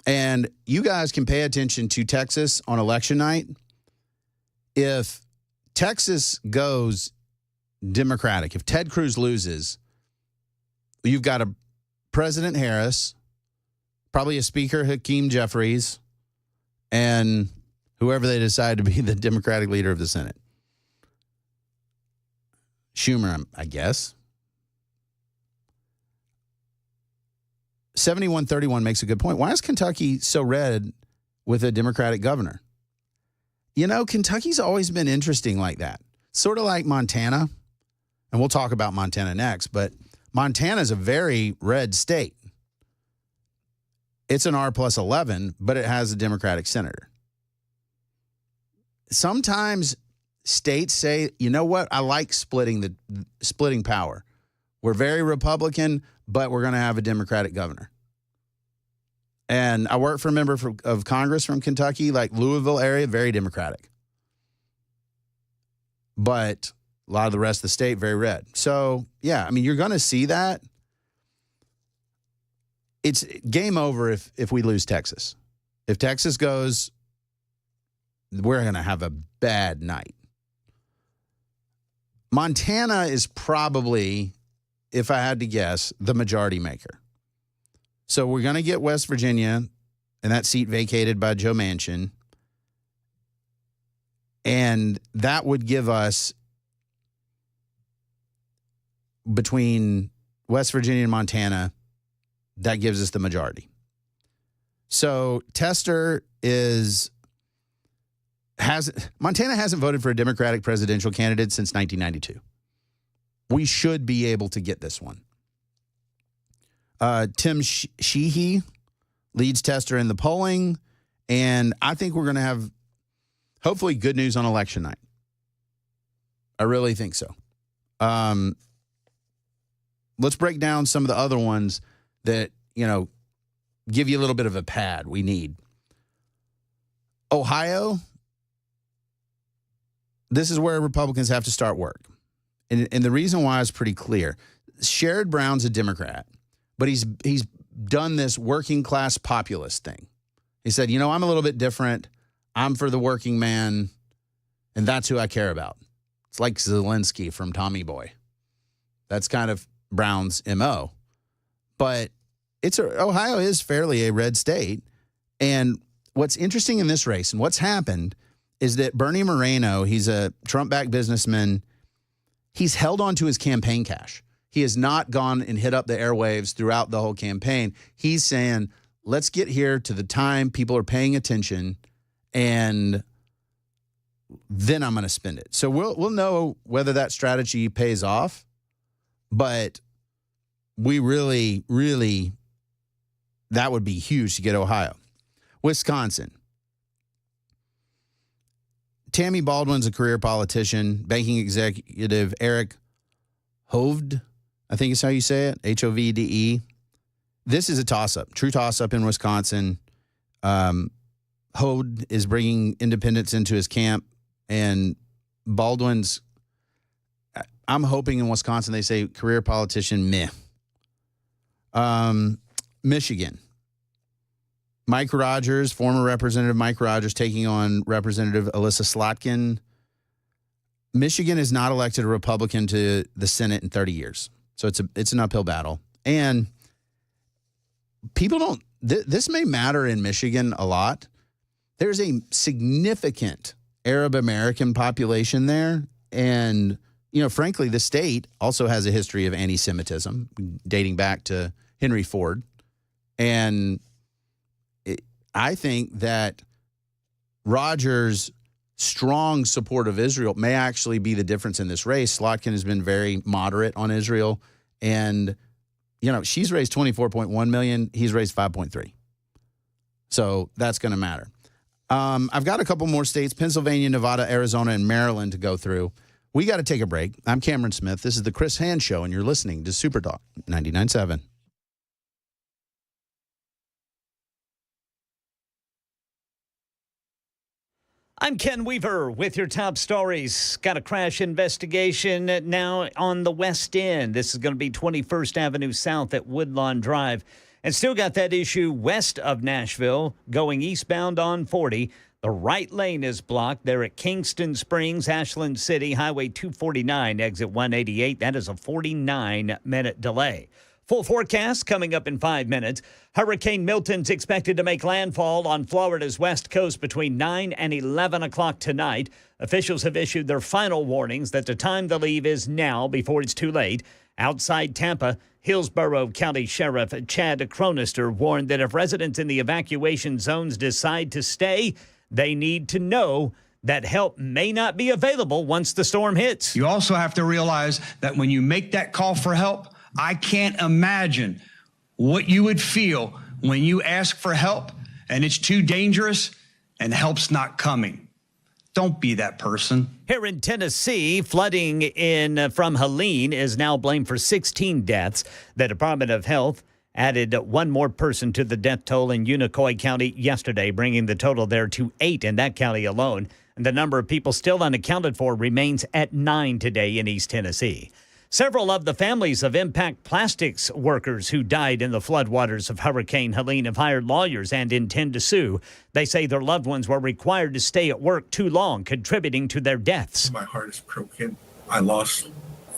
A: And you guys can pay attention to Texas on election night. If Texas goes Democratic, if Ted Cruz loses, you've got a President Harris, probably a Speaker Hakeem Jeffries, and whoever they decide to be the Democratic leader of the Senate. Schumer, I guess. 7131 makes a good point. Why is Kentucky so red with a Democratic governor? You know, Kentucky's always been interesting like that. Sort of like Montana. And we'll talk about Montana next, but Montana's a very red state. It's an R+11, but it has a Democratic senator. Sometimes states say, you know what? I like splitting power. We're very Republican, but we're going to have a Democratic governor. And I work for a member of Congress from Kentucky, like Louisville area, very Democratic. But a lot of the rest of the state, very red. So, yeah, I mean, you're going to see that. It's game over if we lose Texas. If Texas goes, we're going to have a bad night. Montana is probably, if I had to guess, the majority maker. So we're going to get West Virginia and that seat vacated by Joe Manchin. And that would give us, between West Virginia and Montana, that gives us the majority. So Tester Montana hasn't voted for a Democratic presidential candidate since 1992. We should be able to get this one. Tim Sheehy leads Tester in the polling, and I think we're going to have hopefully good news on election night. I really think so. Let's break down some of the other ones that, you know, give you a little bit of a pad we need. Ohio, this is where Republicans have to start work. And the reason why is pretty clear. Sherrod Brown's a Democrat, but he's done this working class populist thing. He said, you know, I'm a little bit different. I'm for the working man, and that's who I care about. It's like Zelensky from Tommy Boy. That's kind of Brown's MO. But Ohio is fairly a red state. And what's interesting in this race and what's happened is that Bernie Moreno, he's a Trump-backed businessman. He's held on to his campaign cash. He has not gone and hit up the airwaves throughout the whole campaign. He's saying, let's get here to the time people are paying attention, and then I'm going to spend it. So we'll know whether that strategy pays off, but we really, really, that would be huge to get Ohio. Wisconsin. Tammy Baldwin's a career politician. Banking executive Eric Hovde, I think is how you say it, Hovde. This is a toss-up, true toss-up in Wisconsin. Hovde is bringing independents into his camp, and Baldwin's, I'm hoping in Wisconsin they say career politician, meh. Michigan. Mike Rogers, former Representative Mike Rogers, taking on Representative Alyssa Slotkin. Michigan has not elected a Republican to the Senate in 30 years. So it's an uphill battle. And people don't, this may matter in Michigan a lot. There's a significant Arab American population there. And, you know, frankly, the state also has a history of anti-Semitism dating back to Henry Ford. And I think that Rogers' strong support of Israel may actually be the difference in this race. Slotkin has been very moderate on Israel. And, you know, she's raised $24.1 million. He's raised $5.3. So that's going to matter. I've got a couple more states, Pennsylvania, Nevada, Arizona, and Maryland to go through. We got to take a break. I'm Cameron Smith. This is the Chris Hand Show, and you're listening to Super Talk 99.7.
T: I'm Ken Weaver with your top stories. Got a crash investigation now on the West End. This is going to be 21st Avenue South at Woodlawn Drive. And still got that issue west of Nashville going eastbound on 40. The right lane is blocked there at Kingston Springs, Ashland City, Highway 249, exit 188. That is a 49-minute delay. Full forecast coming up in 5 minutes. Hurricane Milton's expected to make landfall on Florida's west coast between 9 and 11 o'clock tonight. Officials have issued their final warnings that the time to leave is now before it's too late. Outside Tampa, Hillsborough County Sheriff Chad Cronister warned that if residents in the evacuation zones decide to stay, they need to know that help may not be available once the storm hits.
U: You also have to realize that when you make that call for help, I can't imagine what you would feel when you ask for help and it's too dangerous and help's not coming. Don't be that person.
T: Here in Tennessee, flooding from Helene is now blamed for 16 deaths. The Department of Health added one more person to the death toll in Unicoi County yesterday, bringing the total there to 8 in that county alone. And the number of people still unaccounted for remains at 9 today in East Tennessee. Several of the families of Impact Plastics workers who died in the floodwaters of Hurricane Helene have hired lawyers and intend to sue. They say their loved ones were required to stay at work too long, contributing to their deaths.
H: My heart is broken. I lost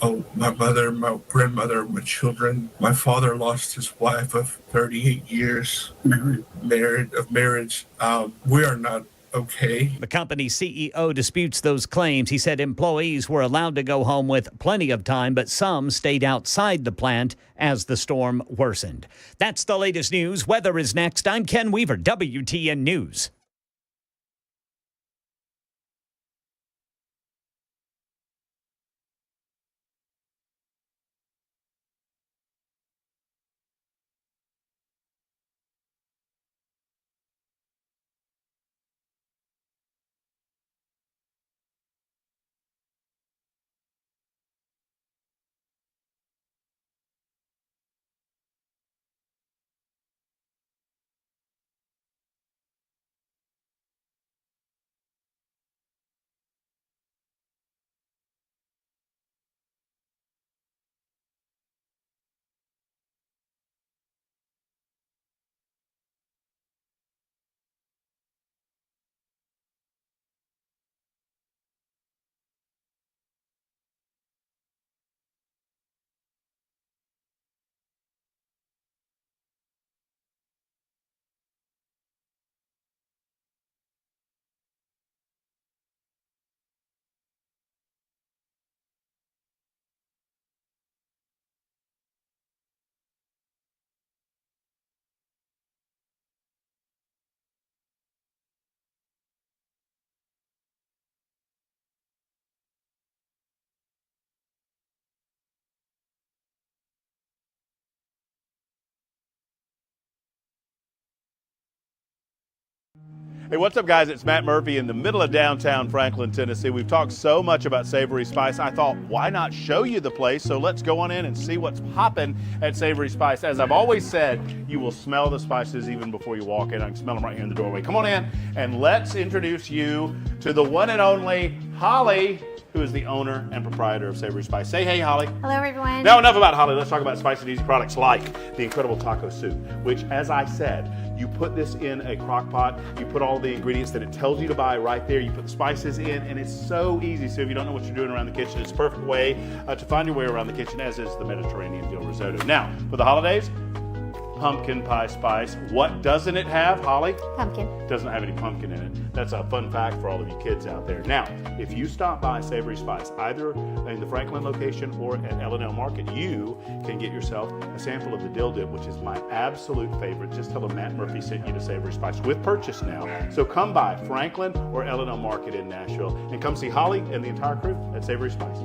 H: my mother, my grandmother, my children. My father lost his wife of 38 years marriage. We are not okay.
T: The company's CEO disputes those claims. He said employees were allowed to go home with plenty of time, but some stayed outside the plant as the storm worsened. That's the latest news. Weather is next. I'm Ken Weaver, WTN News.
J: Hey, what's up, guys? It's Matt Murphy in the middle of downtown Franklin, Tennessee. We've talked so much about Savory Spice. I thought, why not show you the place? So let's go on in and see what's popping at Savory Spice. As I've always said, you will smell the spices even before you walk in. I can smell them right here in the doorway. Come on in and let's introduce you to the one and only Holly, who is the owner and proprietor of Savory Spice. Say hey, Holly.
K: Hello, everyone.
J: Now, enough about Holly. Let's talk about spicy and easy products like the incredible taco soup, which, as I said, you put this in a crock pot, you put all the ingredients that it tells you to buy right there, you put the spices in, and it's so easy. So if you don't know what you're doing around the kitchen, it's a perfect way to find your way around the kitchen, as is the Mediterranean dill risotto. Now, for the holidays, pumpkin pie spice. What doesn't it have, Holly?
K: Pumpkin.
J: Doesn't have any pumpkin in it. That's a fun fact for all of you kids out there. Now, if you stop by Savory Spice, either in the Franklin location or at L&L Market, you can get yourself a sample of the dill dip, which is my absolute favorite. Just tell them Matt Murphy sent you to Savory Spice with purchase now. So come by Franklin or L&L Market in Nashville and come see Holly and the entire crew at Savory Spice.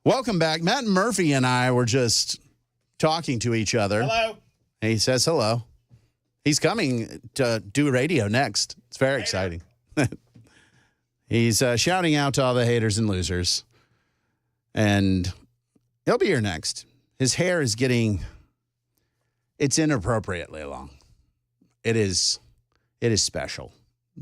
A: Welcome back. Matt Murphy and I were just talking to each other.
J: Hello.
A: And he says hello. He's coming to do radio next. It's very exciting. He's shouting out to all the haters and losers. And he'll be here next. His hair is it's inappropriately long. It is special.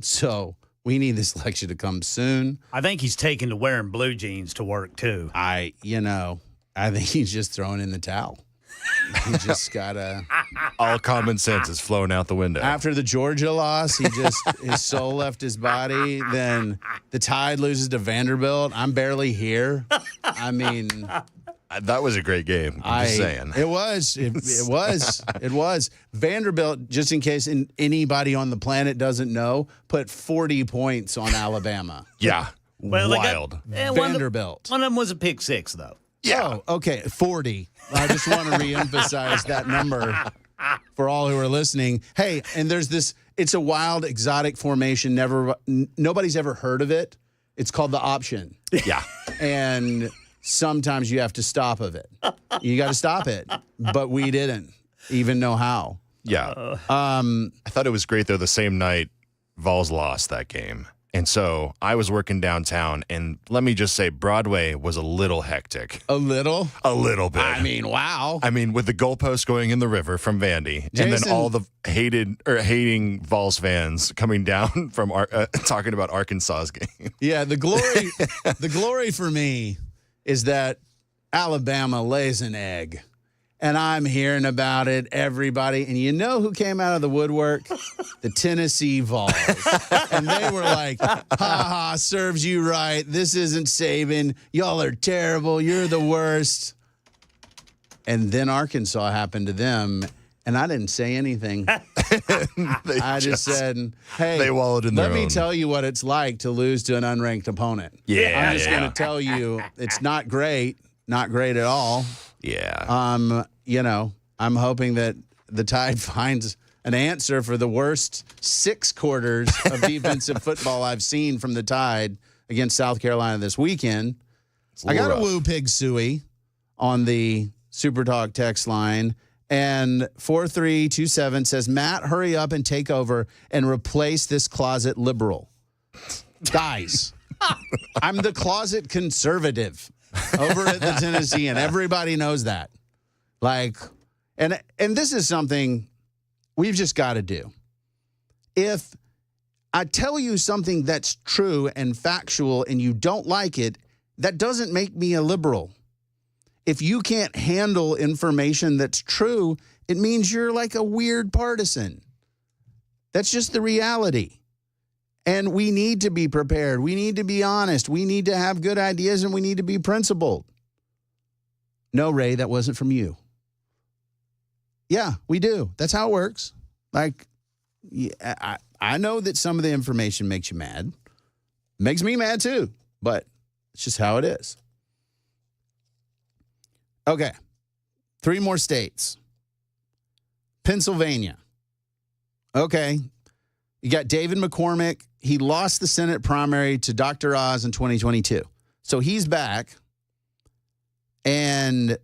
A: So we need this election to come soon.
T: I think he's taken to wearing blue jeans to work, too.
A: I think he's just throwing in the towel. He just got
K: all common sense is flowing out the window.
A: After the Georgia loss, his soul left his body. Then the Tide loses to Vanderbilt. I'm barely here. I mean,
K: that was a great game. I'm just saying.
A: It was. Vanderbilt, just in case anybody on the planet doesn't know, put 40 points on Alabama.
K: Yeah.
T: Well,
K: wild.
A: Vanderbilt.
T: One of them was a pick six, though.
A: Yeah. Oh, okay. 40. I just want to reemphasize that number for all who are listening. Hey, and there's this, it's a wild, exotic formation. Nobody's ever heard of it. It's called the option.
K: Yeah.
A: And sometimes you have to stop of it. You got to stop it. But we didn't even know how.
K: Yeah. I thought it was great, though, the same night Vols lost that game. And so I was working downtown, and let me just say, Broadway was a little hectic.
A: A little?
K: A little bit.
A: I mean, wow.
K: I mean, with the goalpost going in the river from Vandy, and then all the hating Vols fans coming down from talking about Arkansas's game.
A: Yeah, the glory for me is that Alabama lays an egg. And I'm hearing about it, everybody. And you know who came out of the woodwork? The Tennessee Vols. And they were like, ha ha, serves you right. This isn't Saban. Y'all are terrible. You're the worst. And then Arkansas happened to them. And I didn't say anything. I just said, hey,
K: they wallowed in their
A: let me
K: own.
A: tell you what it's like to lose to an unranked opponent.
K: Yeah.
A: I'm just going to tell you it's not great. Not great at all.
K: Yeah.
A: I'm hoping that the Tide finds an answer for the worst 6 quarters of defensive football I've seen from the Tide against South Carolina this weekend. I got a woo pig suey on the Super Talk text line, and 4327 says, Matt, hurry up and take over and replace this closet liberal. Guys, I'm the closet conservative over at the Tennessee, and everybody knows that. And this is something we've just got to do. If I tell you something that's true and factual and you don't like it, that doesn't make me a liberal. If you can't handle information that's true, it means you're like a weird partisan. That's just the reality. And we need to be prepared. We need to be honest. We need to have good ideas, and we need to be principled. No, Ray, that wasn't from you. Yeah, we do. That's how it works. I know that some of the information makes you mad. Makes me mad too, but it's just how it is. Okay, 3 more states. Pennsylvania. Okay, you got David McCormick. He lost the Senate primary to Dr. Oz in 2022. So he's back, and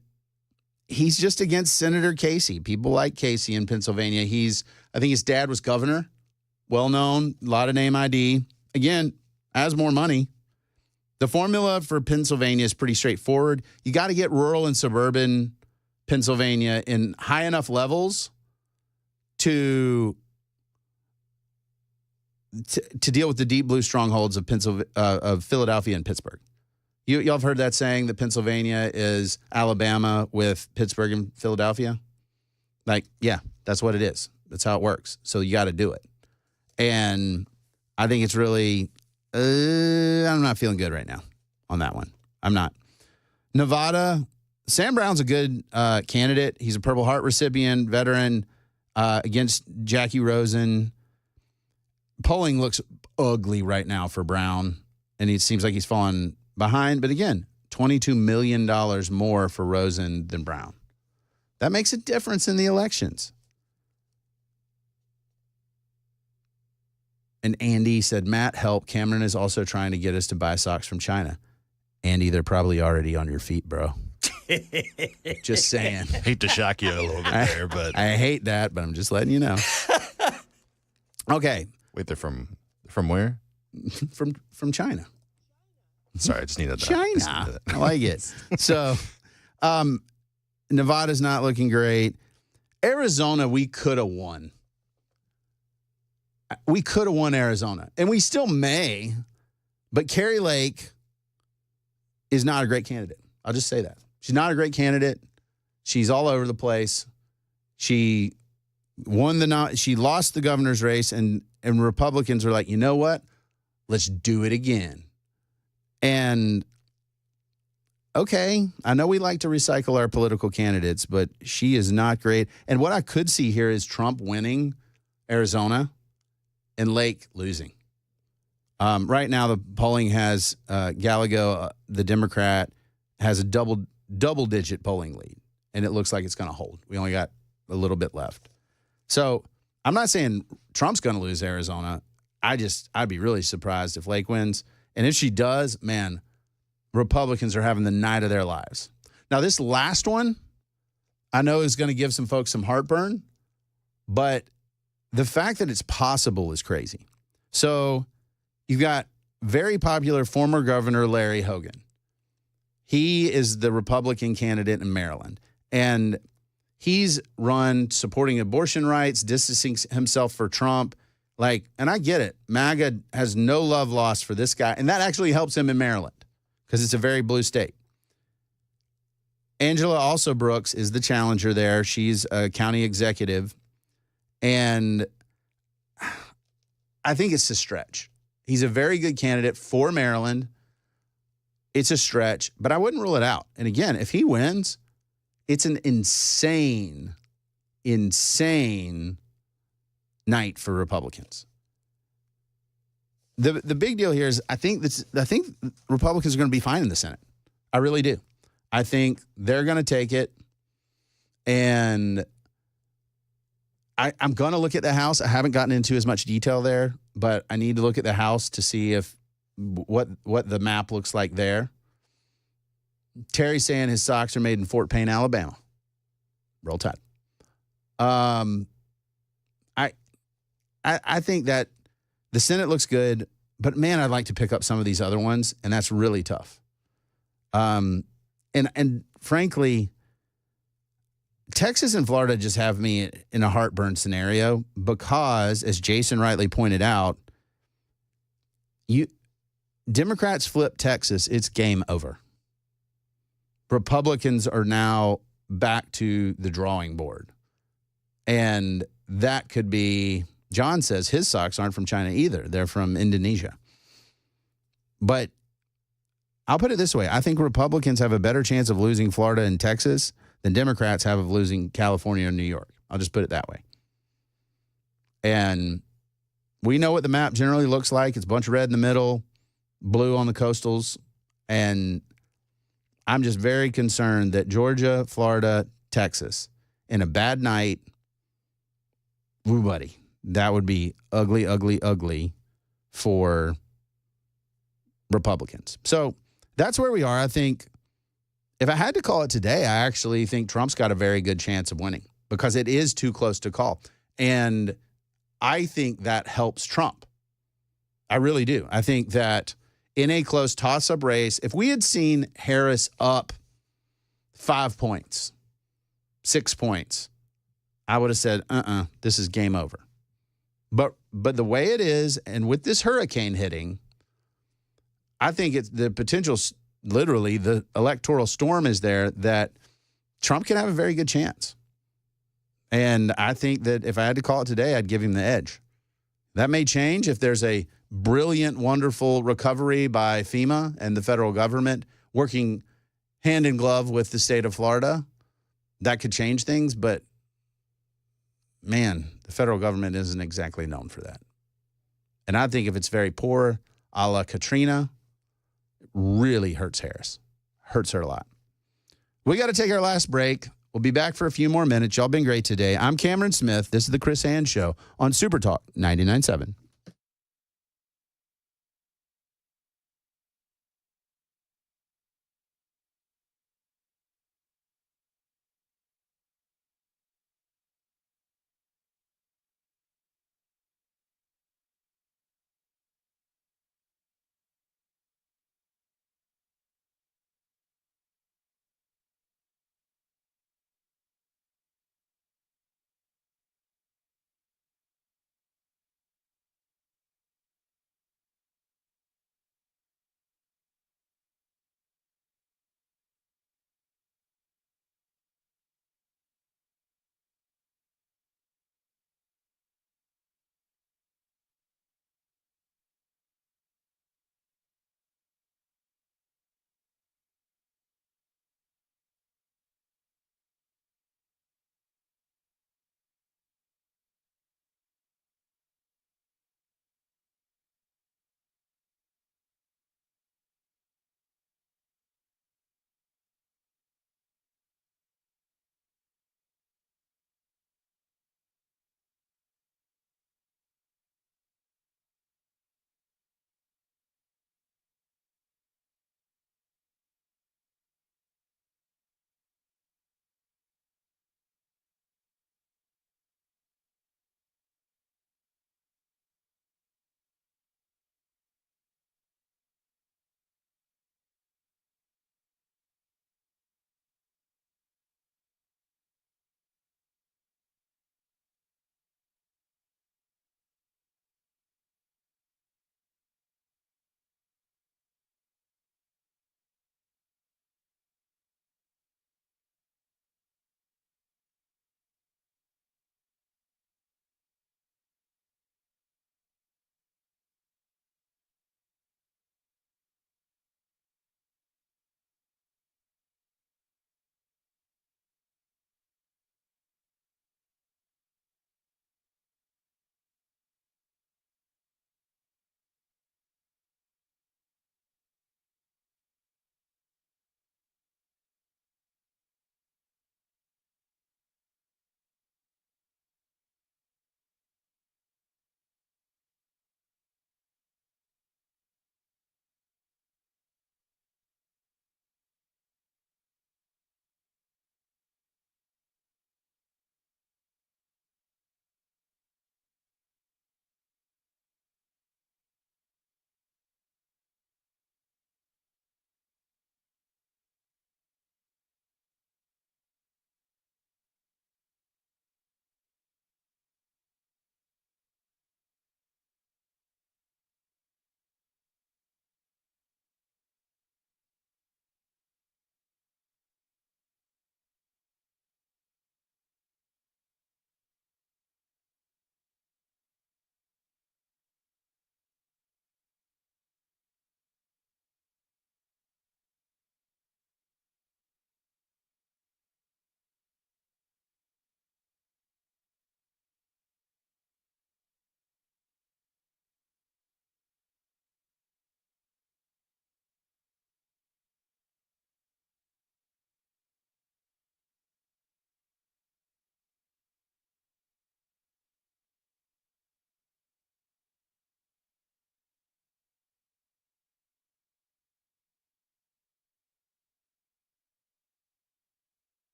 A: he's just against Senator Casey. People like Casey in Pennsylvania. I think his dad was governor, well-known, a lot of name ID. Again, has more money. The formula for Pennsylvania is pretty straightforward. You got to get rural and suburban Pennsylvania in high enough levels to deal with the deep blue strongholds of Philadelphia and Pittsburgh. Y'all have heard that saying that Pennsylvania is Alabama with Pittsburgh and Philadelphia? Yeah, that's what it is. That's how it works. So you got to do it. And I think it's really, I'm not feeling good right now on that one. I'm not. Nevada, Sam Brown's a good candidate. He's a Purple Heart recipient, veteran against Jackie Rosen. Polling looks ugly right now for Brown, and it seems like he's fallen behind. But again, $22 million more for Rosen than Brown. That makes a difference in the elections. And Andy said, Matt, help. Cameron is also trying to get us to buy socks from China. Andy, they're probably already on your feet, bro. Just saying.
K: Hate to shock you a little bit there, but
A: I hate that, but I'm just letting you know. Okay.
K: Wait, they're from where?
A: From China.
K: Sorry, I just needed that.
A: China. I like it. So, Nevada's not looking great. Arizona, we could have won. We could have won Arizona, and we still may, but Carrie Lake is not a great candidate. I'll just say that. She's not a great candidate. She's all over the place. She lost the governor's race, and Republicans were like, you know what? Let's do it again. And okay, I know we like to recycle our political candidates, but she is not great. And what I could see here is Trump winning Arizona and Lake losing. Right now, the polling has Gallego, the Democrat, has a double-digit polling lead, and it looks like it's going to hold. We only got a little bit left. So I'm not saying Trump's going to lose Arizona. I'd be really surprised if Lake wins. And if she does, man, Republicans are having the night of their lives. Now, this last one, I know is going to give some folks some heartburn, but the fact that it's possible is crazy. So you've got very popular former Governor Larry Hogan. He is the Republican candidate in Maryland, and he's run supporting abortion rights, distancing himself for Trump. And I get it. MAGA has no love lost for this guy, and that actually helps him in Maryland because it's a very blue state. Angela also Brooks is the challenger there. She's a county executive, and I think it's a stretch. He's a very good candidate for Maryland. It's a stretch, but I wouldn't rule it out. And again, if he wins, it's an insane night for Republicans. The big deal here is I think Republicans are going to be fine in the Senate. I really do. I think they're going to take it, and I'm going to look at the House. I haven't gotten into as much detail there, but I need to look at the House to see what the map looks like there. Terry's saying his socks are made in Fort Payne, Alabama. Roll Tide. I think that the Senate looks good, but man, I'd like to pick up some of these other ones, and that's really tough. And frankly, Texas and Florida just have me in a heartburn scenario because, as Jason rightly pointed out, Democrats flip Texas, it's game over. Republicans are now back to the drawing board. And that could be, John says his socks aren't from China either. They're from Indonesia. But I'll put it this way. I think Republicans have a better chance of losing Florida and Texas than Democrats have of losing California and New York. I'll just put it that way. And we know what the map generally looks like. It's a bunch of red in the middle, blue on the coastals. And I'm just very concerned that Georgia, Florida, Texas, in a bad night, ooh, buddy, that would be ugly, ugly, ugly for Republicans. So that's where we are. I think if I had to call it today, I actually think Trump's got a very good chance of winning because it is too close to call. And I think that helps Trump. I really do. I think that in a close toss-up race, if we had seen Harris up 5 points, 6 points, I would have said, this is game over. But the way it is, and with this hurricane hitting, I think it's the potential, literally, the electoral storm is there that Trump can have a very good chance. And I think that if I had to call it today, I'd give him the edge. That may change if there's a brilliant, wonderful recovery by FEMA and the federal government working hand in glove with the state of Florida. That could change things, but man, the federal government isn't exactly known for that. And I think if it's very poor, a la Katrina, it really hurts Harris. Hurts her a lot. We got to take our last break. We'll be back for a few more minutes. Y'all been great today. I'm Cameron Smith. This is the Chris Hand Show on Super Talk 99.7.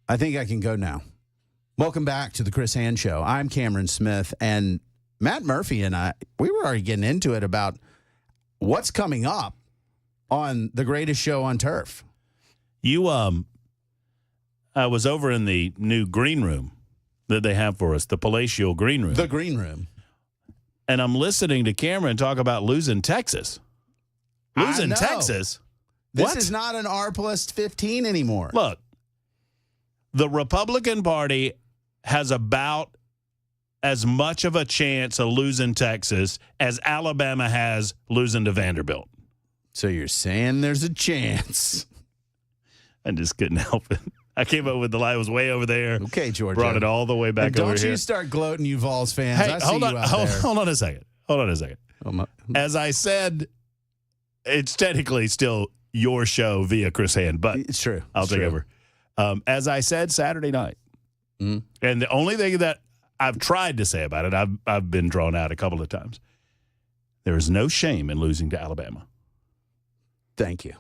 A: I think I can go now. Welcome back to the Chris Hand Show. I'm Cameron Smith, and Matt Murphy and I, we were already getting into it about what's coming up on the greatest show on turf.
L: I was over in the new green room that they have for us, the palatial green room.
A: The green room.
L: And I'm listening to Cameron talk about losing Texas. Losing Texas?
A: This is not an R+15 anymore.
L: Look, the Republican Party has about as much of a chance of losing Texas as Alabama has losing to Vanderbilt.
A: So you're saying there's a chance.
L: I just couldn't help it. I came up with the lie. It was way over there.
A: Okay, Georgia.
L: Brought it all the way back
A: and
L: over here.
A: Don't you start gloating, you Vols fans.
L: Hey,
A: I see you out there.
L: Hold on a second. As I said, it's technically still your show via Chris Hand, but
A: it's true.
L: I'll take over. As I said Saturday night, and the only thing that I've tried to say about it, I've been drawn out a couple of times. There is no shame in losing to Alabama.
A: Thank you.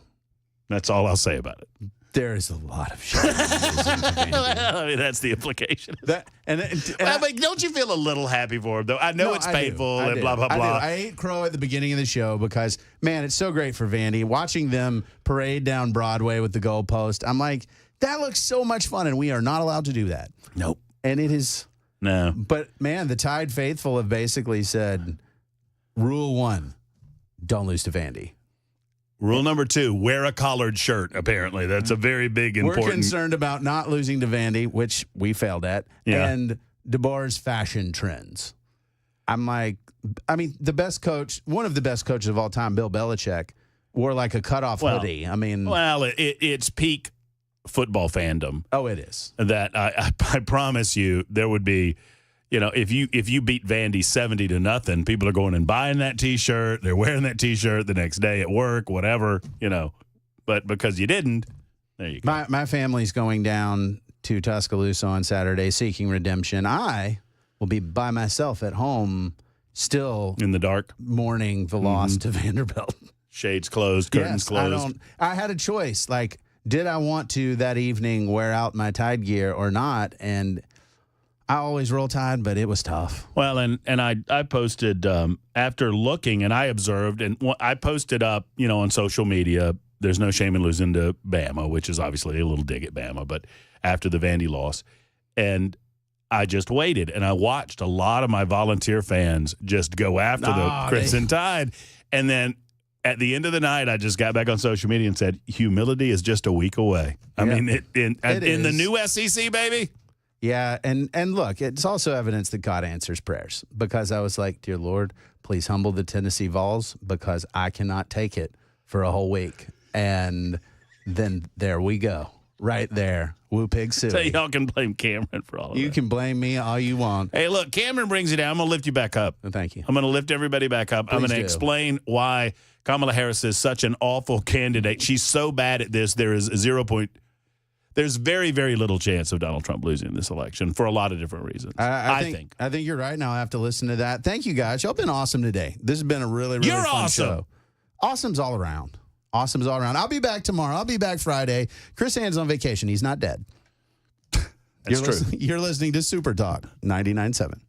L: That's all I'll say about it.
A: There is a lot of shame in losing to Vanderbilt.
L: I mean, that's the implication.
A: But
L: don't you feel a little happy for him, though? I know it's painful and blah, blah, blah.
A: I ate crow at the beginning of the show because, man, it's so great for Vandy. Watching them parade down Broadway with the goalpost, I'm like, that looks so much fun, and we are not allowed to do that.
L: Nope.
A: And it is.
L: No.
A: But, man, the Tide faithful have basically said, rule 1, don't lose to Vandy.
L: Rule number 2, wear a collared shirt, apparently. That's a very big, important.
A: We're concerned about not losing to Vandy, which we failed at, and DeBoer's fashion trends. I'm like, I mean, the best coach, one of the best coaches of all time, Bill Belichick, wore like a cutoff hoodie. I mean.
L: Well, it's peak football fandom.
A: Oh, it is.
L: That I promise you there would be. You know, if you beat Vandy 70-0, people are going and buying that T-shirt. They're wearing that T-shirt the next day at work, whatever, you know. But because you didn't, there you go.
A: My family's going down to Tuscaloosa on Saturday seeking redemption. I will be by myself at home still.
L: In the dark?
A: Mourning the loss to Vanderbilt.
L: Shades closed, curtains closed.
A: I had a choice. Like, did I want to that evening wear out my Tide gear or not? And I always roll Tide, but it was tough.
L: Well, and I posted after looking, and I observed, and I posted up, you know, on social media, there's no shame in losing to Bama, which is obviously a little dig at Bama, but after the Vandy loss. And I just waited, and I watched a lot of my volunteer fans just go after the Crimson Tide. And then at the end of the night, I just got back on social media and said, humility is just a week away. I mean, in the new SEC, baby.
A: Yeah, and look, it's also evidence that God answers prayers, because I was like, dear Lord, please humble the Tennessee Vols, because I cannot take it for a whole week. And then there we go, right there. Woo pig suey.
L: So y'all can blame Cameron for all of
A: You
L: that.
A: can blame me all you want.
L: Hey, look, Cameron brings you down. I'm going to lift you back up.
A: Thank you.
L: I'm going to lift everybody back up. I'm
A: Please
L: going to
A: do.
L: explain why Kamala Harris is such an awful candidate. She's so bad at this. There's very, very little chance of Donald Trump losing this election for a lot of different reasons. I think.
A: I think you're right. Now I have to listen to that. Thank you, guys. Y'all been awesome today. This has been a really, really fun
L: awesome.
A: show. Awesome's all around. Awesome's all around. I'll be back tomorrow. I'll be back Friday. Chris Hand's on vacation. He's not dead.
L: That's true.
A: You're listening to Super Talk 99.7.